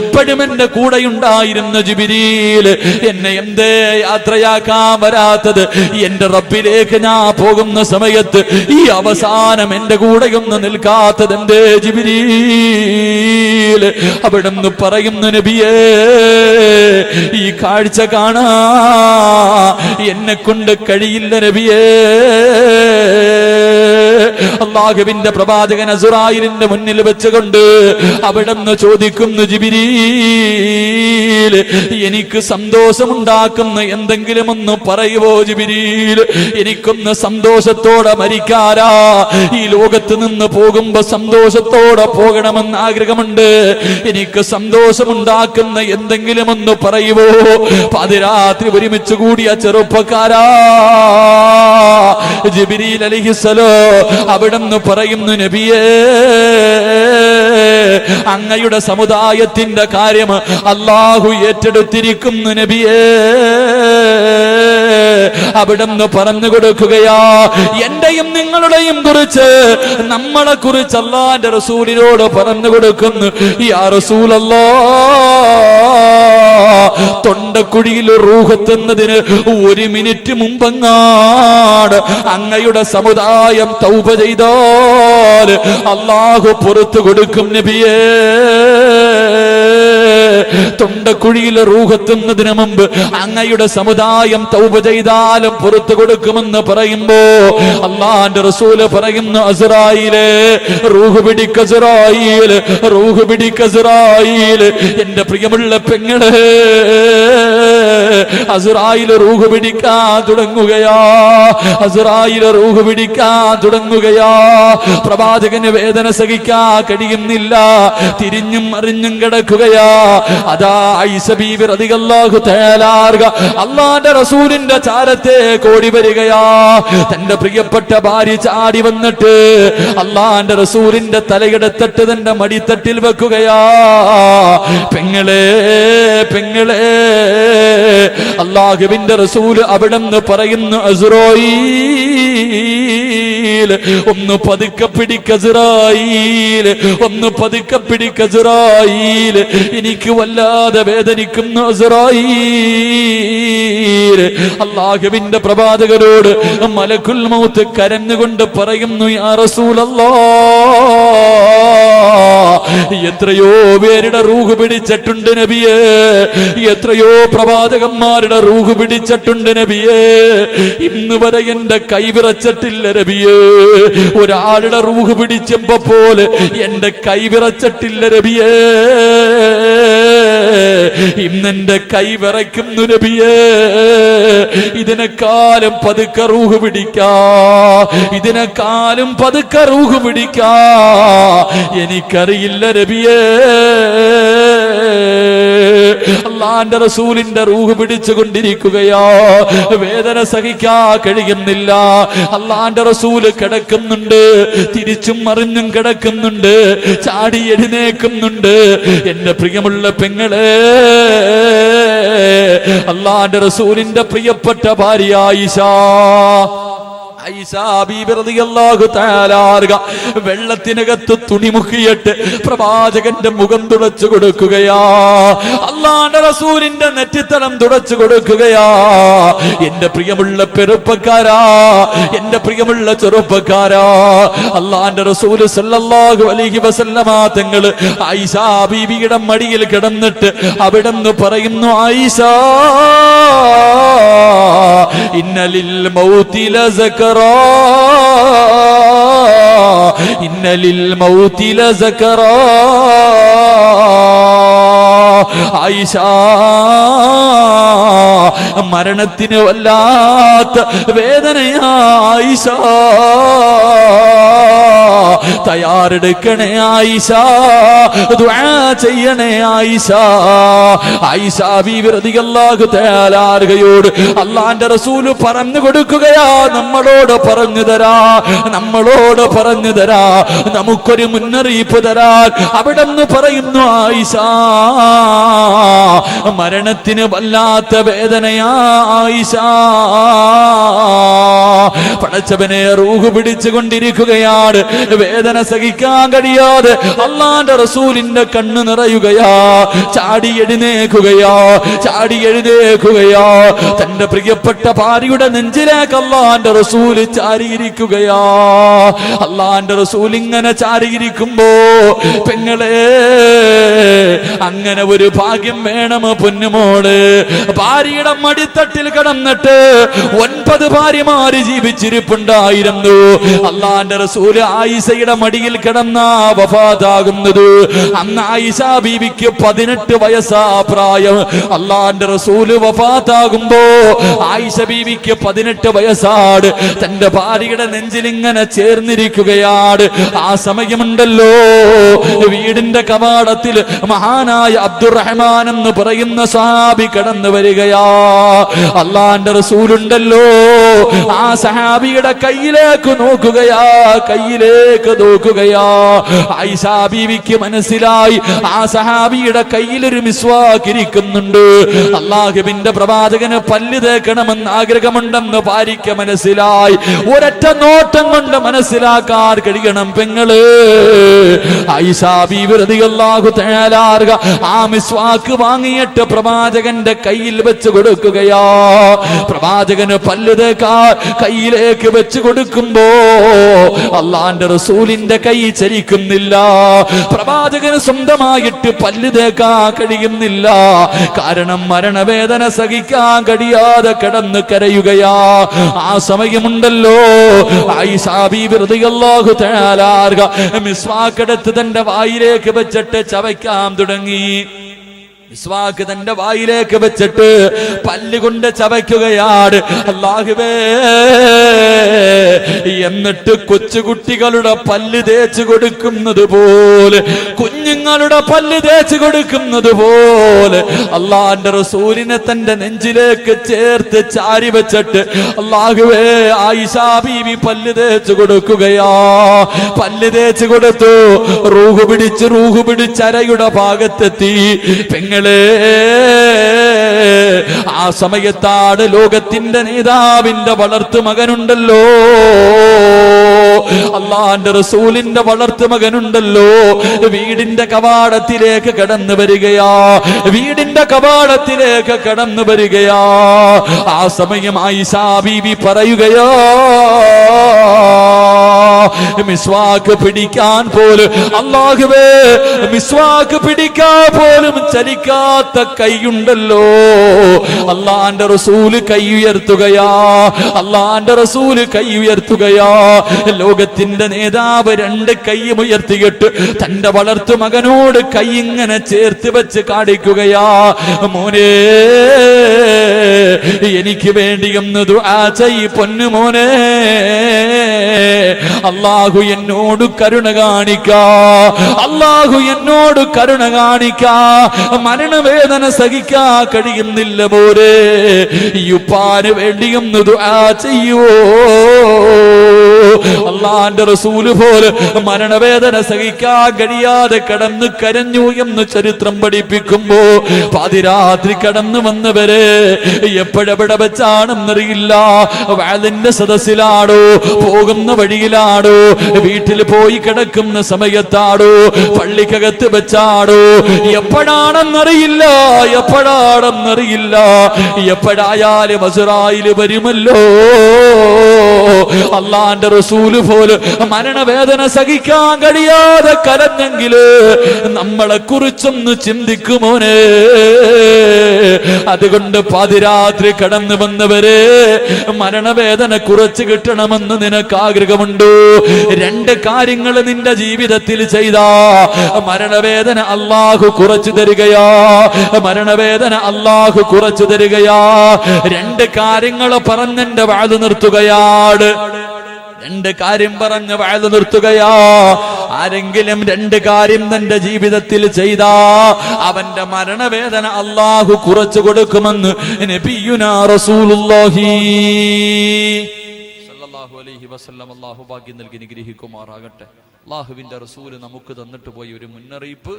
എപ്പോഴും എന്റെ കൂടെയുണ്ടായിരുന്ന ജിബ്രീൽ, എന്നെ എന്തേ യാത്രയാക്കാൻ വരാത്തത്? എന്റെ റബ്ബിലേക്ക് ഞാൻ പോകുന്ന സമയത്ത് ഈ അവസാനം എന്റെ കൂടെയൊന്ന് നിൽക്കാത്തത് എന്തേ ജിബ്രീൽ? അവിടുന്ന് പറയുന്നു, നബിയേ, ഈ കാഴ്ച കാണാ എന്നെ കൊണ്ട് കഴിയില്ല നബിയേ. അല്ലാഹുവിന്റെ പ്രവാചകൻ അസ്റായീലിന്റെ മുന്നിൽ വെച്ചുകൊണ്ട് അവിടുന്ന് ചോദിക്കുന്നു, ജിബ്രീൽ, എനിക്ക് സന്തോഷമുണ്ടാക്കുന്ന എന്തെങ്കിലും ഒന്ന് പറയുവോ ജിബ്രീൽ? എനിക്കൊന്ന് സന്തോഷത്തോടെ മരിക്കാരാ, ഈ ലോകത്ത് നിന്ന് പോകുമ്പോ സന്തോഷത്തോടെ പോകണമെന്ന് ആഗ്രഹമുണ്ട്. എനിക്ക് സന്തോഷമുണ്ടാക്കുന്ന എന്തെങ്കിലും ഒന്ന് പറയുവോ? പാതിരാത്രി ഒരുമിച്ച് കൂടിയ ചെറുപ്പക്കാരാ, ജിബ്രീൽ അലൈഹിസ്സലാം അവിടുന്ന് പറയുന്നു, നബിയേ, അങ്ങയുടെ സമുദായത്തിന്റെ കാര്യം അല്ലാഹു ഏറ്റെടുത്തിരിക്കുന്നു നബിയേ. അവിടുന്ന് പറഞ്ഞു കൊടുക്കുകയാ, എന്റെയും നിങ്ങളുടെയും കുറിച്ച്, നമ്മളെ കുറിച്ച് അല്ലാഹുവിന്റെ റസൂലിനോട് പറഞ്ഞു കൊടുക്കുന്നു, യാ റസൂലല്ലാഹ്, തൊണ്ടക്കുഴിയിൽ റൂഹെത്തുന്നതിന് 1 മിനിറ്റ് മുമ്പങ്ങാട് അങ്ങയുടെ സമുദായം തൗബ ചെയ്താൽ അല്ലാഹു പുറത്തു കൊടുക്കും നബിയേ. തൊണ്ടക്കുഴിയിൽ റൂഹെത്തുന്നതിന് മുമ്പ് അങ്ങയുടെ സമുദായം തൗബ ചെയ്താലും പുറത്തു കൊടുക്കുമെന്ന് പറയുമ്പോ അള്ളാന്റെ റസൂല് പറയുന്നു, അസ്റായീലേ, റൂഹ് പിടിക്ക് അസ്റായീല്, റൂഹ് പിടിക്ക് അസ്റായീല്. എന്റെ പ്രിയമുള്ള പെങ്ങളെ, അസ്റായീല് റൂഹ് പിടിക്കാൻ തുടങ്ങുകയാ, അസ്റായീല് റൂഹ് പിടിക്കാൻ തുടങ്ങുകയാ. പ്രവാചകന് വേദന സഹിക്കാൻ കഴിയുന്നില്ല, തിരിഞ്ഞും മറിഞ്ഞും കിടക്കുകയാ. അതാ ആയിഷ ബീവി റളിയല്ലാഹു തആല അല്ലാഹുവിന്റെ റസൂലിന്റെ ചാരത്തെ കോടി വരികയാ. തന്റെ പ്രിയപ്പെട്ട ഭാര്യ ചാടി വന്നിട്ട് അല്ലാഹുവിന്റെ റസൂലിന്റെ തലയെടുത്തിട്ട് തന്റെ മടിത്തട്ടിൽ വെക്കുകയാ. പെങ്ങളെ, പെങ്ങളെ, അല്ലാഹുവിന്റെ റസൂൽ അവിടെന്ന് പറയുന്നു, അസ്റായീൽ, ഒന്ന് പതുക്കെ പിടിക്ക് അസ്റായീൽ, ഒന്ന് പതുക്കെ പിടിക്ക് അസ്റായീൽ, എനിക്ക് വല്ലാതെ വേദനിക്കുന്നു അസ്റായീൽ. അല്ലാഹുവിന്റെ പ്രവാചകരോട് മലക്കുൽ മൗത്ത് കരഞ്ഞുകൊണ്ട് പറയുന്നു, യാ റസൂലല്ലാഹ്, എത്രയോ പേരുടെ റൂഹ് പിടിച്ചിട്ടുണ്ട് നബിയേ, എത്രയോ പ്രവാചകന്മാരുടെ റൂഹ് പിടിച്ചിട്ടുണ്ട് നബിയേ, ഇന്ന് വരെ എന്റെ കൈ വിറച്ചിട്ടില്ല നബിയേ. ഒരാളുടെ റൂഹ് പിടിച്ചപ്പോ പോലെ എന്റെ കൈ വിറച്ചിട്ടില്ല നബിയേ. ഇന്നെന്റെ കൈ വിറയ്ക്കുന്നു നബിയേ. ഇതിനെക്കാലം പതുക്കെ റൂഹ് പിടിക്കാ, ഇതിനെക്കാലം പതുക്കെ റൂഹ് പിടിക്കാ എനിക്കറിയില്ല നബിയേ. അല്ലാഹുവിന്റെ റസൂലിന്റെ റൂഹ് പിടിച്ചുകൊണ്ടിരിക്കുകയാ, വേദന സഹിക്കാൻ കഴിയുന്നില്ല. അല്ലാഹുവിന്റെ റസൂല് കിടക്കുന്നുണ്ട്, തിരിച്ചും മറിഞ്ഞും കിടക്കുന്നുണ്ട്, ചാടി എഴുന്നേക്കുന്നുണ്ട്. എന്റെ പ്രിയമുള്ള പെങ്ങളെ, അല്ലാഹുവിന്റെ റസൂലിന്റെ പ്രിയപ്പെട്ട ഭാര്യ ആയിഷ, വെള്ളത്തിനകത്ത് തുണി മുക്കിയിട്ട് പ്രവാചകന്റെ മുഖം തുടച്ചു കൊടുക്കുകയാ, അല്ലാഹുവിന്റെ റസൂലിന്റെ നെറ്റിത്തടം തുടച്ചു കൊടുക്കുകയാ. എന്റെ പ്രിയമുള്ള ചെറുപ്പക്കാരാ, എന്റെ പ്രിയമുള്ള ചെറുപ്പക്കാരാ, അല്ലാഹുവിന്റെ റസൂല് സല്ലല്ലാഹു അലൈഹി വസല്ലമ തങ്ങൾ ആയിഷ ബീവിയുടെ മടിയിൽ കിടന്നിട്ട് അവിടെന്ന് പറയുന്നു, ആയിഷ, ഇന്നലിൽ മൗതി ലസകറാ, ഇന്നലിൽ മൗതി ലസകറാ. ആയിഷ, മരണത്തിന് വല്ലാത്ത വേദനയാ ആയിഷ, തയ്യാറെടുക്കണേ ആയിഷ, ദുആ ചെയ്യണേ ആയിഷ. ആയിഷ ബീവി റളിയല്ലാഹു തആല അൻഹയോട് അല്ലാഹുവിന്റെ റസൂൽ പറഞ്ഞു കൊടുക്കുകയാ, നമ്മളോട് പറഞ്ഞു തരാ, നമ്മളോട് പറഞ്ഞു തരാ, നമുക്കൊരു മുന്നറിയിപ്പ് തരാൻ. അവിടെന്ന് പറയുന്നു, ആയിഷ, മരണത്തിന് വല്ലാത്ത വേദനയാ ആയിഷ. പടച്ചവനെ റൂഹ് പിടിച്ചുകൊണ്ടിരിക്കുകയാണ്, വേദന സഹിക്കാൻ കഴിയാതെ അല്ലാഹുവിന്റെ റസൂലിന്റെ കണ്ണ് നിറയുകയാ, ചാടി എഴുന്നേക്കുകയാ, ചാടി എഴുന്നേക്കുകയാ. തന്റെ പ്രിയപ്പെട്ട ഭാര്യയുടെ നെഞ്ചിലേക്ക് അല്ലാഹുവിന്റെ റസൂൽ ചാരിയിരിക്കുകയാ. അല്ലാഹുവിന്റെ റസൂൽ ഇങ്ങനെ ചാരിയിരിക്കുമ്പോ, പെങ്ങളെ, അങ്ങനെ ഒരു ഭാഗ്യം വേണം പൊന്നുമോള്. ഭാര്യയുടെ മടിത്തട്ടിൽ കിടന്നിട്ട് 9 ഭാര്യമാര് ജീവിച്ചിരിപ്പുണ്ടായിരുന്നു. അല്ലാഹുവിന്റെ റസൂൽ ആയിഷയുടെ മടിയിൽ കിടന്ന വഫാത്താകുന്നത്. അന്ന് ആയിഷ ബീവിക്ക് 18 വയസ്സാ പ്രായം. അല്ലാഹുവിന്റെ റസൂല് വഫാത്താകുമ്പോ ആയിഷ ബീവിക്ക് 18 വയസ്സാണ്. തന്റെ ഭാര്യയുടെ നെഞ്ചിൽ ഇങ്ങനെ ചേർന്നിരിക്കുകയാണ്. ആ സമയമുണ്ടല്ലോ, വീടിന്റെ കവാടത്തിൽ മഹാനായ അബ്ദുറഹ്മാൻ എന്ന് പറയുന്ന സഹാബി കടന്നു വരികയാ. അല്ലാഹുവിന്റെ റസൂലുണ്ടല്ലോ, ആ സഹാബിയുടെ കയ്യിലേക്ക് നോക്കുകയാ, കയ്യിലേക്ക് നോക്കുകയാ. ആയിഷ ബീവിക്ക് മനസ്സിലായി, ആ സഹാബിയുടെ കയ്യിലൊരു മിസ്വാക്ക് ഇരിക്കുന്നുണ്ട്. അല്ലാഹുവിന്റെ പ്രവാചകന് പല്ല് തേക്കണമെന്ന് ആഗ്രഹമുണ്ടെന്ന് ഭാര്യയ്ക്ക് മനസ്സിലായി. ഒരൊറ്റ നോട്ടം കൊണ്ട് മനസ്സിലാക്കാൻ കഴിയണം പെങ്ങള്. ആയിഷ ബീവി റളിയല്ലാഹു തആല ആ മിസ്വാക്ക് വാങ്ങിയിട്ട് പ്രവാചകന്റെ കയ്യിൽ വെച്ച് കൊടുക്കുകയാ. പ്രവാചകന് പല്ല് തേക്കാൻ കയ്യിലേക്ക് വെച്ച് കൊടുക്കുമ്പോ അല്ലാഹുവിന്റെ റസൂൽ റസൂലിന്റെ കൈ ചലിക്കുന്നില്ല. പ്രവാചകന് സ്വന്തമായിട്ട് പല്ല് തേക്കാൻ കഴിയുന്നില്ല. കാരണം മരണവേദന സഹിക്കാൻ കഴിയാതെ കിടന്ന് കരയുകയാ. ആ സമയമുണ്ടല്ലോ ആയിഷാ ബീബി റളിയല്ലാഹു തആല മിസ്വാക്ക് എടുത്ത് തന്റെ വായിലേക്ക് വെച്ചിട്ട് ചവയ്ക്കാൻ തുടങ്ങി. മിസ്വാക്ക് തന്റെ വായിലേക്ക് വെച്ചിട്ട് പല്ലുകൊണ്ട് ചവയ്ക്കുകയാണ്. അല്ലാഹുവേ, എന്നിട്ട് കൊച്ചുകുട്ടികളുടെ പല്ല് തേച്ച് കൊടുക്കുന്നത് പോലെ, കുഞ്ഞുങ്ങളുടെ പല്ല് തേച്ച് കൊടുക്കുന്നത് പോലെ അള്ളാന്റെ റസൂലിനെ തന്റെ നെഞ്ചിലേക്ക് ചേർത്ത് ചാരി വെച്ചിട്ട് അല്ലാഹുവേ, ആയിഷാ ബീവി പല്ല് തേച്ച് കൊടുക്കുകയാ. പല്ല് തേച്ച് കൊടുത്തു. റൂഹ് പിടിച്ച് അരയുടെ ഭാഗത്തെത്തി. പെങ്ങളെ, ആ സമയത്താണ് ലോകത്തിന്റെ നേതാവിന്റെ വളർത്തു മകനുണ്ടല്ലോ, അള്ളാന്റെ റസൂലിന്റെ വളർത്തു മകനുണ്ടല്ലോ, വീടിന്റെ കവാടത്തിലേക്ക് കടന്നു വരികയാ. വീടിന്റെ കവാടത്തിലേക്ക് കടന്നു വരികയാ. ആ സമയം ആയിഷാ ബീവി പറയുകയാ, മിസ്വാക്ക് പിടിക്കാൻ പോലും, അല്ലാഹുവേ, മിസ്വാക്ക് പിടിക്കാൻ പോലും ചലിക്കാത്ത കൈയുണ്ടല്ലോ. അള്ളാന്റെ റസൂല് കൈ ഉയർത്തുകയാ. അള്ളാന്റെ റസൂല് കൈ ഉയർത്തുകയാ. ലോകത്തിന്റെ നേതാവ് രണ്ട് കൈയും ഉയർത്തിയിട്ട് തന്റെ വളർത്തു മകനോട് കൈ ഇങ്ങനെ ചേർത്ത് വെച്ച് കാണിക്കുകയാ. മോനെ, എനിക്ക് വേണ്ടി ഒന്ന് ദുആ ചെയ്യ് പൊന്നു മോനെ. അല്ലാഹു എന്നോട് കരുണ കാണിക്കാ. അല്ലാഹു എന്നോട് കരുണ കാണിക്കാ. മരണവേദന സഹിക്കാ കഴിയുന്നില്ല മോനെ. യുപ്പാന് വേണ്ടി ഒന്ന് ദുആ ചെയ്യുവോ? അള്ളാന്റെ റസൂല് പോലെ മരണവേദന സഹിക്കാൻ കഴിയാതെ കടന്ന് കരഞ്ഞു എന്ന് ചരിത്രം പഠിപ്പിക്കുമ്പോ പാതിരാത്രി കടന്നു വന്നവരെ എപ്പോഴെവിടെ വെച്ചാണെന്നറിയില്ല. വാലിന്റെ സദസ്സിലാണോ, പോകുന്ന വഴിയിലാണോ, വീട്ടിൽ പോയി കിടക്കുന്ന സമയത്താണോ, പള്ളിക്കകത്ത് വെച്ചാണോ, എപ്പോഴാണെന്നറിയില്ല. എപ്പോഴായാലും അസ്റായിൽ വരുമല്ലോ. അള്ളാന്റെ റസൂല് പോലെ മരണവേദന സഹിക്കാൻ കഴിയാതെ കരഞ്ഞെങ്കില് നമ്മളെ കുറിച്ചൊന്ന് ചിന്തിക്കുമോനെ. അതുകൊണ്ട് പാതിരാത്രി കടന്നു വന്നവരെ, മരണവേദന കുറച്ച് കിട്ടണമെന്ന് നിനക്ക് ആഗ്രഹമുണ്ടോ? രണ്ട് കാര്യങ്ങൾ നിന്റെ ജീവിതത്തിൽ ചെയ്താ മരണവേദന അല്ലാഹു കുറച്ചു തരികയാ. മരണവേദന അല്ലാഹു കുറച്ചു തരികയാ. രണ്ട് കാര്യങ്ങൾ പറഞ്ഞെന്റെ വാത് നിർത്തുകയാണ്. രണ്ട് കാര്യം പറഞ്ഞ് വാത് നിർത്തുകയാ. ആരെങ്കിലും രണ്ട് കാര്യം തന്റെ ജീവിതത്തിൽ ചെയ്താ അവന്റെ മരണവേദന അല്ലാഹു കുറച്ചു കൊടുക്കുമെന്ന് നബിയുനാ റസൂലുള്ളാഹി സ്വല്ലല്ലാഹു അലൈഹി വസല്ലം. അല്ലാഹു ഭാഗ്യം നൽകി അനുഗ്രഹിക്കുമാറാകട്ടെ. അല്ലാഹുവിന്റെ റസൂല് നമുക്ക് തന്നിട്ട് പോയ ഒരു മുന്നറിയിപ്പ്,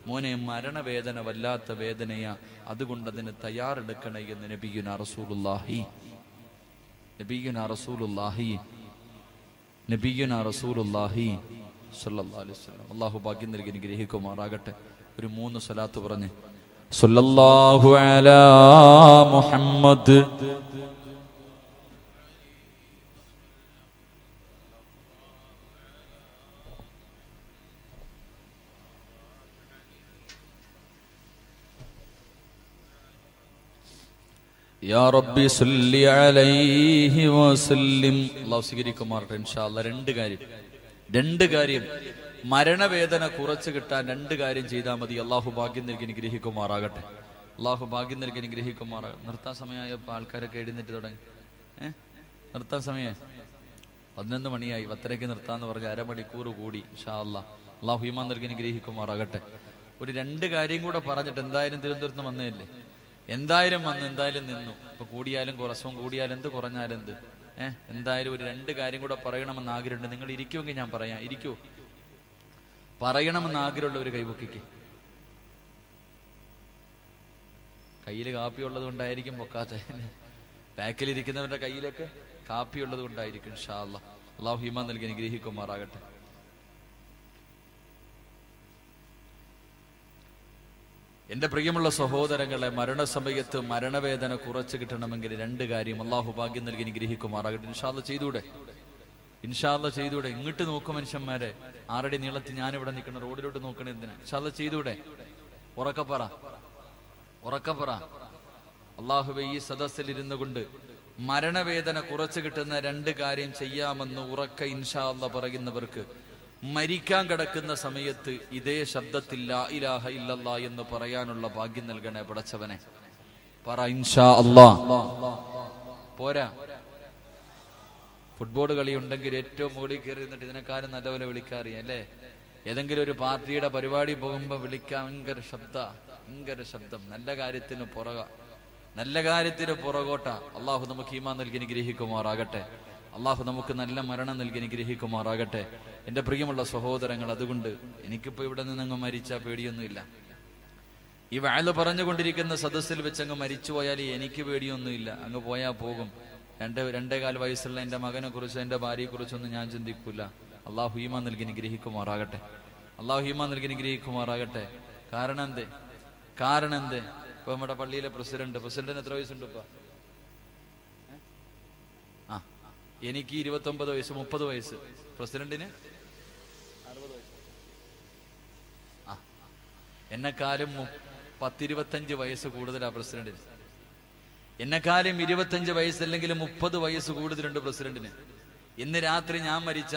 മോനെ, മരണവേദന വല്ലാത്ത വേദനയാ, അതുകൊണ്ട് അതിന് തയ്യാറെടുക്കണേ എന്ന് നബിയുനാ റസൂലുള്ളാഹി സ്വല്ലല്ലാഹു അലൈഹി വസല്ലം. അല്ലാഹു ഭാഗ്യം നൽകി അനുഗ്രഹിക്കുമാറാകട്ടെ. ഒരു 3 സ്വലാത്ത് പറഞ്ഞ് സ്വല്ലല്ലാഹു അലാ മുഹമ്മദ് യാ റബ്ബി സല്ലി അലൈഹി വസല്ലം. അല്ലാഹു സ്വീകരിക്കുമാറാകട്ടെ ഇൻഷാ അല്ലാഹ്. രണ്ട് കാര്യം മരണവേദന കുറച്ച് കിട്ടാൻ രണ്ട് കാര്യം ചെയ്താൽ മതി. അല്ലാഹു ഭാഗ്യം നൽകി അനുഗ്രഹിക്കുമാറാകട്ടെ. അല്ലാഹു ഭാഗ്യം നൽകി അനുഗ്രഹിക്കുമാറാകട്ടെ. നിർത്താൻ സമയമായപ്പോൾ ആൾക്കാരൊക്കെ എഴുന്നേറ്റ് തുടങ്ങി. നിർത്താൻ സമയമായി 11 മണിയായി. 10:30 നിർത്താന്ന് പറഞ്ഞ് അരമണിക്കൂർ കൂടി. ഇൻഷാ അല്ലാഹ്. അല്ലാഹു ഈമാൻ നൽകി അനുഗ്രഹിക്കുമാറാകട്ടെ. ഒരു രണ്ട് കാര്യം കൂടെ പറഞ്ഞിട്ട് എന്തായാലും തിരുവനന്തപുരത്ത് വന്നതല്ലേ, എന്തായാലും വന്ന് എന്തായാലും നിന്നു. ഇപ്പൊ കൂടിയാലും കുറച്ചും കൂടിയാലും എന്ത് കുറഞ്ഞാലും എന്ത്, എന്തായാലും ഒരു രണ്ട് കാര്യം കൂടെ പറയണമെന്ന് ആഗ്രഹമുണ്ട്. നിങ്ങൾ ഇരിക്കുമെങ്കിൽ ഞാൻ പറയാം. ഇരിക്കൂ. പറയണമെന്ന് ആഗ്രഹമുള്ള ഒരു കൈപൊക്കിക്ക്. കയ്യിൽ കാപ്പി ഉള്ളത് കൊണ്ടായിരിക്കും പൊക്കാത്ത. ബാക്കിലിരിക്കുന്നവരുടെ കയ്യിലൊക്കെ കാപ്പി ഉള്ളത് കൊണ്ടായിരിക്കും. ഇൻഷാ അല്ലാഹ്. അല്ലാഹു ഈമാൻ നൽകി അനുഗ്രഹിക്കുമാറാകട്ടെ. എന്റെ പ്രിയമുള്ള സഹോദരങ്ങളെ, മരണസമയത്ത് മരണവേദന കുറച്ച് കിട്ടണമെങ്കിൽ രണ്ട് കാര്യം അല്ലാഹു ഭാഗ്യം നൽകി അനുഗ്രഹിക്കുമാറാകട്ടെ. ഇൻഷാ അല്ലാഹ് ചെയ്തൂടെ? ഇൻഷാ അല്ലാഹ് ചെയ്തൂടെ? ഇങ്ങോട്ട് നോക്കും മനുഷ്യന്മാരെ, 6 അടി നീളത്തിൽ ഞാനിവിടെ നിൽക്കുന്ന റോഡിലോട്ട് നോക്കണേ എന്തിനാ? ഇൻഷാ അല്ലാഹ് ചെയ്തൂടെ? ഉറക്കപ്പറ. അള്ളാഹുവേ, ഈ സദസ്സിൽ ഇരുന്നു കൊണ്ട് മരണവേദന കുറച്ചു കിട്ടുന്ന 2 കാര്യം ചെയ്യാമെന്ന് ഉറക്ക ഇൻഷാ അല്ലാഹ് പറയുന്നവർക്ക് മരിക്കാൻ കിടക്കുന്ന സമയത്ത് ഇതേ ശബ്ദത്തിൽ ലാ ഇലാഹ ഇല്ലല്ലാഹ് എന്ന് പറയാനുള്ള ഭാഗ്യം നൽകണേ പടച്ചവനെ. പറ ഇൻഷാ അല്ലാഹ്. പോരാ, ഫുട്ബോൾ കളി ഉണ്ടെങ്കിൽ ഏറ്റവും മുകളിൽ കയറി നിന്നിട്ട് ഇതിനെക്കാരും നല്ലപോലെ വിളിക്കാറിയാം അല്ലേ? ഏതെങ്കിലും ഒരു പാർട്ടിയുടെ പരിപാടി പോകുമ്പോ വിളിക്കാൻ ഭയങ്കര ശബ്ദം. നല്ല കാര്യത്തിന് പുറകോട്ടാ. അള്ളാഹു നമുക്ക് ഈമാൻ നൽകി അനുഗ്രഹിക്കുമാറാകട്ടെ. അള്ളാഹു നമുക്ക് നല്ല മരണം നൽകി അനുഗ്രഹിക്കുമാറാകട്ടെ. എന്റെ പ്രിയമുള്ള സഹോദരങ്ങൾ, അതുകൊണ്ട് എനിക്കിപ്പോ ഇവിടെ നിന്നങ്ങ് മരിച്ചാൽ പേടിയൊന്നുമില്ല. ഈ വഅദ് പറഞ്ഞുകൊണ്ടിരിക്കുന്ന സദസ്സിൽ വെച്ചങ്ങ് മരിച്ചു പോയാൽ എനിക്ക് പേടിയൊന്നുമില്ല. അങ്ങ് പോയാൽ പോകും. 2.25 വയസ്സുള്ള എന്റെ മകനെ കുറിച്ചോ എന്റെ ഭാര്യയെ കുറിച്ചൊന്നും ഞാൻ ചിന്തിക്കൂല. അള്ളാഹു ഈമാൻ നൽകി അനുഗ്രഹിക്കുമാറാകട്ടെ. കാരണം എന്തേ? ഇപ്പൊ നമ്മുടെ പള്ളിയിലെ പ്രസിഡന്റിന് എത്ര വയസ്സുണ്ട് ഇപ്പൊ? എനിക്ക് 29 വയസ്സ്, 30 വയസ്സ്. പ്രസിഡന്റിന് 60 വയസ്സ്. എന്നെക്കാളും 10-25 വയസ്സ് കൂടുതലാ പ്രസിഡന്റിന്. എന്നെക്കാളും 25 വയസ്സല്ലെങ്കിൽ 30 വയസ്സ് കൂടുതലുണ്ട് പ്രസിഡന്റിന്. ഇന്ന് രാത്രി ഞാൻ മരിച്ച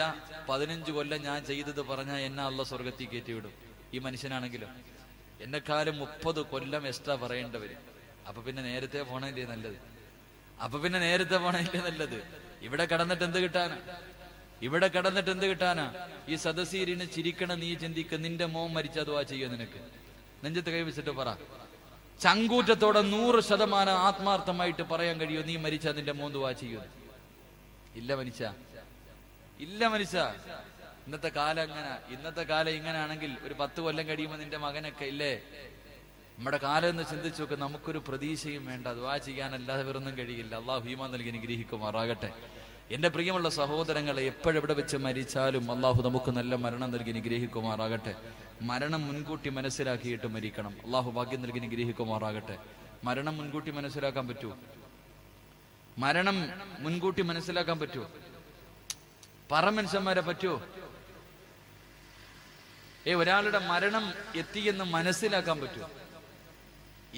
15 കൊല്ലം ഞാൻ ചെയ്തത് പറഞ്ഞാൽ എന്നെ അള്ളാഹ് സ്വർഗത്തിൽ കയറ്റിവിടും. ഈ മനുഷ്യനാണെങ്കിലും എന്നെക്കാളും 30 കൊല്ലം എക്സ്ട്രാ പറയേണ്ടവര്. അപ്പൊ പിന്നെ നേരത്തെ പോണല്ലേ നല്ലത്. ഇവിടെ കടന്നിട്ട് എന്ത് കിട്ടാനാ? ഈ സദസ്സീരിന് ചിരിക്കണ നീ ചിന്തിക്ക. നിന്റെ മോൻ മരിച്ച ദുആ ചെയ്യോ? നിനക്ക് നെഞ്ചത്ത് കൈവച്ചിട്ട് പറ. ചങ്കൂറ്റത്തോടെ 100% ആത്മാർത്ഥമായിട്ട് പറയാൻ കഴിയോ നീ മരിച്ചാ നിന്റെ മോൻ ദുആ ചെയ്യോ? ഇല്ല മനുഷ്യ. ഇന്നത്തെ കാലം ഇങ്ങനാണെങ്കിൽ ഒരു 10 കൊല്ലം കഴിയുമ്പോൾ നിന്റെ മകനൊക്കെ ഇല്ലേ? നമ്മുടെ കാലം എന്ന് ചിന്തിച്ചു നോക്ക്. നമുക്കൊരു പ്രതീക്ഷയും വേണ്ട. ദുആ ചെയ്യാനല്ലാതെ വേറൊന്നും കഴിയില്ല. അള്ളാഹു ഈമാൻ നൽകി അനുഗ്രഹിക്കുമാറാകട്ടെ. എന്റെ പ്രിയമുള്ള സഹോദരങ്ങളെ, എപ്പോഴെവിടെ വെച്ച് മരിച്ചാലും അള്ളാഹു നമുക്ക് നല്ല മരണം നൽകി അനുഗ്രഹിക്കുമാറാകട്ടെ. മരണം മുൻകൂട്ടി മനസ്സിലാക്കിയിട്ട് മരിക്കണം. അള്ളാഹു ഭാഗ്യം നൽകി അനുഗ്രഹിക്കുമാറാകട്ടെ. മരണം മുൻകൂട്ടി മനസ്സിലാക്കാൻ പറ്റുമോ? പറ മനുഷ്യന്മാരെ, പറ്റുമോ? ഒരാളുടെ മരണം എത്തിയെന്ന് മനസ്സിലാക്കാൻ പറ്റുമോ?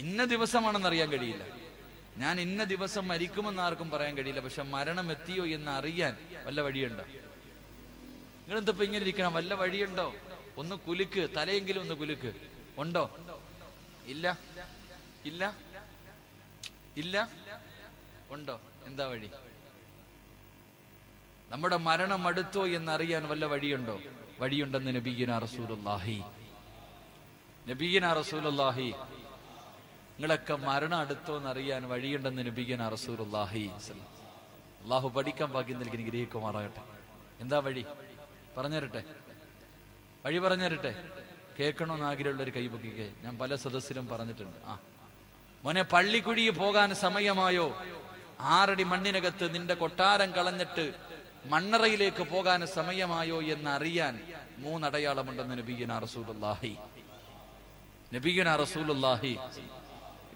ഇന്ന ദിവസമാണെന്ന് അറിയാൻ കഴിയില്ല. ഞാൻ ഇന്ന ദിവസം മരിക്കുമെന്ന് ആർക്കും പറയാൻ കഴിയില്ല. പക്ഷെ മരണം എത്തിയോ എന്ന് അറിയാൻ വല്ല വഴിയുണ്ടോ? നിങ്ങളെന്തപ്പോ ഇങ്ങനെ ഇരിക്കണം? വല്ല വഴിയുണ്ടോ? ഒന്ന് കുലുക്ക്, തലയെങ്കിലും ഒന്ന് കുലുക്ക്. ഉണ്ടോ? ഇല്ല. ഉണ്ടോ? എന്താ വഴി? നമ്മുടെ മരണം അടുത്തോ എന്നറിയാൻ വല്ല വഴിയുണ്ടോ? വഴിയുണ്ടെന്ന് നബിയുനാ റസൂലുള്ളാഹി. നിങ്ങളൊക്കെ മരണം അടുത്തോ എന്നറിയാൻ വഴിയുണ്ടെന്ന് നബിയുനാ റസൂലുള്ളാഹി. അള്ളാഹു പഠിക്കാൻ ഭാഗ്യം നൽകി അനുഗ്രഹിക്കുമാറാകട്ടെ. എന്താ വഴി? വഴി പറഞ്ഞുതരട്ടെ. കേൾക്കണമെന്ന് ആഗ്രഹമുള്ള ഒരു കൈപൊക്കിക്കെ. ഞാൻ പല സദസ്സിലും പറഞ്ഞിട്ടുണ്ട്. മോനെ, പള്ളിക്കുഴി പോകാൻ സമയമായോ? 6 അടി മണ്ണിനകത്ത് നിന്റെ കൊട്ടാരം കളഞ്ഞിട്ട് മണ്ണറയിലേക്ക് പോകാൻ സമയമായോ എന്നറിയാൻ 3 അടയാളമുണ്ടെന്ന് നബിയുനാ റസൂലുള്ളാഹി.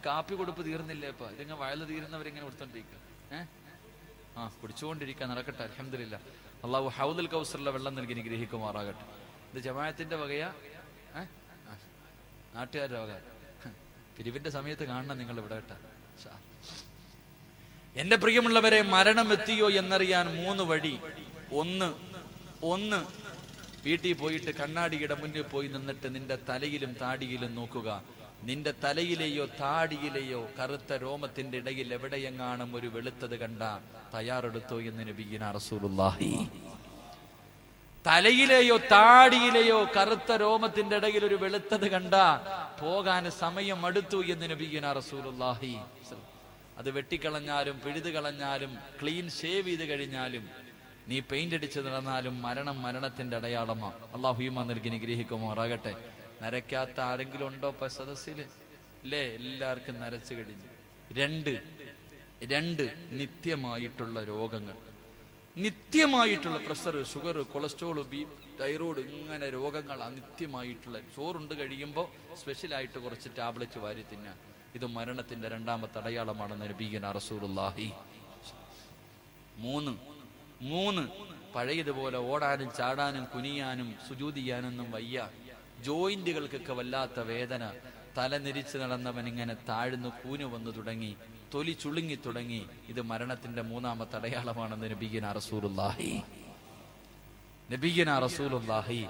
കാപ്പി കൊടുപ്പ് തീർന്നില്ലേ? ഇപ്പൊ ഇതിങ്ങനെ വയല് തീരുന്നവരെങ്ങനെ കൊടുത്തോണ്ടിരിക്കുക? കുടിച്ചുകൊണ്ടിരിക്കുക. നടക്കട്ടെ, അൽഹംദുലില്ലാ. അള്ളാഹു ഹൗദുൽ കൗസറിലെ വെള്ളം നൽകി അനുഗ്രഹിക്കുമാറാകട്ടെ. ഇത് ജമാഅത്തിന്റെ വകയാ? നാട്ടുകാരുടെ വക? പിരിവിന്റെ സമയത്ത് കാണണം നിങ്ങൾ ഇവിടെ കേട്ട. എന്റെ പ്രിയമുള്ളവരെ, മരണം എത്തിയോ എന്നറിയാൻ 3 വഴി. ഒന്ന് വീട്ടിൽ പോയിട്ട് കണ്ണാടിയുടെ മുന്നിൽ പോയി നിന്നിട്ട് നിന്റെ തലയിലും താടിയിലും നോക്കുക. നിന്റെ തലയിലെയോ താടിയിലെയോ കറുത്ത രോമത്തിന്റെ ഇടയിൽ എവിടെയെങ്ങാനും ഒരു വെളുത്തത് കണ്ട തയ്യാറെടുത്തോ എന്ന് നബിയുനാ റസൂലുള്ളാഹി. തലയിലെയോ താടിയിലെയോ കറുത്ത രോമത്തിന്റെ ഇടയിൽ ഒരു വെളുത്തത് കണ്ട പോകാൻ സമയം അടുത്തു എന്ന് നബിയുനാ റസൂലുള്ളാഹി. അത് വെട്ടിക്കളഞ്ഞാലും പിഴുതു കളഞ്ഞാലും ക്ലീൻ ഷേവ് ചെയ്ത് കഴിഞ്ഞാലും നീ പെയിന്റ് അടിച്ച് നടന്നാലും മരണത്തിന്റെ അടയാളമാണ്. അള്ളാഹു ഈമാൻ നൽകി അനുഗ്രഹിക്കുമാറാകട്ടെ. നരയ്ക്കാത്ത ആരെങ്കിലും ഉണ്ടോ ഇപ്പൊ സദസ്സില്? ഇല്ലേ? എല്ലാവർക്കും നരച്ചു കഴിഞ്ഞു. 2 നിത്യമായിട്ടുള്ള രോഗങ്ങൾ. നിത്യമായിട്ടുള്ള പ്രഷർ, ഷുഗർ, കൊളസ്ട്രോൾ, തൈറോയ്ഡ്, ഇങ്ങനെ രോഗങ്ങൾ നിത്യമായിട്ടുള്ള. ചോറുണ്ട് കഴിയുമ്പോൾ സ്പെഷ്യലായിട്ട് കുറച്ച് ടാബ്ലറ്റ് വാരി തിന്നാൻ. ഇത് മരണത്തിന്റെ 2ാമത്തെ അടയാളമാണെന്ന് നബിയുനാ റസൂലുള്ളാഹി. 3 പഴയതുപോലെ ഓടാനും ചാടാനും കുനിയാനും സുജൂദ് ചെയ്യാനൊന്നും വയ്യ. ജോയിന്റുകൾക്കൊക്കെ വല്ലാത്ത വേദന. തലനിരിച്ച് നടന്നവൻ ഇങ്ങനെ താഴ്ന്നു കൂനു വന്നു തുടങ്ങി, തൊലി ചുളുങ്ങി തുടങ്ങി. ഇത് മരണത്തിന്റെ മൂന്നാമത്തെ അടയാളമാണെന്ന് നബിയുനാ റസൂലുള്ളാഹി.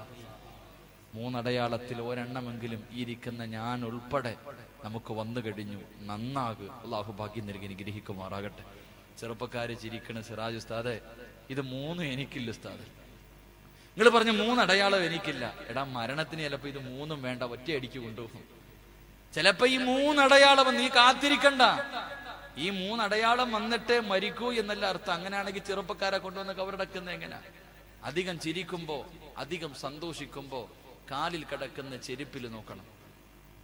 മൂന്നടയാളത്തിൽ ഒരെണ്ണമെങ്കിലും ഇരിക്കുന്ന ഞാൻ ഉൾപ്പെടെ നമുക്ക് വന്നു കഴിഞ്ഞു. നന്നാകു. അള്ളാഹു ഭാഗ്യം നൽകി അനുഗ്രഹിക്കുമാറാകട്ടെ. ചെറുപ്പക്കാര് ചിരിക്കണ സിറാജ് ഉസ്താദെ, ഇത് മൂന്നും എനിക്കില്ല ഉസ്താദ്. നിങ്ങൾ പറഞ്ഞ മൂന്നടയാളം എനിക്കില്ല. എടാ, മരണത്തിന് ചിലപ്പോ ഇത് മൂന്നും വേണ്ട, ഒറ്റയടിക്ക് കൊണ്ടുപോകും. ചിലപ്പോ ഈ മൂന്നടയാളം നീ കാത്തിരിക്കണ്ട. ഈ മൂന്നടയാളം വന്നിട്ടേ മരിക്കൂ എന്നല്ല അർത്ഥം. അങ്ങനെയാണെങ്കിൽ ചെറുപ്പക്കാരെ കൊണ്ടുവന്ന് കവറടക്കുന്നത് എങ്ങനെയാ? അധികം ചിരിക്കുമ്പോ, അധികം സന്തോഷിക്കുമ്പോ കാലിൽ കിടക്കുന്ന ചെരുപ്പിൽ നോക്കണം.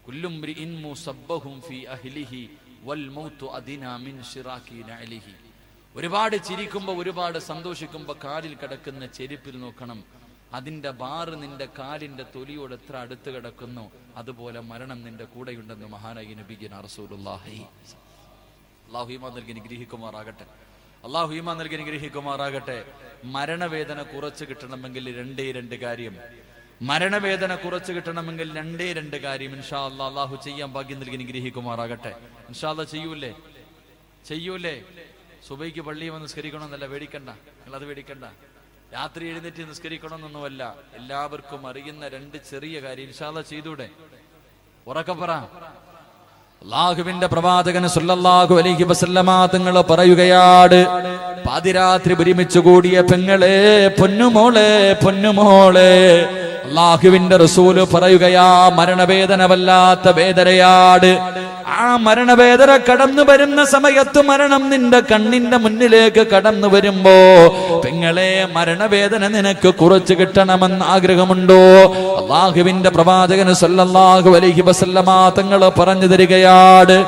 കുല്ലുംറിഇൻ മുസബ്ബഹും ഫീ അഹ്ലിഹി വൽ മൗതു അദിനാ മിൻ ശിറാഖി നഅലിഹി. ഒരുപാട് ചിരിക്കുമ്പോ, ഒരുപാട് സന്തോഷിക്കുമ്പോ കാലിൽ കിടക്കുന്ന ചെരുപ്പിൽ നോക്കണം. അതിന്റെ ബാറ് നിന്റെ കാലിന്റെ തൊലിയോട് എത്ര അടുത്ത് കിടക്കുന്നു, അതുപോലെ മരണം നിന്റെ കൂടെയുണ്ടെന്ന് മഹാനായ നബിയുനാ റസൂലുള്ളാഹി. അല്ലാഹു ഈമാൻ നൽകി അനുഗ്രഹിക്കുമാറാകട്ടെ. അല്ലാഹു ഈമാൻ നൽകി അനുഗ്രഹിക്കുമാറാകട്ടെ. മരണവേദന കുറച്ച് കിട്ടണമെങ്കിൽ രണ്ട് കാര്യം. മരണവേദന കുറച്ച് കിട്ടണമെങ്കിൽ രണ്ട് കാര്യം ഇൻഷാ അല്ലാഹ് അല്ലാഹു ചെയ്യാൻ ഭാഗ്യം നൽകി അനുഗ്രഹിക്കുമാറാകട്ടെ. ഇൻഷാ അല്ലാഹ് ചെയ്യൂലേ? സുബൈക്ക് പള്ളിയിൽ വന്ന് നിസ്കരിക്കണമെന്നല്ല, പേടിക്കണ്ട. നിങ്ങളത് പേടിക്കണ്ട. രാത്രി എഴുന്നേറ്റ് നിസ്കരിക്കണമെന്നൊന്നുമല്ല. എല്ലാവർക്കും അറിയുന്ന രണ്ട് ചെറിയ കാര്യം ഇൻഷാ അല്ലാഹ് ചെയ്തൂടെ? ഉറക്കെ പറ. അല്ലാഹുവിന്റെ പ്രവാചകൻ സല്ലല്ലാഹു അലൈഹി വസല്ലമ തങ്ങൾ പറയുകയാണ്, പാതിരാത്രി ഒരുമിച്ച് കൂടിയ പെങ്ങളെ, പൊന്നുമോളെ, അല്ലാഹുവിന്റെ റസൂല് പറയുകയാ, മരണവേദന വല്ലാത്ത വേദനയാണ്. ആ മരണവേദന കടന്നു വരുന്ന സമയത്ത് മരണം നിന്റെ കണ്ണിന്റെ മുന്നിലേക്ക് കടന്നു വരുമ്പോ, പെങ്ങളെ, മരണവേദന നിനക്ക് കുറച്ച് കിട്ടണമെന്ന് ആഗ്രഹമുണ്ടോ? അല്ലാഹുവിന്റെ പ്രവാചകൻ സല്ലല്ലാഹു അലൈഹി വസല്ലമ തങ്ങൾ പറഞ്ഞു തരികയാണ്.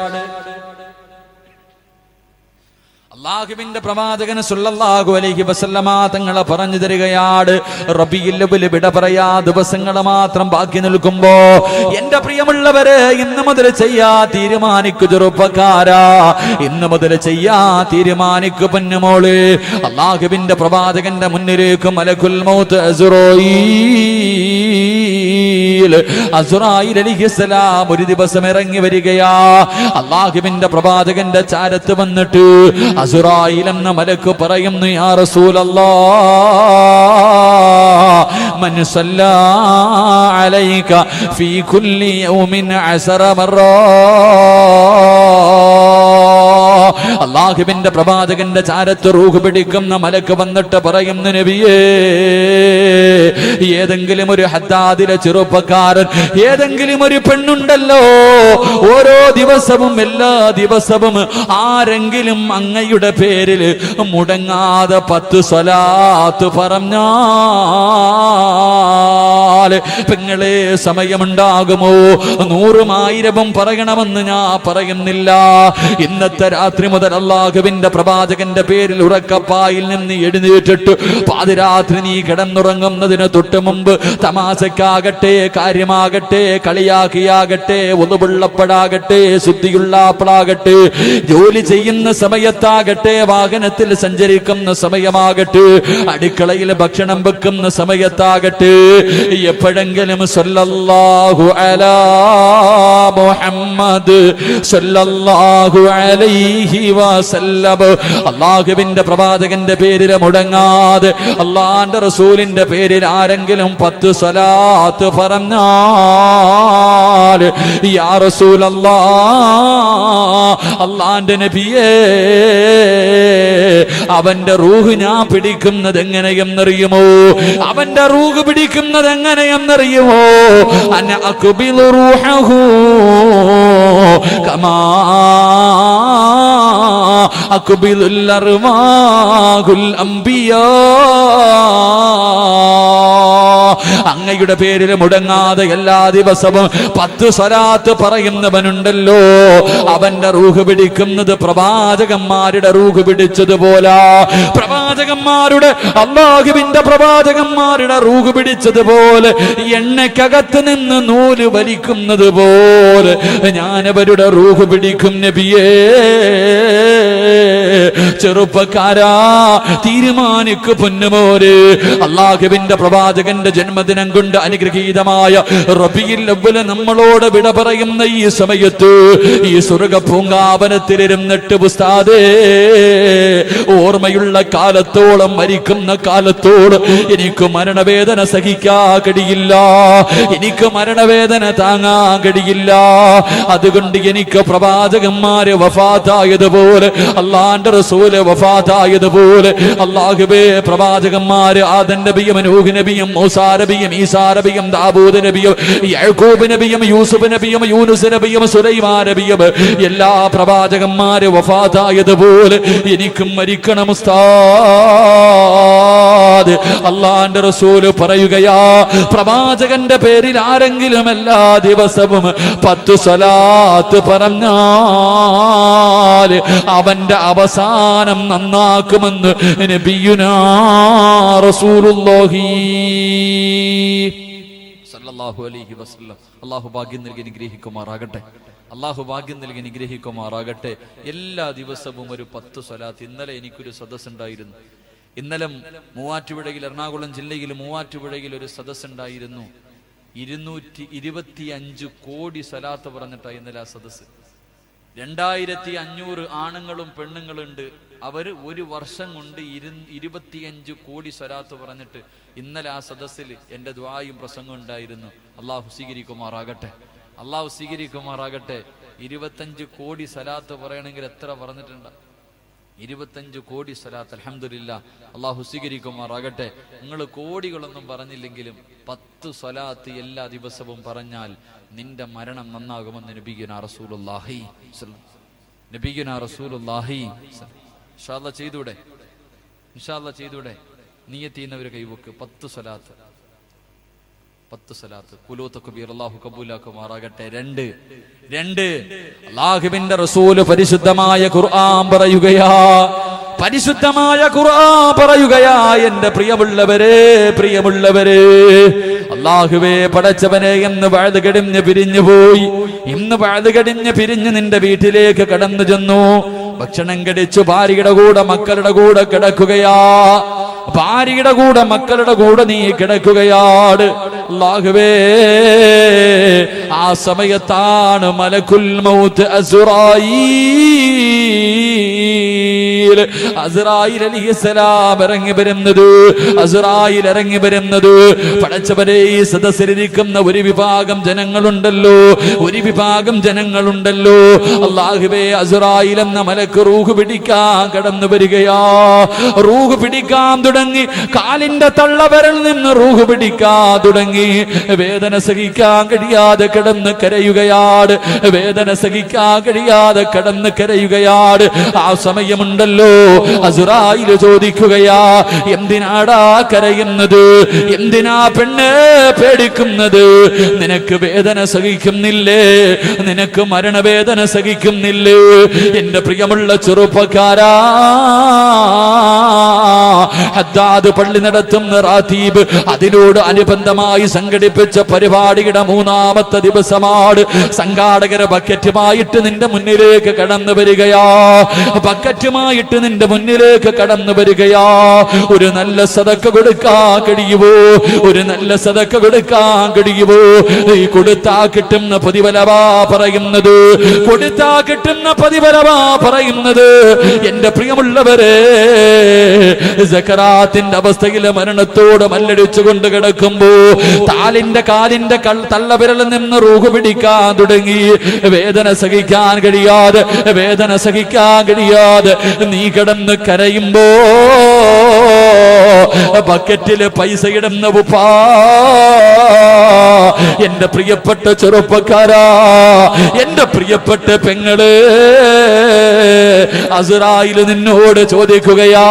അല്ലാഹുവിന്റെ പ്രവാചകൻ സല്ലല്ലാഹു അലൈഹി വസല്ലമ തങ്ങൾ പറഞ്ഞു തരികയാണ്, റബീഉൽ അവ്വൽ വിട പറയാ ദിവസങ്ങൾ മാത്രം ബാക്കി നിൽക്കുമ്പോ, എന്റെ പ്രിയമുള്ളവരെ, ഇന്ന് മുതൽ ചെയ്യാ തീരുമാനിക്കു ചെറുപ്പക്കാരാ, ഇന്ന് മുതൽ ചെയ്യാ തീരുമാനിക്കു പൊന്നുമോള്. അല്ലാഹുവിന്റെ പ്രവാചകന്റെ മുന്നിലേക്ക് മലക്കുൽ മൗത്ത് അസ്റായീൽ അലൈഹിസ്സലാം ഒരു ദിവസം ഇറങ്ങി വരികയാ. അല്ലാഹുവിന്റെ പ്രവാചകന്റെ ചാരത്ത് വന്നിട്ട് അസ്റായീൽ എന്ന മലക്ക് പറയുന്നു, യാ റസൂലല്ലാഹ്, മൻ സല്ലാ അലൈക ഫീ കുല്ലി യൗമിൻ 10 മറ. അല്ലാഹുവിന്റെ പ്രവാചകന്റെ ചാരത്ത് റൂഹ് പിടിക്കുന്ന മലക്ക് വന്നിട്ട് പറയുന്നു, നബിയേ, ഏതെങ്കിലും ഒരു ഹദ്ദാദിലെ ചെറുപ്പക്കാരൻ, ഏതെങ്കിലും ഒരു പെണ്ണുണ്ടല്ലോ, ഓരോ ദിവസവും, എല്ലാ ദിവസവും ആരെങ്കിലും അങ്ങയുടെ പേരിൽ മുടങ്ങാതെ 10 സ്വലാത്ത് പറഞ്ഞാൽ പെങ്ങളെ സമയമുണ്ടാകുമോ? 100 1000 പറയണമെന്ന് ഞാൻ പറയുന്നില്ല. ഇന്നത്തെ രാത്രി മുതൽ അല്ലാഹുവിന്റെ പ്രവാചകന്റെ പേരിൽ ഉറക്കപ്പായിൽ നിന്ന് എഴുന്നേറ്റിട്ട് പാതിരാത്രി നീ കിടന്നുറങ്ങുന്നതിന് തൊട്ട് മുമ്പ് തമാശക്കാകട്ടെ, കാര്യമാകട്ടെ, കളിയാക്കിയാകട്ടെ, ഒന്നുപുള്ളപ്പോഴാകട്ടെ, ശുദ്ധിയുള്ളപ്പോഴാകട്ടെ, ജോലി ചെയ്യുന്ന സമയത്താകട്ടെ, വാഹനത്തിൽ സഞ്ചരിക്കുന്ന സമയമാകട്ടെ, അടുക്കളയിൽ ഭക്ഷണം വെക്കുന്ന സമയത്താകട്ടെ, എപ്പോഴെങ്കിലും സല്ലല്ലാഹു അലാ മുഹമ്മദ് സല്ലല്ലാഹു അലൈഹി വസല്ലം, അല്ലാഹുവിന്റെ പ്രവാചകന്റെ പേരിൽ മുടങ്ങാതെ അല്ലാഹുവിന്റെ റസൂലിന്റെ പേരിൽ ആരെങ്കിലും 10 സ്വലാത്ത് പറഞ്ഞാൽ, യാ റസൂലല്ലാഹ്, അല്ലാഹുവിന്റെ നബിയേ, അവന്റെ റൂഹ് ഞാൻ പിടിക്കുന്നത് എങ്ങനെയെന്നറിയുമോ? അവന്റെ റൂഹ് പിടിക്കുന്നത് എങ്ങനെയെന്നറിയുമോ? അന അഖ്ബിലു റൂഹഹു കമാ അഖ്ബിലുൽ അർവാഹുൽ അംബിയാ. അങ്ങയുടെ പേരിൽ മുടങ്ങാതെ എല്ലാ ദിവസവും 10 സ്വലാത്ത് പറയുന്നവനുണ്ടല്ലോ, അവന്റെ റൂഹ് പിടിക്കുന്നത് പ്രവാചകന്മാരുടെ റൂഹ് പിടിച്ചതുപോലെ, പ്രവാചകന്മാരുടെ അല്ലാഹുവിന്റെ പ്രവാചകന്മാരുടെ റൂഹ് പിടിച്ചതുപോലെ, എണ്ണക്കകത്ത് നിന്ന് നൂല് വലിക്കുന്നത് പോലെ ഞാൻ അവരുടെ റൂഹ് പിടിക്കും നബിയേ. ചെറുപ്പക്കാരാ, തീരുമാനിക്കു പൊന്നുമോര്. അല്ലാഹുവിന്റെ പ്രവാചകന്റെ ജന്മദിനം കൊണ്ട് അനുഗ്രഹീതമായ റബീഉൽ അവ്വൽ നമ്മളോട് വിട പറയുന്ന ഈ സമയത്ത്, ഈ സ്വർഗ പൂങ്കാവനത്തിലിരുന്നിട്ട് ഉസ്താദേ, ഓർമ്മയുള്ള കാലത്തോളം മരിക്കുന്ന കാലത്തോളം എനിക്ക് മരണവേദന സഹിക്കാൻ കഴിയില്ല, എനിക്ക് മരണവേദന താങ്ങാൻ കഴിയില്ല. അതുകൊണ്ട് എനിക്ക് പ്രവാചകന്മാര് വഫാത്തായതുപോലെ, അള്ളാന്റെ റസൂല് വഫാത്തായതുപോലെ, അല്ലാഹുവേ പ്രവാചകന്മാര് ആദം നബിയും നൂഹ് നബിയും മൂസാ നബിയും ഈസാ നബിയും ദാവൂദ് നബിയും യാക്കൂബ് നബിയും യൂസുഫ് നബിയും യൂനുസ് നബിയും സുലൈമാൻ നബിയും എല്ലാ പ്രവാചകന്മാര് വഫാത്തായതുപോലെ എനിക്കും മരിക്കണം ഉസ്താദ്. അള്ളാന്റെ റസൂല് പറയുകയാ, പ്രവാചകന്റെ പേരിൽ ആരെങ്കിലും എല്ലാ ദിവസവും 10 സ്വലാത്ത് പറഞ്ഞാൽ അവന്റെ അവസാനം നന്നാക്കുമെന്ന് നബിയുനാ റസൂലുള്ളാഹി സല്ലല്ലാഹു അലൈഹി വസല്ലം. അല്ലാഹു ഭാഗ്യം നൽകി അനുഗ്രഹിക്കുമാറാകട്ടെ, അല്ലാഹു ഭാഗ്യം നൽകി അനുഗ്രഹിക്കുമാറാകട്ടെ. എല്ലാ ദിവസവും ഒരു 10 സ്വലാത്ത്. ഇന്നലെ എനിക്കൊരു സദസ്സ് ഉണ്ടായിരുന്നു. ഇന്നലെ മൂവാറ്റുപുഴയിൽ, എറണാകുളം ജില്ലയിൽ മൂവാറ്റുപുഴയിൽ ഒരു സദസ്സ് ഉണ്ടായിരുന്നു. 225 കോടി സ്വലാത്ത് പറഞ്ഞിട്ടാണ് ഇന്നലെ ആ സദസ്സ്. 2500 ആണുങ്ങളും പെണ്ണുങ്ങളുണ്ട്. അവർ ഒരു വർഷം കൊണ്ട് 25 കോടി സ്വലാത്ത് പറഞ്ഞിട്ട് ഇന്നലെ ആ സദസ്സിൽ എൻ്റെ ദുആയും പ്രസംഗം ഉണ്ടായിരുന്നു. അള്ളാഹു സ്വീകരിക്കുമാറാകട്ടെ, അള്ളാഹു സ്വീകരിക്കുമാറാകട്ടെ. 25 കോടി സ്വലാത്ത് പറയണമെങ്കിൽ എത്ര പറഞ്ഞിട്ടുണ്ട്? 25 കോടി സ്വലാത്ത്. അൽഹംദുലില്ലാ, അള്ളാഹു സ്വീകരിക്കുമാറാകട്ടെ. നിങ്ങൾ കോടികളൊന്നും പറഞ്ഞില്ലെങ്കിലും 10 സ്വലാത്ത് എല്ലാ ദിവസവും പറഞ്ഞാൽ നിന്റെ മരണം നന്നാകുമെന്ന് നബിയുനാ റസൂലുള്ളാഹി നബിയുനാ റസൂലുള്ളാഹി. ഇൻഷാ അല്ലാഹ് ചെയ്തൂടെ? ഇൻഷാ അല്ലാഹ് ചെയ്തൂടെ? നിയ്യത്ത് ചെയ്യുന്നവരെ കൈവക്ക് 10 സ്വലാത്ത്, 10 സ്വലാത്ത്. കുലൂ തക്ബീർ. അല്ലാഹു കബൂലാക്കുമാറാകട്ടെ. 2 അല്ലാഹുവിന്റെ റസൂല് പരിശുദ്ധമായ ഖുർആൻ പറയുകയാ, പരിശുദ്ധമായ ഖുർആൻ പറയുകയാ, എന്റെ പ്രിയമുള്ളവരെ, അല്ലാഹുവേ പടച്ചവനെ, എന്ന് വഅദ് കടിഞ്ഞ് പിരിഞ്ഞു പോയി, ഇന്ന് വഅദ് കടിഞ്ഞ് പിരിഞ്ഞ് നിന്റെ വീട്ടിലേക്ക് കടന്നു ചെന്നു. ഭക്ഷണം കഴിച്ചു ഭാര്യയുടെ കൂടെ മക്കളുടെ കൂടെ കിടക്കുകയാ, ഭാര്യയുടെ കൂടെ മക്കളുടെ കൂടെ നീ കിടക്കുകയാണ്. അല്ലാഹുവേ, ആ സമയത്താണ് മലക്കുൽ മൗത്ത് അസ്റായീൽ അലൈഹിസ്സലാം ഇറങ്ങി വരുന്നത്. പടച്ചവരെ, ഈ സദസ്സിലിരിക്കുന്ന ഒരു വിഭാഗം ജനങ്ങളുണ്ടല്ലോ, അല്ലാഹുവേ, അസ്റായീൽ എന്ന മലക്ക് റൂഹ് പിടിക്കാൻ കടന്നു വരികയാ. റൂഹ് പിടിക്കാൻ തുടങ്ങി, കാലിന്റെ തള്ളവിരൽ നിന്ന് റൂഹ് പിടിക്കാൻ തുടങ്ങി. വേദന സഹിക്കാൻ കഴിയാതെ കിടന്ന് കരയുകയാണ്, വേദന സഹിക്കാൻ കഴിയാതെ കിടന്ന് കരയുകയാണ്. ആ സമയമുണ്ടല്ലോ, അസ്റായീൽ ചോദിക്കുകയാ, എന്തിനാടാ കരയുന്നത്? എന്തിനാ പെണ്ണ് പേടിക്കുന്നത്? നിനക്ക് വേദന സഹിക്കുന്നില്ലേ? നിനക്ക് മരണവേദന സഹിക്കുന്നില്ലേ? എന്റെ പ്രിയമുള്ള ചെറുപ്പക്കാരാ, ഹദ്ദാദ് പള്ളി നടത്തുന്ന റാത്തീബ്, അതിനോട് അനുബന്ധമായി സംഘടിപ്പിച്ച പരിപാടിയുടെ 3ാമത്തെ ദിവസമാണ്. സംഘാടകരെ ബക്കറ്റുമായിട്ട് നിന്റെ മുന്നിലേക്ക് കടന്നു വരികയാ, ബക്കറ്റുമായിട്ട് നിന്റെ മുന്നിലേക്ക് കടന്നു വരികയാ. ഒരു നല്ല സദക്ക കൊടുക്കാൻ കഴിയുമോ? ഒരു നല്ല സദക്ക കൊടുക്കാൻ കഴിയുമോ? ഈ കൊടുത്താ കിട്ടുന്ന പ്രതിഫലവാ പറയുന്നത്, കൊടുത്താ കിട്ടുന്ന പ്രതിഫലവാ പറയുന്നത്. എന്റെ പ്രിയമുള്ളവരെ, സക്കറാത്തിന്റെ അവസ്ഥയിലെ മരണത്തോട് മല്ലടിച്ചുകൊണ്ട് കിടക്കുമ്പോ കാലിന്റെ തള്ളവിരലിൽ നിന്ന് റൂഹ് പിടിക്കാൻ തുടങ്ങി. വേദന സഹിക്കാൻ കഴിയാതെ നീ കിടന്ന് കരയുമ്പോ ബക്കറ്റില് പൈസ ഇടുന്ന ഉപ്പാ, എന്റെ പ്രിയപ്പെട്ട ചെറുപ്പക്കാരാ, എന്റെ പ്രിയപ്പെട്ട പെങ്ങള്, അസ്റായിൽ നിന്നോട് ചോദിക്കുകയാ,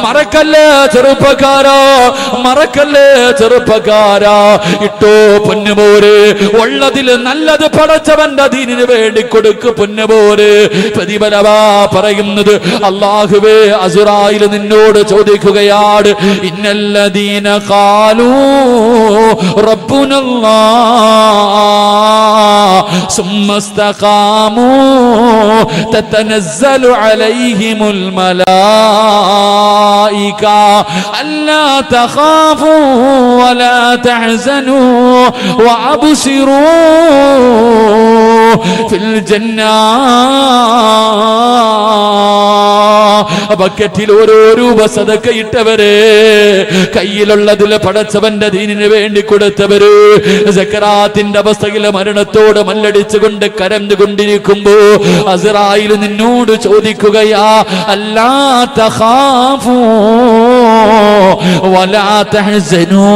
മറക്കല്ലേ ചെറുപ്പക്കാരാ, മറക്കല്ലേ ചെറുപ്പക്കാരാ, ഇട്ടോ പൊന്നുപോര്, ഉള്ളതിൽ നല്ലത് പടച്ചവന്റെ ദീനിന് വേണ്ടി കൊടുക്ക് പൊന്നുപോര്. പ്രതിഫലവാ പറയുന്നത്. അല്ലാഹുവേ, അസ്റായിൽ നിന്നോട് ചോദിക്കുകയാണ്, ഇന്നല്ലദീന ഖാലൂ റബ്ബുനല്ലാഹ് സുമ്മ ഇസ്തഖാമൂ തതനസ്സലു അലൈഹിമുൽ മലായിക അല്ലാ തഖാഫൂ വലാ തഹ്സനൂ വഅബ്ശിറൂ ഫിൽ ജന്നാ. ബക്കറ്റിൽ ഓരോ രൂപ സദക്ക ഇട്ടവര്, കയ്യിലുള്ളതിൽ പടച്ചവന്റെ ദീനിന് വേണ്ടി കൊടുത്തവര്, സക്കറാത്തിന്റെ അവസ്ഥയിൽ മരണത്തോട് മല്ലടിച്ചുകൊണ്ട് കരഞ്ഞുകൊണ്ടിരിക്കുമ്പോ അസ്റായിൽ നിന്നോട് ചോദിക്കുകയാ, അല്ലാ തഖാഫൂ വലാ തഹ്സനൂ,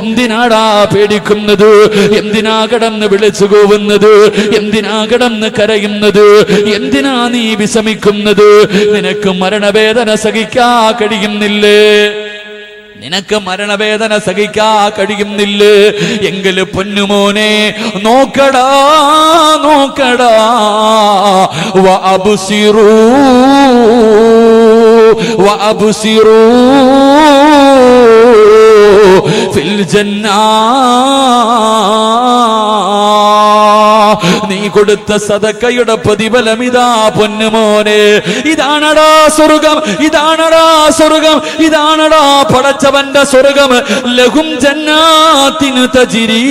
എന്തിനാടാ പേടിക്കുന്നത്, എന്തിനാ കടന്ന് വിളിച്ചു പോവുന്നത്, എന്തിനാ കടന്ന് കരയുന്നത്, എന്തിനാ നീ വിഷമിക്കുന്നത്? നിനക്ക് മരണവേദന സഹിക്കാ കഴിയുന്നില്ലേ? നിനക്ക് മരണവേദന സഹിക്കാ കഴിയുന്നില്ലേ? എങ്കിൽ പൊന്നുമോനെ നോക്കടാ, നോക്കടാ, വഅബ്സിറൂ വഅബ്സിറൂ ഫിൽ ജന്നാ. നീ കൊടുത്ത സദക്കയുടെ പ്രതിഫലം ഇതാ പൊന്നുമോനെ, ഇതാണടാ സ്വർഗം, ഇതാണടാ സ്വർഗം, ഇതാണടാ പടച്ചവന്റെ സ്വർഗം. ലഹും ജന്നാത്തിൻ തജ്രീ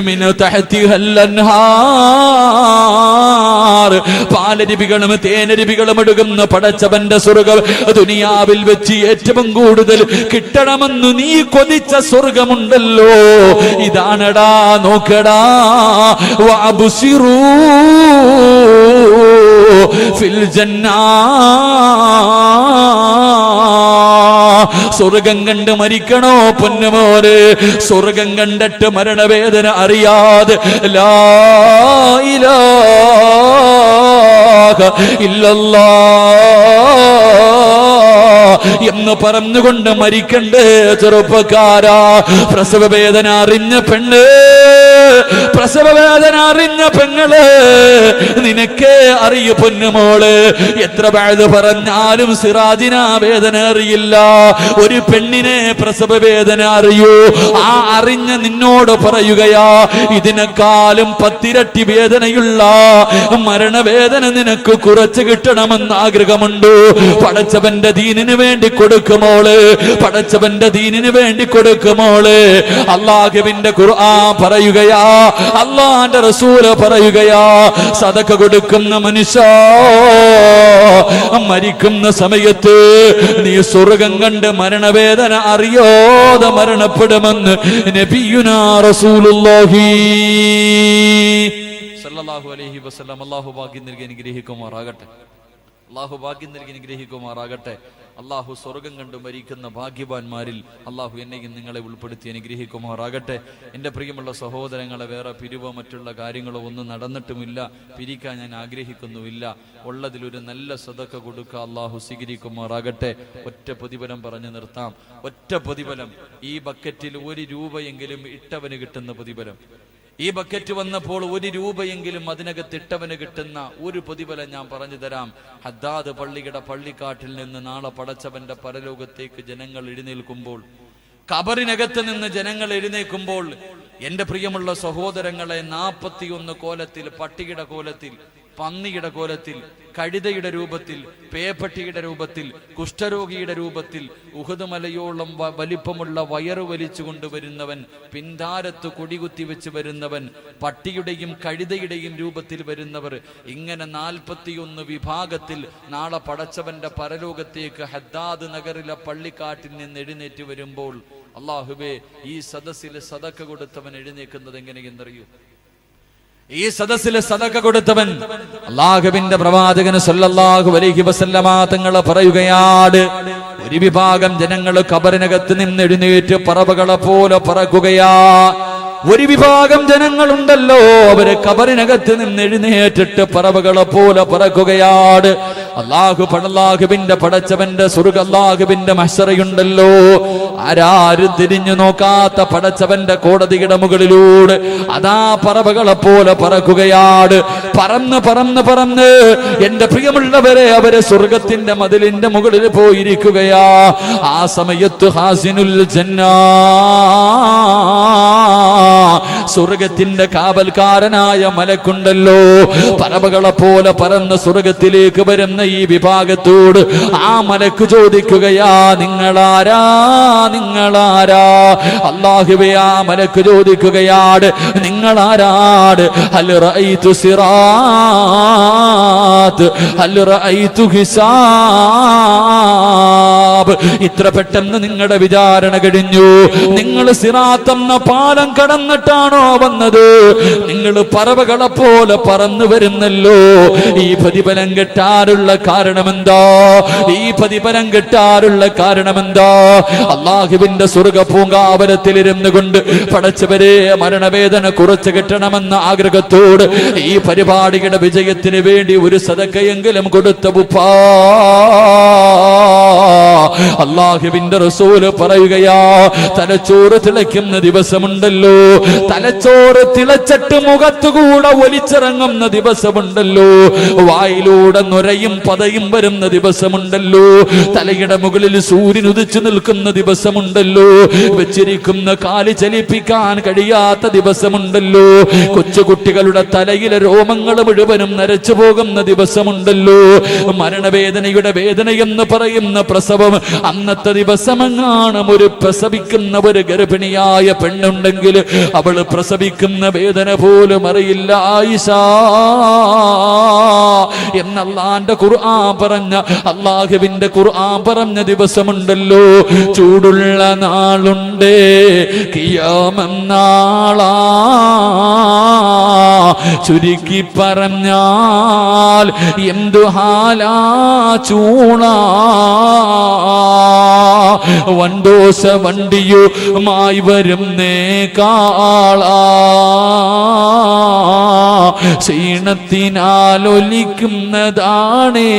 മിൻ തഹ്തിഹൽ അൻഹാർ, പാലരുവികളും തേനരുവികളും ഒഴുകുന്ന പടച്ചവന്റെ സ്വർഗം. ദുനിയാവിൽ വെച്ച് ഏറ്റവും കൂടുതൽ കിട്ടണമെന്ന് നീ കൊതിച്ച സ്വർഗമുണ്ടല്ലോ, ഇതാണടാ. നോക്കടാ, വഅബ്സിറൂ ഫിൽ ജന്നാ. സ്വർഗം കണ്ട് മരിക്കണോ പൊന്നുമോനെ? സ്വർഗം കണ്ടിട്ട് മരണവേദന അറിയാതെ ലാ ഇലാഹ ഇല്ലല്ലാഹ് എന്ന് പറഞ്ഞുകൊണ്ട് മരിക്കണ്ടേ ചെറുപ്പക്കാരാ? പ്രസവവേദന അറിഞ്ഞ പെണ്ണ്, പ്രസവവേദന അറിഞ്ഞ പെങ്ങള്, നിനക്കേ അറിയൂ പൊന്നുമോള്. എത്ര വഅദ് പറഞ്ഞാലും സിറാജിന വേദന അറിയില്ല. ഒരു പെണ്ണിനെ പ്രസവവേദന അറിയൂ. ആ അറിഞ്ഞ നിന്നോട് പറയുകയാ, ഇതിനേക്കാളും 10 ഇരട്ടി വേദനയുള്ള മരണവേദന നിനക്ക് കുറച്ച് കിട്ടണമെന്ന് ആഗ്രഹമുണ്ട്. പടച്ചവന്റെ ദീനിന് വേണ്ടി കൊടുക്കുമോള്, പടച്ചവന്റെ ദീനിന് വേണ്ടി കൊടുക്കുമോള്. അല്ലാഹുവിന്റെ ഖുർആൻ പറയുകയാ, അല്ലാഹുവിന്റെ റസൂല് പറയുകയാ, സദഖ കൊടുക്കുന്ന മനുഷ്യ മരിക്കുന്ന സമയത്ത് നീ സ്വർഗം കണ്ട് മരണവേദന അറിയാതെ മരണപ്പെടുമെന്ന് നബിയുനാ റസൂലുള്ളാഹി സല്ലല്ലാഹു അലൈഹി വസല്ലം. അല്ലാഹു ഭാഗ്യം നൽകി അനുഗ്രഹിക്കുമാറാകട്ടെ, അല്ലാഹു ഭാഗ്യം നൽകി അനുഗ്രഹിക്കുമാറാകട്ടെ. അല്ലാഹു സ്വർഗം കണ്ട് മരിക്കുന്ന ഭാഗ്യവാന്മാരിൽ അല്ലാഹു എന്നെയും നിങ്ങളെ ഉൾപ്പെടുത്തി അനുഗ്രഹിക്കുമാറാകട്ടെ. എൻ്റെ പ്രിയമുള്ള സഹോദരങ്ങളെ, വേറെ പിരിവോ മറ്റുള്ള കാര്യങ്ങളോ ഒന്നും നടന്നിട്ടുമില്ല, പിരിക്കാൻ ഞാൻ ആഗ്രഹിക്കുന്നുമില്ല. ഉള്ളതിലൊരു നല്ല സദഖ കൊടുക്കുക, അല്ലാഹു സ്വീകരിക്കുമാറാകട്ടെ. ഒറ്റ പ്രതിഫലം പറഞ്ഞു നിർത്താം, ഒറ്റ പ്രതിഫലം. ഈ ബക്കറ്റിൽ 1 രൂപയെങ്കിലും ഇട്ടവന് കിട്ടുന്ന പ്രതിഫലം. ഈ ബക്കറ്റ് വന്നപ്പോൾ 1 രൂപയെങ്കിലും അതിനകത്തിട്ടവന് കിട്ടുന്ന ഒരു പ്രതിഫലം ഞാൻ പറഞ്ഞു തരാം. ഹദ്ദാദ് പള്ളിയുടെ പള്ളിക്കാട്ടിൽ നിന്ന് നാളെ പടച്ചവന്റെ പരലോകത്തേക്ക് ജനങ്ങൾ എഴുന്നേൽക്കുമ്പോൾ, ഖബറിനകത്ത് നിന്ന് ജനങ്ങൾ എഴുന്നേൽക്കുമ്പോൾ, എന്റെ പ്രിയമുള്ള സഹോദരങ്ങളെ, 41 കോലത്തിൽ, പട്ടിയുടെ കോലത്തിൽ, പന്നിയുടെ കോലത്തിൽ, കഴുതയുടെ രൂപത്തിൽ, പേപ്പട്ടിയുടെ രൂപത്തിൽ, കുഷ്ഠരോഗിയുടെ രൂപത്തിൽ, ഉഹദ് മലയോളം വലിപ്പമുള്ള വയറ് വലിച്ചു കൊണ്ടുവരുന്നവൻ, പിന്താരത്ത് കൊടികുത്തി വെച്ച് വരുന്നവൻ, പട്ടിയുടെയും കഴുതയുടെയും രൂപത്തിൽ വരുന്നവർ, ഇങ്ങനെ 41 വിഭാഗത്തിൽ നാളെ പടച്ചവന്റെ പരലോകത്തേക്ക് ഹദ്ദാദ് നഗറിലെ പള്ളിക്കാട്ടിൽ നിന്ന് എഴുന്നേറ്റ് വരുമ്പോൾ, അല്ലാഹുവേ, ഈ സദസ്സിൽ സദഖ കൊടുത്തവൻ എഴുന്നേക്കുന്നത് എങ്ങനെയെന്നറിയൂ? ഈ സദസ്സിൽ സദഖ കൊടുത്തവൻ, അല്ലാഹുവിന്റെ പ്രവാചകൻ സല്ലല്ലാഹു അലൈഹി വസല്ലമ തങ്ങൾ പറയുകയാണ്, ഒരു വിഭാഗം ജനങ്ങൾ ഖബറിനകത്ത് നിന്ന് എഴുന്നേറ്റ് പറവകളെ പോലെ പറക്കുകയാ. ഒരു വിഭാഗം ജനങ്ങളുണ്ടല്ലോ, അവരെ കബറിനകത്ത് നിന്ന് എഴുന്നേറ്റിട്ട് പറവകളെ പോലെ പറക്കുകയാണ്. അല്ലാഹുവിന്റെ പടച്ചവന്റെ സ്വർഗ്ഗ അല്ലാഹുവിന്റെ മഹ്ശറയുണ്ടല്ലോ, ആരാരും തിരിഞ്ഞു നോക്കാത്ത പടച്ചവന്റെ കോടതിയുടെ മുകളിലൂടെ അതാ പറവകളെ പോലെ പറക്കുകയാണ്. പറന്ന് പറന്ന് പറന്ന് എന്റെ പ്രിയമുള്ളവരെ അവരെ സ്വർഗത്തിന്റെ മതിലിന്റെ മുകളിൽ പോയിരിക്കുകയാ. ആ സമയത്ത് ഹാസിനുൽ ജന്നാ, സ്വർഗത്തിന്റെ കാവൽക്കാരനായ മലക്കുണ്ടല്ലോ, പറവകളെ പോലെ പറന്ന് സ്വർഗത്തിലേക്ക് വരുന്ന ഈ വിഭാഗത്തോട് ആ മലക്ക് ചോദിക്കുകയാ, നിങ്ങളാരാ നിങ്ങളാരാ? അല്ലാഹുവേ, ആ മലക്ക് ചോദിക്കുകയാണ്, നിങ്ങളാരാണ്? ഹൽ റഅയ്തു സിറാത്ത് ഹൽ റഅയ്തു ഹിസാബ്. ഇത്ര പെട്ടെന്ന് നിങ്ങളുടെ വിചാരണ കഴിഞ്ഞു? നിങ്ങൾ സിറാത്ത് എന്ന പാലം കടന്നിട്ടാണോ വന്നത്? നിങ്ങൾ പറവകളെ പോലെ പറന്നു വരുന്നല്ലോ. ഈ പ്രതിഫലം കിട്ടാനുള്ള കാരണമെന്താ? ഈ പ്രതിഫലം കിട്ടാനുള്ള കാരണമെന്താ? അല്ലാഹുവിന്റെ സ്വർഗ്ഗ പൂങ്കാവനത്തിലിരുന്നു കൊണ്ട് പടച്ചവരെ മരണവേദന കുറച്ച് കിട്ടണമെന്ന ആഗ്രഹത്തോട് ഈ പരിപാടിയുടെ വിജയത്തിന് വേണ്ടി ഒരു സദക്കയെങ്കിലും കൊടുത്ത ഉപ്പാ, അല്ലാഹുവിന്റെ റസൂല് പറയുകയാ, തലച്ചോറ് തിളയ്ക്കുന്ന ദിവസമുണ്ടല്ലോ, തലച്ചോറ് തിളച്ചിട്ട് മുഖത്തുകൂടെ ഒലിച്ചിറങ്ങുന്ന ദിവസമുണ്ടല്ലോ, വായിലൂടെ നുരയും പതയും വരുന്ന ദിവസമുണ്ടല്ലോ, തലയുടെ മുകളിൽ സൂര്യൻ ഉദിച്ചു നിൽക്കുന്ന ദിവസമുണ്ടല്ലോ, വെച്ചിരിക്കുന്ന കാല് ചലിപ്പിക്കാൻ കഴിയാത്ത ദിവസമുണ്ടല്ലോ, കൊച്ചുകുട്ടികളുടെ തലയിലെ രോമങ്ങൾ മുഴുവനും നരച്ചു പോകുന്ന ദിവസമുണ്ടല്ലോ, മരണവേദനയുടെ വേദനയെന്ന് പറയുന്ന പ്രസവം. അന്നത്തെ ദിവസമെങ്ങാനും ഒരു പ്രസവിക്കുന്ന ഒരു ഗർഭിണിയായ പെണ്ണുണ്ടെങ്കിൽ അവൾ പ്രസവിക്കുന്ന വേദന പോലും അറിയില്ല ആയിഷ എന്നല്ലാന്റെ ഖുർആൻ പറഞ്ഞ, അല്ലാഹുവിന്റെ ഖുർആൻ പറഞ്ഞ ദിവസമുണ്ടല്ലോ, ചൂടുള്ള നാളുണ്ട് ഖിയാമനാളാ, ചുരുക്കി പറഞ്ഞാൽ എന്തു ഹാലാ ചൂളാ, വണ്ടോസ വണ്ടിയുമായി വരുന്നേ കാളാ, ക്ഷീണത്തിനാലൊലിക്കുന്നതാണേ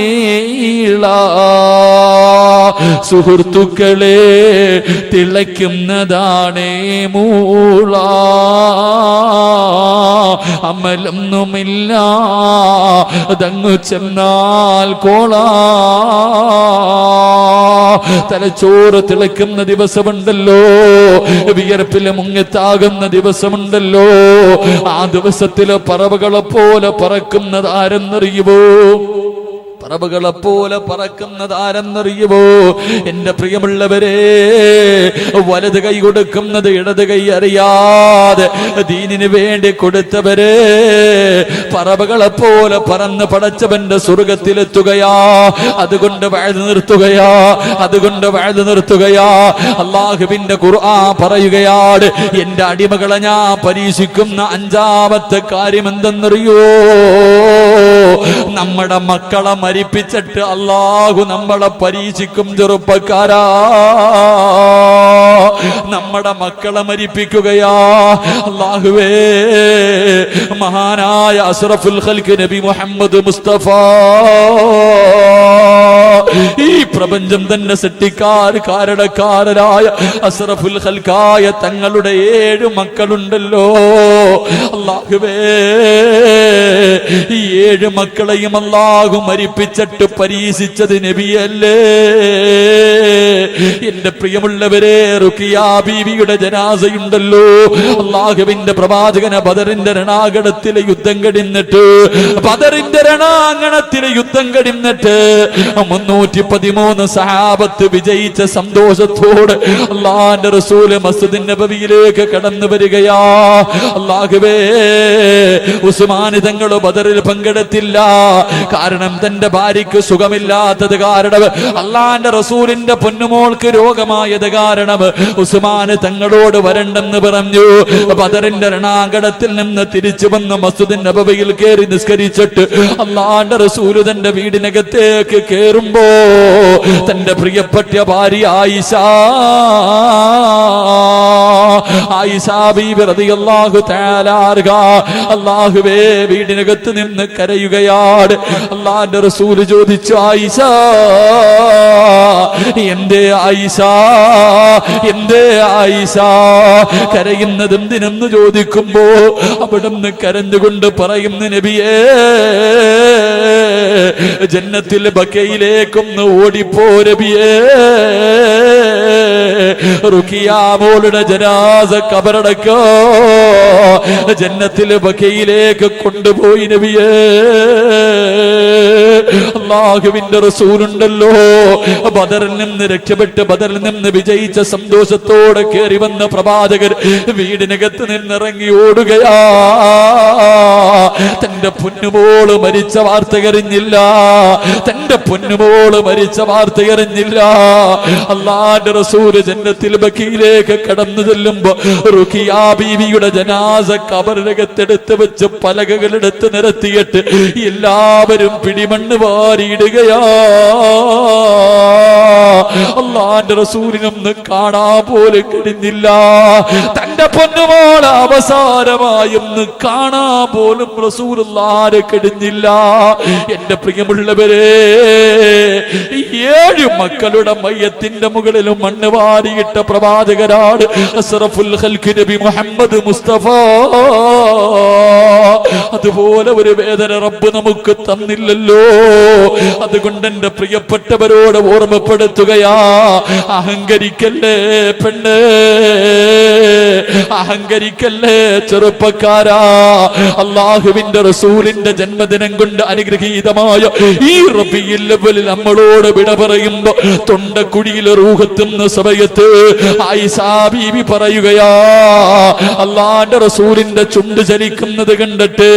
സുഹൃത്തുക്കളെ, തിളയ്ക്കുന്നതാണേ മൂള, അമലൊന്നുമില്ല അതങ്ങു ചെന്നാൽ കോളാ. തലച്ചോറ് തിളയ്ക്കുന്ന ദിവസമുണ്ടല്ലോ, വിയർപ്പില് മുങ്ങിത്താകുന്ന ദിവസമുണ്ടല്ലോ, ആ ദിവസത്തില് പറവകളെ പോലെ പറക്കുന്നത് ആരെന്നറിയുമോ? പറവകളെ പോലെ പറക്കുന്നത് ആരെന്നറിയുമോ? എന്റെ പ്രിയമുള്ളവരെ, വലത് കൈ കൊടുക്കുന്നത് ഇടത് കൈ അറിയാതെ ദീനിന് വേണ്ടി കൊടുത്തവരെ പറവകളെ പോലെ പറന്ന് പടച്ചവന്റെ സ്വർഗത്തിലെത്തുകയാ. അതുകൊണ്ട് വഅദ് നിർത്തുകയാ, അതുകൊണ്ട് വഅദ് നിർത്തുകയാ. അല്ലാഹുവിന്റെ ഖുർആൻ പറയുകയാണ്, എന്റെ അടിമകളെ ഞാൻ പരീക്ഷിക്കുന്ന അഞ്ചാമത്തെ കാര്യം എന്തെന്നറിയോ? നമ്മുടെ മക്കളെ മരിപ്പിച്ചിട്ട് അല്ലാഹു നമ്മളെ പരീക്ഷിക്കും. ചെറുപ്പക്കാരാ, നമ്മുടെ മക്കളെ മരിപ്പിക്കുകയാ. അല്ലാഹുവേ, മഹാനായ അസ്റഫുൽ ഖൽഖ് നബി മുഹമ്മദ് മുസ്തഫ, ഈ പ്രപഞ്ചം തന്നെ സൃഷ്ടിക്കാരനായ അസ്റഫുൽ ഖൽഖായ തങ്ങളുടെ 7 മക്കളുണ്ടല്ലോ. അല്ലാഹുവേ, ഈ 7 മക്കളെയും അല്ലാഹു മരിപ്പിച്ചിട്ട് പരീക്ഷിച്ചത് നബിയല്ലേ? എന്റെ പ്രിയമുള്ളവരെ, റുഖിയ ബീവിയുടെ ജനാസയുണ്ടല്ലോ, അല്ലാഹുവിന്റെ പ്രവാചകനെ ബദറിന്റെ രണാങ്കണത്തിലെ യുദ്ധം കഴിഞ്ഞിട്ട് 313 സഹാബത്ത് വിജയിച്ച സന്തോഷത്തോടെ അല്ലാഹുവിന്റെ റസൂൽ മസ്ജിദ് നബവിയിലേക്ക് കടന്നു വരികയാ. അല്ലാഹുവേ, ഉസ്മാൻ തങ്ങൾ ബദറിൽ പങ്കെടുത്തില്ല. കാരണം തന്റെ ഭാര്യയ്ക്ക് സുഖമില്ലാത്തത് കാരണം, അല്ലാഹുവിന്റെ റസൂലിന്റെ പൊന്നുമോൾക്ക് രോഗമായത് കാരണം ഉസ്മാൻ തങ്ങളോട് വരണ്ടെന്ന് പറഞ്ഞു. ബദറിന്റെ രണാങ്കണത്തിൽ നിന്ന് തിരിച്ചു വന്ന് മസ്ജിദ് നബവിയിൽ കയറി നിസ്കരിച്ചിട്ട് അല്ലാഹുവിന്റെ റസൂൽ തന്റെ വീടിനകത്തേക്ക് കേറുമ്പോ തന്റെ പ്രിയപ്പെട്ട ഭാര്യ ആയിഷ ആയിഷ ബീബി റളിയല്ലാഹു തആല അൻഹ അല്ലാഹുവേ വീടിനകത്ത് നിന്ന് കരയുകയാണ്. അല്ലാഹുവിന്റെ റസൂൽ ചോദിച്ചു, ആയിഷ എന്തേ ആയിഷ, എന്തേ ആയിഷ കരയുന്നത് എന്തിനെന്ന് ചോദിക്കുമ്പോ അവിടുന്ന് കരഞ്ഞുകൊണ്ട് പറയുന്നു, നബിയേ ജന്നത്തിൽ ബക്കയിലേക്കൊന്ന് ഓടിപ്പോ നബിയേ, റുഖിയ മോളുടെ ജനാസ ഖബറടക്കോ ജന്നത്തിൽ ബക്കയിലേക്ക് കൊണ്ടുപോയി നബിയേ. അല്ലാഹുവിന്റെ റസൂലുണ്ടല്ലോ, ബദറിൽ നിന്ന് രക്ഷപ്പെട്ട് ബദറിൽ നിന്ന് വിജയിച്ച സന്തോഷത്തോടെ കയറി വന്ന പ്രവാചകർ വീടിനകത്ത് നിന്നിറങ്ങി ഓടുകയാ. തന്റെ പൊന്നുമോള് മരിച്ച വാർത്ത അറിഞ്ഞില്ല, തന്റെ പൊന്നുമോള് മരിച്ച വാർത്ത അറിഞ്ഞില്ല. അല്ലാഹുവിന്റെ റസൂല് ജന്നത്തിൽ ബഖീലേക്ക് കടന്നു ചെല്ലുമ്പോ റുഖിയ ബീവിയുടെ ജനാസ ഖബറിനകത്തെടുത്ത് വെച്ച് പലകകളെടുത്ത് നിരത്തിയിട്ട് എല്ലാവരും പിടിമണ്ണ് വാരിയിടുകയാ. അല്ലാഹുവിന്റെ റസൂലിനൊന്ന് കാണാൻ പോലും കഴിഞ്ഞില്ല. തന്റെ പൊന്നുമോൾ അവസാനമായി ഒന്ന് കാണാൻ പോലും റസൂലുള്ളാഹിനെ കഴിഞ്ഞില്ല. എന്റെ പ്രിയമുള്ളവരെ, 7 മക്കളുടെ മയ്യത്തിന്റെ മുകളിലും മണ്ണ് വാരിയിട്ട പ്രവാചകരാണ് അസ്റഫുൽ ഖൽഖ് നബി മുഹമ്മദ് മുസ്തഫ. അതുപോലെ ഒരു വേദന റബ്ബ് നമുക്ക് തന്നില്ലല്ലോ. അതുകൊണ്ട് എന്റെ പ്രിയപ്പെട്ടവരോട് ഓർമ്മപ്പെടുത്തുകയാ, അഹങ്കരിക്കല്ലേ പെണ്ണ്, അഹങ്കരിക്കല്ലേ ചെറുപ്പക്കാരാ. അല്ലാഹുവിന്റെ റസൂലിന്റെ ജന്മദിനം കൊണ്ട് അനുഗ്രഹീതമായ ഈ റബീഉൽ അവ്വലിൽ നമ്മളോട് വിട പറയുമ്പോ തൊണ്ടക്കുഴിയിൽ റൂഹെത്തുന്ന സമയത്ത് ആയിഷ ബീവി പറയുകയാ, അല്ലാഹുവിന്റെ റസൂലിന്റെ ചുണ്ട് ചലിക്കുന്നത് കണ്ടിട്ട്,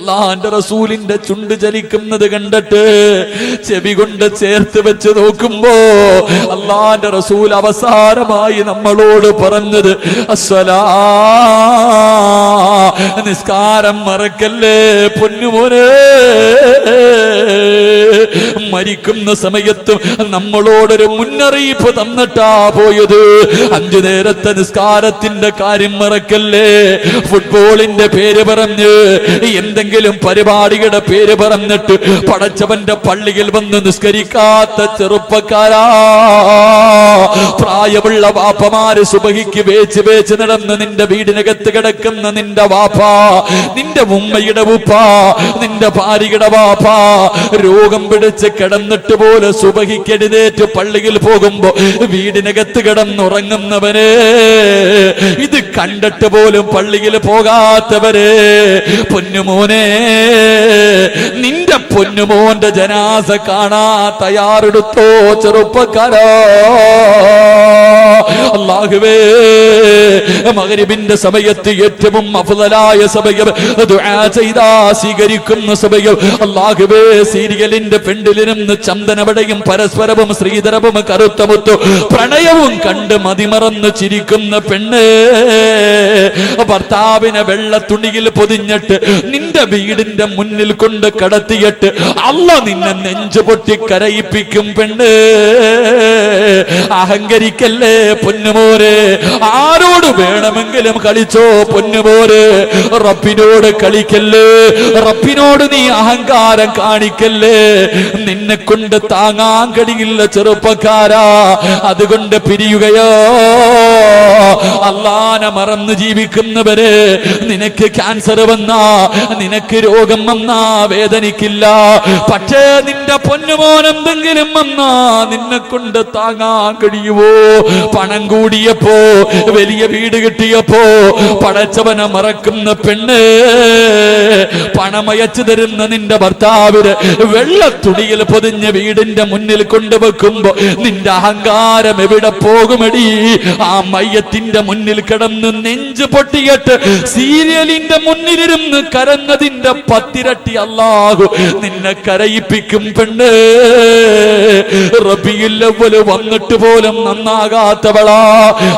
അല്ലാഹുവിന്റെ റസൂലിന്റെ ചുണ്ട് ചലിക്കുന്നത് കണ്ടിട്ട് ചെവി കൊണ്ട് ചേർത്ത് വെച്ച് നോക്കുമ്പോ അല്ലാഹുവിന്റെ റസൂൽ അവസാനമായി നമ്മളോട് പറഞ്ഞത് അസ്സലാ, നിസ്കാരം മറക്കല്ലേ പൊന്നുമോനെ. മരിക്കുന്ന സമയത്തും നമ്മളോടൊരു മുന്നറിയിപ്പ് തന്നിട്ടാ പോയത്. 5 നേരത്തെ നിസ്കാരത്തിന്റെ കാര്യം മറക്കല്ലേ. ഫുട്ബോളിന്റെ പേര് പറഞ്ഞ്, എന്തെങ്കിലും പരിപാടിയുടെ പേര് പറഞ്ഞിട്ട് പടച്ചവന്റെ പള്ളിയിൽ വന്ന് നിസ്കരിക്കാത്ത ചെറുപ്പക്കാരാ, പ്രായമുള്ള വാപ്പമാര് സുബഹിക്ക് വേച്ച് നടന്ന് നിന്റെ വീടിനകത്ത് കിടക്കുന്ന നിന്റെ വാപ്പ, നിന്റെ ഉമ്മയുടെ ഉപ്പ, നിന്റെ ഭാര്യയുടെ വാപ്പ രോഗം പിടിച്ച് കിടന്നിട്ട് പോലെ സുബഹിക്ക് എഴുന്നേറ്റ് പള്ളിയിൽ പോകുമ്പോ വീടിനകത്ത് കിടന്നുറങ്ങുന്നവരെ, ഇത് കണ്ടിട്ട് പോലും പള്ളിയിൽ പോകാത്തവരെ, പൊന്നുമോനെ നിന്റെ പൊന്നുമോന്റെ ജനാസ കാണാ തയ്യാറെടുത്തോ ചെറുപ്പക്കാരാ. അല്ലാഹുവേ, മഗ്രിബിന്റെ സമയത്ത് ഏറ്റവും അഫ്ളലായ സമയം, ദുആ ചെയ്താ സ്വീകരിക്കുന്ന സമയം. അല്ലാഹുവേ, സീരിയലിന്റെ പെണ്ടിലിരുന്ന് ചന്ദനവടയും പരസ്പരവും ശ്രീധരവും കറുത്തമുത്തു പ്രണയവും കണ്ട് മതിമറന്ന് ചിരിക്കുന്ന പെണ്ണ്, ഭർത്താവിനെ വെള്ള തുണിയിൽ പൊതിഞ്ഞിട്ട് നിന്റെ വീടിന്റെ മുന്നിൽ കൊണ്ട് കടത്തിയിട്ട് അല്ലാഹ് നിന്നെ നെഞ്ചു പൊട്ടി കരയിപ്പിക്കും പെണ്ണ്. അഹങ്കരിക്കല്ലേ പൊന്നുമോരെ, ആരോട് വേണമെങ്കിലും കളിച്ചോ പൊന്നുമോരെ, റബ്ബിനോട് കളിക്കല്ലേ, റബ്ബിനോട് നീ അഹങ്കാരം കാണിക്കല്ലേ. നിന്നെ കൊണ്ട് താങ്ങാൻ കഴിയില്ല ചെറുപ്പക്കാരാ. അതുകൊണ്ട് പിരിയുകയോ, അല്ലാഹനെ മറന്ന് ജീവിക്കുന്നവരെ, നിനക്ക് ക്യാൻസർ വന്നാ, നിനക്ക് രോഗം വന്നാ വേദനിക്കില്ല. പക്ഷേ നിന്റെ പൊന്നുമോൻ എന്തെങ്കിലും വന്നാ നിന്നെ കൊണ്ട് താങ്ങാൻ കഴിയുവോ? പണം കൂടിയപ്പോ, വലിയ വീട് കിട്ടിയപ്പോ പടച്ചവനെ മറക്കുന്ന പെണ്ണ്, പണമയച്ചു തരുന്ന നിന്റെ ഭർത്താവിന് വെള്ള തുണിയിൽ പൊതിഞ്ഞ വീടിന്റെ മുന്നിൽ കൊണ്ടുവെക്കുമ്പോ നിന്റെ അഹങ്കാരം എവിടെ പോകുമടി? ആ മയ്യത്തിന്റെ മുന്നിൽ കിടന്ന് നെഞ്ചു പൊട്ടിയിട്ട് സീരിയലിന്റെ മുന്നിലിരുന്ന് കരഞ്ഞതിന്റെ 10 ഇരട്ടി അല്ലാഹു നിന്നെ കരയിപ്പിക്കും പെണ്ണ്. റബീഉൽ അവ്വൽ വന്നിട്ട് പോലും നന്നാകാത്തവളാ.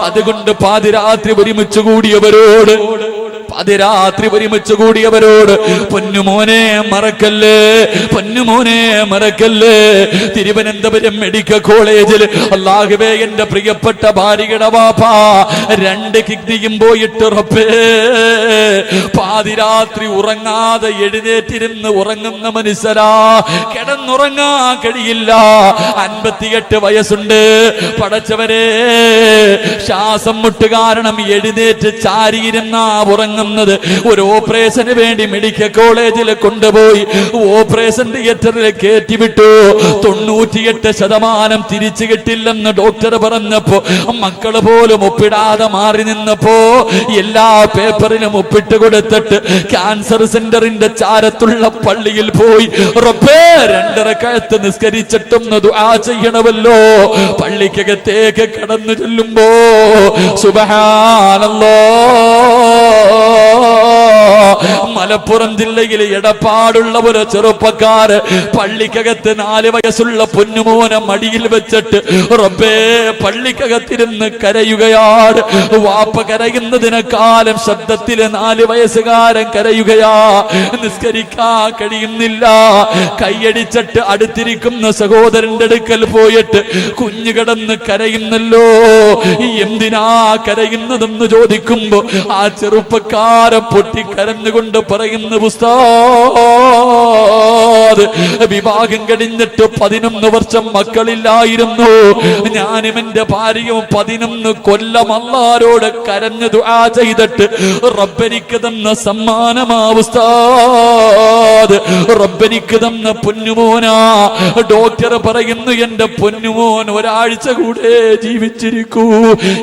അതുകൊണ്ട് പാതിരാത്രി ഒരുമിച്ച് കൂടിയവരോട് പാതിരാത്രി ഒരുമിച്ച് കൂടിയവരോട് പൊന്നുമോനെ മറക്കല്ലേ, പൊന്നുമോനെ മറക്കല്ലേ. തിരുവനന്തപുരം മെഡിക്കൽ കോളേജിൽ അല്ലാഹുവേ എന്റെ പ്രിയപ്പെട്ട ഭാര്യയുടെ വാപ്പ 2 കിഡ്നിയും പോയിട്ട് റബ്ബേ പാതിരാത്രി ഉറങ്ങാതെ എഴുന്നേറ്റിരുന്ന് ഉറങ്ങുന്ന മനുഷ്യരാ. കിടന്നുറങ്ങാൻ കഴിയില്ല. 58 വയസ്സുണ്ട്. പടച്ചവരെ, ശ്വാസം മുട്ട് കാരണം എഴുന്നേറ്റ് ചാരിയിരുന്ന ഉറങ്ങുന്നത്. ഒരു ഓപ്പറേഷന് വേണ്ടി മെഡിക്കൽ കോളേജിൽ കൊണ്ടുപോയി ഓപ്പറേഷൻ തിയേറ്ററിൽ കയറ്റിവിട്ടു. 98% തിരിച്ചു കിട്ടില്ലെന്ന് ഡോക്ടർ പറഞ്ഞപ്പോ മക്കള് പോലും ഒപ്പിടാതെ മാറി നിന്നപ്പോ എല്ലാ പേപ്പറിലും ഒപ്പിട്ട് കൊടുത്തിട്ട് ക്യാൻസർ സെന്ററിന്റെ ചാരത്തുള്ള പള്ളിയിൽ പോയി റബ്ബേ 2 റക്അത്ത് നിസ്കരിച്ചിട്ടൊന്ന് ദുആ ചെയ്യണമല്ലോ. പള്ളിക്കകത്തേക്ക് കടന്നു ചെല്ലുമ്പോ സുബ്ഹാനല്ലാഹ്, മലപ്പുറം ജില്ലയിലെ എടപ്പാടുള്ള ഒരു ചെറുപ്പക്കാര് പള്ളിക്കകത്ത് 4 വയസ്സുള്ള പൊന്നുമോനെ മടിയിൽ വെച്ചിട്ട് റബ്ബേ പള്ളിക്കകത്തിരുന്ന് കരയുകയാണ്. വാപ്പ കരയുന്നതിനെക്കാലം ശബ്ദത്തില് 4 വയസ്സുകാരൻ കരയുകയാ. നിസ്കരിക്കാൻ കഴിയുന്നില്ല. കൈയടിച്ചിട്ട് അടുത്തിരിക്കുന്ന സഹോദരന്റെ അടുക്കൽ പോയിട്ട് കുഞ്ഞു കിടന്ന് കരയുന്നല്ലോ, എന്തിനാ കരയുന്നതെന്ന് ചോദിക്കുമ്പോ ആ ചെറുപ്പക്കാരൻ പൊട്ടിക്കരഞ്ഞുകൊണ്ട് പറയുന്ന ഉസ്താദ്, വിവാഹം കഴിഞ്ഞിട്ട് 11 വർഷം മക്കളില്ലായിരുന്നു. ഞാനും എന്റെ ഭാര്യയും 11 കൊല്ലം അല്ലാഹുവോട് കരഞ്ഞു ദുആ ചെയ്തിട്ട് റബ്ബനിക്ക് തന്ന സമ്മാനമാ ഉസ്താദ്, റബ്ബനിക്ക് തന്ന പൊന്നുമോനാ. ഡോക്ടർ പറയുന്നു എന്റെ പൊന്നുമോൻ ഒരാഴ്ച കൂടെ ജീവിച്ചിരിക്കൂ.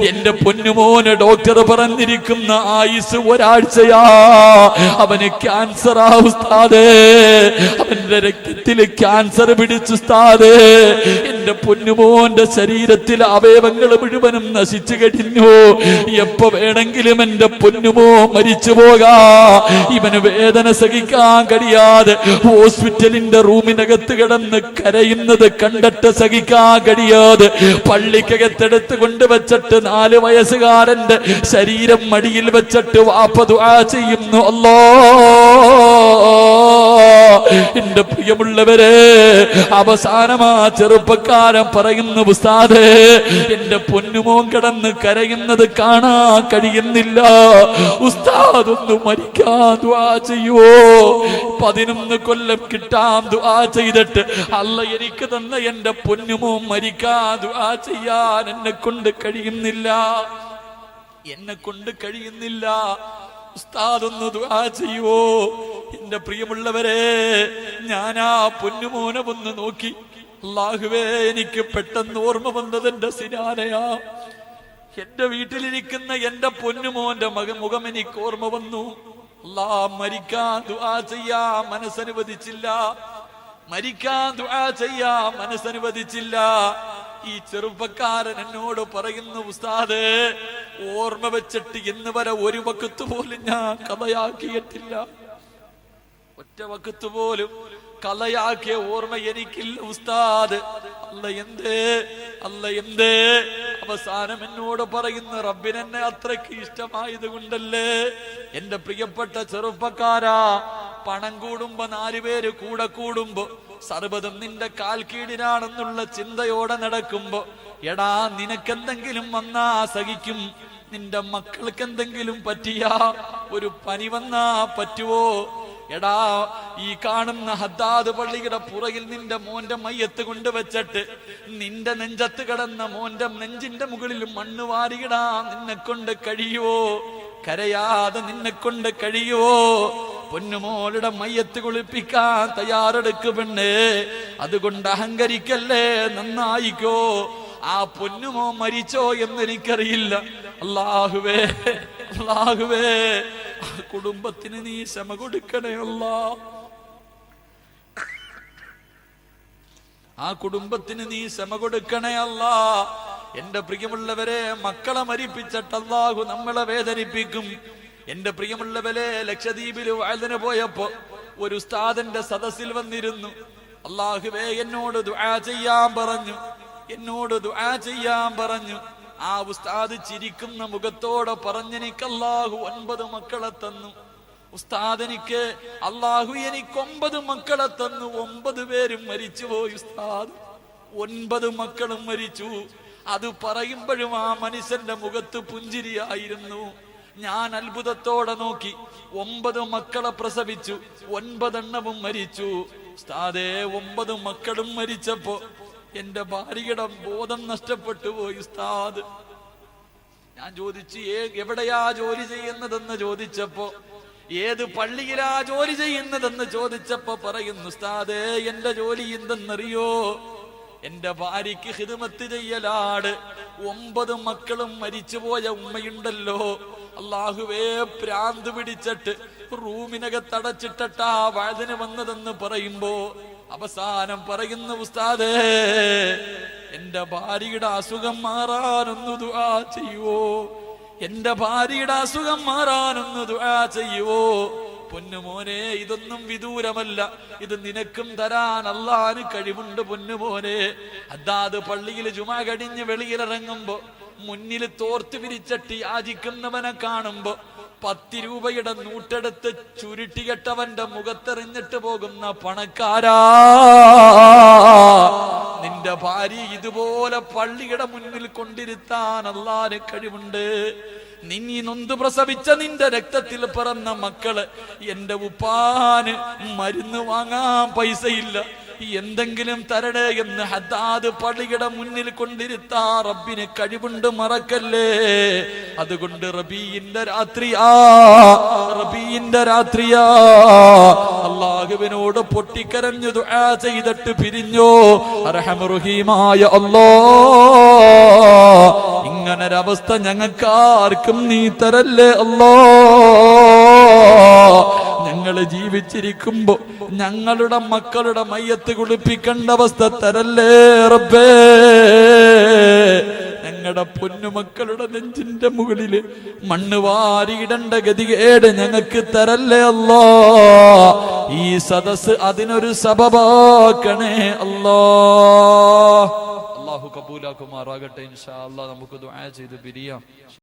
എന്റെ പൊന്നുമോന് ഡോക്ടർ പറഞ്ഞിരിക്കുന്ന ആയുസ് ഒരാഴ്ചയാ. അവന് ക്യാൻസറാ ഉസ്താദേ, അവന്റെ രക്തത്തില് ക്യാൻസർ പിടിച്ചു ഉസ്താദേ. എന്റെ പൊന്നുമോന്റെ ശരീരത്തിലെ അവയവങ്ങൾ മുഴുവനും നശിച്ചു കഴിഞ്ഞു. എപ്പോ വേണമെങ്കിലും എന്റെ പൊന്നുമോ മരിച്ചു പോകാ. ഇവന് വേദന സഹിക്കാൻ കഴിയാതെ ഹോസ്പിറ്റലിന്റെ റൂമിനകത്ത് കിടന്ന് കരയുന്നത് കണ്ടിട്ട് സഹിക്കാൻ കഴിയാതെ പള്ളിക്കകത്തെടുത്ത് കൊണ്ടുവച്ചിട്ട് 4 വയസ്സുകാരന്റെ ശരീരം മടിയിൽ വെച്ചിട്ട് വാപ്പ ദുആ ചെയ്യുന്നു. അല്ലാഹ്, എന്റെ പ്രിയമുള്ളവരെ, അവസാനമാ ചെറുപ്പക്കാരൻ പറയുന്നു ഉസ്താദേ എന്റെ പൊന്നുമോൻ കിടന്ന് കരയുന്നത് കാണാൻ കഴിയുന്നില്ല. ഉസ്താദ് ഒന്ന് മരിക്കാൻ ദുആ ചെയ്യുവോ? 11 കൊല്ലം കിട്ടാൻ ദുആ ചെയ്തിട്ട് അല്ല എനിക്ക് തന്ന എന്റെ പൊന്നുമോൻ മരിക്കാൻ ദുആ ചെയ്യാൻ എന്നെ കൊണ്ട് കഴിയുന്നില്ല, എന്നെ കൊണ്ട് കഴിയുന്നില്ല. ഉസ്താദ് ഒന്ന് ദുആ ചെയ്യുവോ? എന്റെ പ്രിയമുള്ളവരെ, ഞാനാ പൊന്നുമോനെ ഒന്ന് നോക്കി. അല്ലാഹുവേ, എനിക്ക് പെട്ടെന്ന് ഓർമ്മ വന്നത് എന്റെ സിനാനയാ. എന്റെ വീട്ടിലിരിക്കുന്ന എന്റെ പൊന്നുമോന്റെ മുഖം എനിക്ക് ഓർമ്മ വന്നു. അല്ലാഹ്, മരിക്കാൻ ദുആ ചെയ്യാ മനസ്സനുവദിച്ചില്ല, മരിക്കാൻ ദുആ ചെയ്യാ മനസ്സനുവദിച്ചില്ല. ഈ ചെറുപ്പക്കാരൻ എന്നോട് പറയുന്നു ഉസ്താദേ, ഓർമ്മ വെച്ചിട്ട് ഇന്ന് വരെ ഒരു വഖത്ത് പോലും ഞാൻ കഥയാക്കിയിട്ടില്ല. ഒറ്റ വഖത്ത് പോലും കലയാക്കിയ ഓർമ്മ എനിക്കില്ല ഉസ്താദ്. അല്ല എന്തേ, അല്ല എന്തേ? അവസാനം എന്നോട് പറയുന്ന റബ്ബിനെന്നെ അത്രയ്ക്ക് ഇഷ്ടമായത് കൊണ്ടല്ലേ. എന്റെ പ്രിയപ്പെട്ട ചെറുപ്പക്കാരാ, പണം കൂടുമ്പോ 4 പേര് കൂടെ കൂടുമ്പോ സർവ്വതും നിന്റെ കാൽ കീഴിനാണെന്നുള്ള ചിന്തയോടെ നടക്കുമ്പോ എടാ നിനക്കെന്തെങ്കിലും വന്നാ സഹിക്കും, നിന്റെ മക്കൾക്ക് എന്തെങ്കിലും പറ്റിയാ, ഒരു പനി വന്നാ പറ്റുവോ? എടാ, ഈ കാണുന്ന ഹദ്ദാദ് പള്ളിയുടെ പുറകിൽ നിന്റെ മോന്റെ മയ്യത്ത് കൊണ്ടുവച്ചിട്ട് നിന്റെ നെഞ്ചത്ത് കിടന്ന മോന്റെ നെഞ്ചിന്റെ മുകളിൽ മണ്ണ് വാരിയിടാ നിന്നെ കൊണ്ട് കഴിയുവോ? കരയാതെ നിന്നെ കൊണ്ട് കഴിയുവോ? പൊന്നുമോളുടെ മയ്യത്ത് കുളിപ്പിക്കാൻ തയ്യാറെടുക്കു പെണ്ണേ. അതുകൊണ്ട് അഹങ്കരിക്കല്ലേ, നന്നായിക്കോ. ആ പൊന്നുമോ മരിച്ചോ എന്നെനിക്കറിയില്ല. അല്ലാഹുവേ, അല്ലാഹുവേ, കുടുംബത്തിന് നീ ക്ഷമ കൊടുക്കണേ അല്ലാഹ്. ആ കുടുംബത്തിന് നീ ക്ഷമ കൊടുക്കണേ അല്ലാഹ്. എന്റെ പ്രിയമുള്ളവരെ, മക്കളെ മരിപ്പിച്ചിട്ട് അല്ലാഹു നമ്മളെ വേദനിപ്പിക്കും. എന്റെ പ്രിയമുള്ളവരെ, ലക്ഷദ്വീപില് വഅദിന് പോയപ്പോ ഒരു ഉസ്താദിന്റെ സദസ്സിൽ വന്നിരുന്നു. അല്ലാഹുവേ, എന്നോട് ദുആ ചെയ്യാൻ പറഞ്ഞു, എന്നോട് ദുആ ചെയ്യാൻ പറഞ്ഞു. ആ ഉസ്താദ് ചിരിക്കുന്ന മുഖത്തോടെ പറഞ്ഞെനിക്ക് അല്ലാഹു 9 മക്കളെ തന്നു. ഉസ്താദ് എനിക്ക് അല്ലാഹു എനിക്ക് 9 മക്കളെ തന്നു. 9 പേരും മരിച്ചുപോയി ഉസ്താദ്. 9 മക്കളും മരിച്ചു. അത് പറയുമ്പോഴും ആ മനുഷ്യന്റെ മുഖത്ത് പുഞ്ചിരിയായിരുന്നു. ഞാൻ അത്ഭുതത്തോടെ നോക്കി. 9 മക്കളെ പ്രസവിച്ചു, 9 എണ്ണവും മരിച്ചു. ഉസ്താദേ, 9 മക്കളും മരിച്ചപ്പോ എന്റെ ഭാര്യയുടെ ബോധം നഷ്ടപ്പെട്ടു പോയി ഉസ്താദ്. ഞാൻ ചോദിച്ചു, എവിടെയാ ജോലി ചെയ്യുന്നതെന്ന് ചോദിച്ചപ്പോ, ഏത് പള്ളിയിലാ ജോലി ചെയ്യുന്നതെന്ന് ചോദിച്ചപ്പോ പറയുന്നു, ഉസ്താദേ എന്റെ ജോലി എന്തെന്നറിയോ? എന്റെ ഭാര്യയ്ക്ക് ഖിദ്മത്ത് ചെയ്യലാണ്. 9 മക്കളും മരിച്ചുപോയ ഉമ്മയുണ്ടല്ലോ, അല്ലാഹുവേ പ്രാന്ത് പിടിച്ചിട്ട് റൂമിനകത്തടച്ചിട്ടാ വഴുതിന് വന്നതെന്ന് പറയുമ്പോ അവസാനം പറയുന്ന, ഉസ്താദേ എന്റെ ഭാര്യയുടെ അസുഖം മാറാനൊന്ന് ദുആ ചെയ്യുവോ? എന്റെ ഭാര്യയുടെ അസുഖം മാറാനൊന്ന് ദുആ ചെയ്യുവോ? പൊന്നുമോനെ, ഇതൊന്നും വിദൂരമല്ല, ഇത് നിനക്കും തരാൻ അല്ലാഹുവിന് കഴിവുണ്ട് പൊന്നുമോനെ. അതാത് പള്ളിയിൽ ജുമാ കഴിഞ്ഞ് വെളിയിലിറങ്ങുമ്പോ മുന്നിൽ തോർത്ത് വിരിച്ചട്ടി യാചിക്കുന്നവനെ കാണുമ്പോ 10 രൂപയുടെ നൂട്ടെടുത്ത് ചുരുട്ടികെട്ടവന്റെ മുഖത്തെറിഞ്ഞിട്ട് പോകുന്ന പണക്കാരാ, നിന്റെ ഭാര്യ ഇതുപോലെ പള്ളിയുടെ മുന്നിൽ കൊണ്ടിരുത്താൻ അല്ലാഹുവിന് കഴിവുണ്ട്. നീ നൊന്ത് പ്രസവിച്ച നിന്റെ രക്തത്തിൽ പിറന്ന മക്കള്, എന്റെ ഉപ്പാന് മരുന്ന് വാങ്ങാൻ പൈസയില്ല, എന്തെങ്കിലും തരണേ എന്ന് ഹദ്ദാദ് പള്ളിയുടെ മുന്നിൽ കൊണ്ടിരുത്താ റബ്ബിന് കഴിവുണ്ട്, മറക്കല്ലേ. അതുകൊണ്ട് റബീഇന്റെ രാത്രിയാ അല്ലാഹുവിനോട് പൊട്ടിക്കരഞ്ഞു ദുആ ചെയ്തിട്ട് പിരിഞ്ഞോ. അർഹമറുഹീമായ അല്ലാഹ്, ഇങ്ങനൊരവസ്ഥ ഞങ്ങൾക്ക് ആർക്കും നീ തരല്ലേ അല്ലാഹ്. ഞങ്ങള് ജീവിച്ചിരിക്കുമ്പോ ഞങ്ങളുടെ മക്കളുടെ മയ്യത്ത് കുളിപ്പിക്കേണ്ട അവസ്ഥ തരല്ലേ റബ്ബേ. ഞങ്ങളുടെ പൊന്നുമക്കളുടെ നെഞ്ചിന്റെ മുകളില് മണ്ണ് വാരിയിടേണ്ട ഗതികേട് ഞങ്ങൾക്ക് തരല്ലേ അല്ലാ. ഈ സദസ് അതിനൊരു സബബാക്കണേ അല്ലാ. അല്ലാഹു കബൂലാക്കുമാറാകട്ടെ. ഇൻഷാ അല്ലാഹ് നമുക്ക് ദുആ ചെയ്ത് പിരിയാം.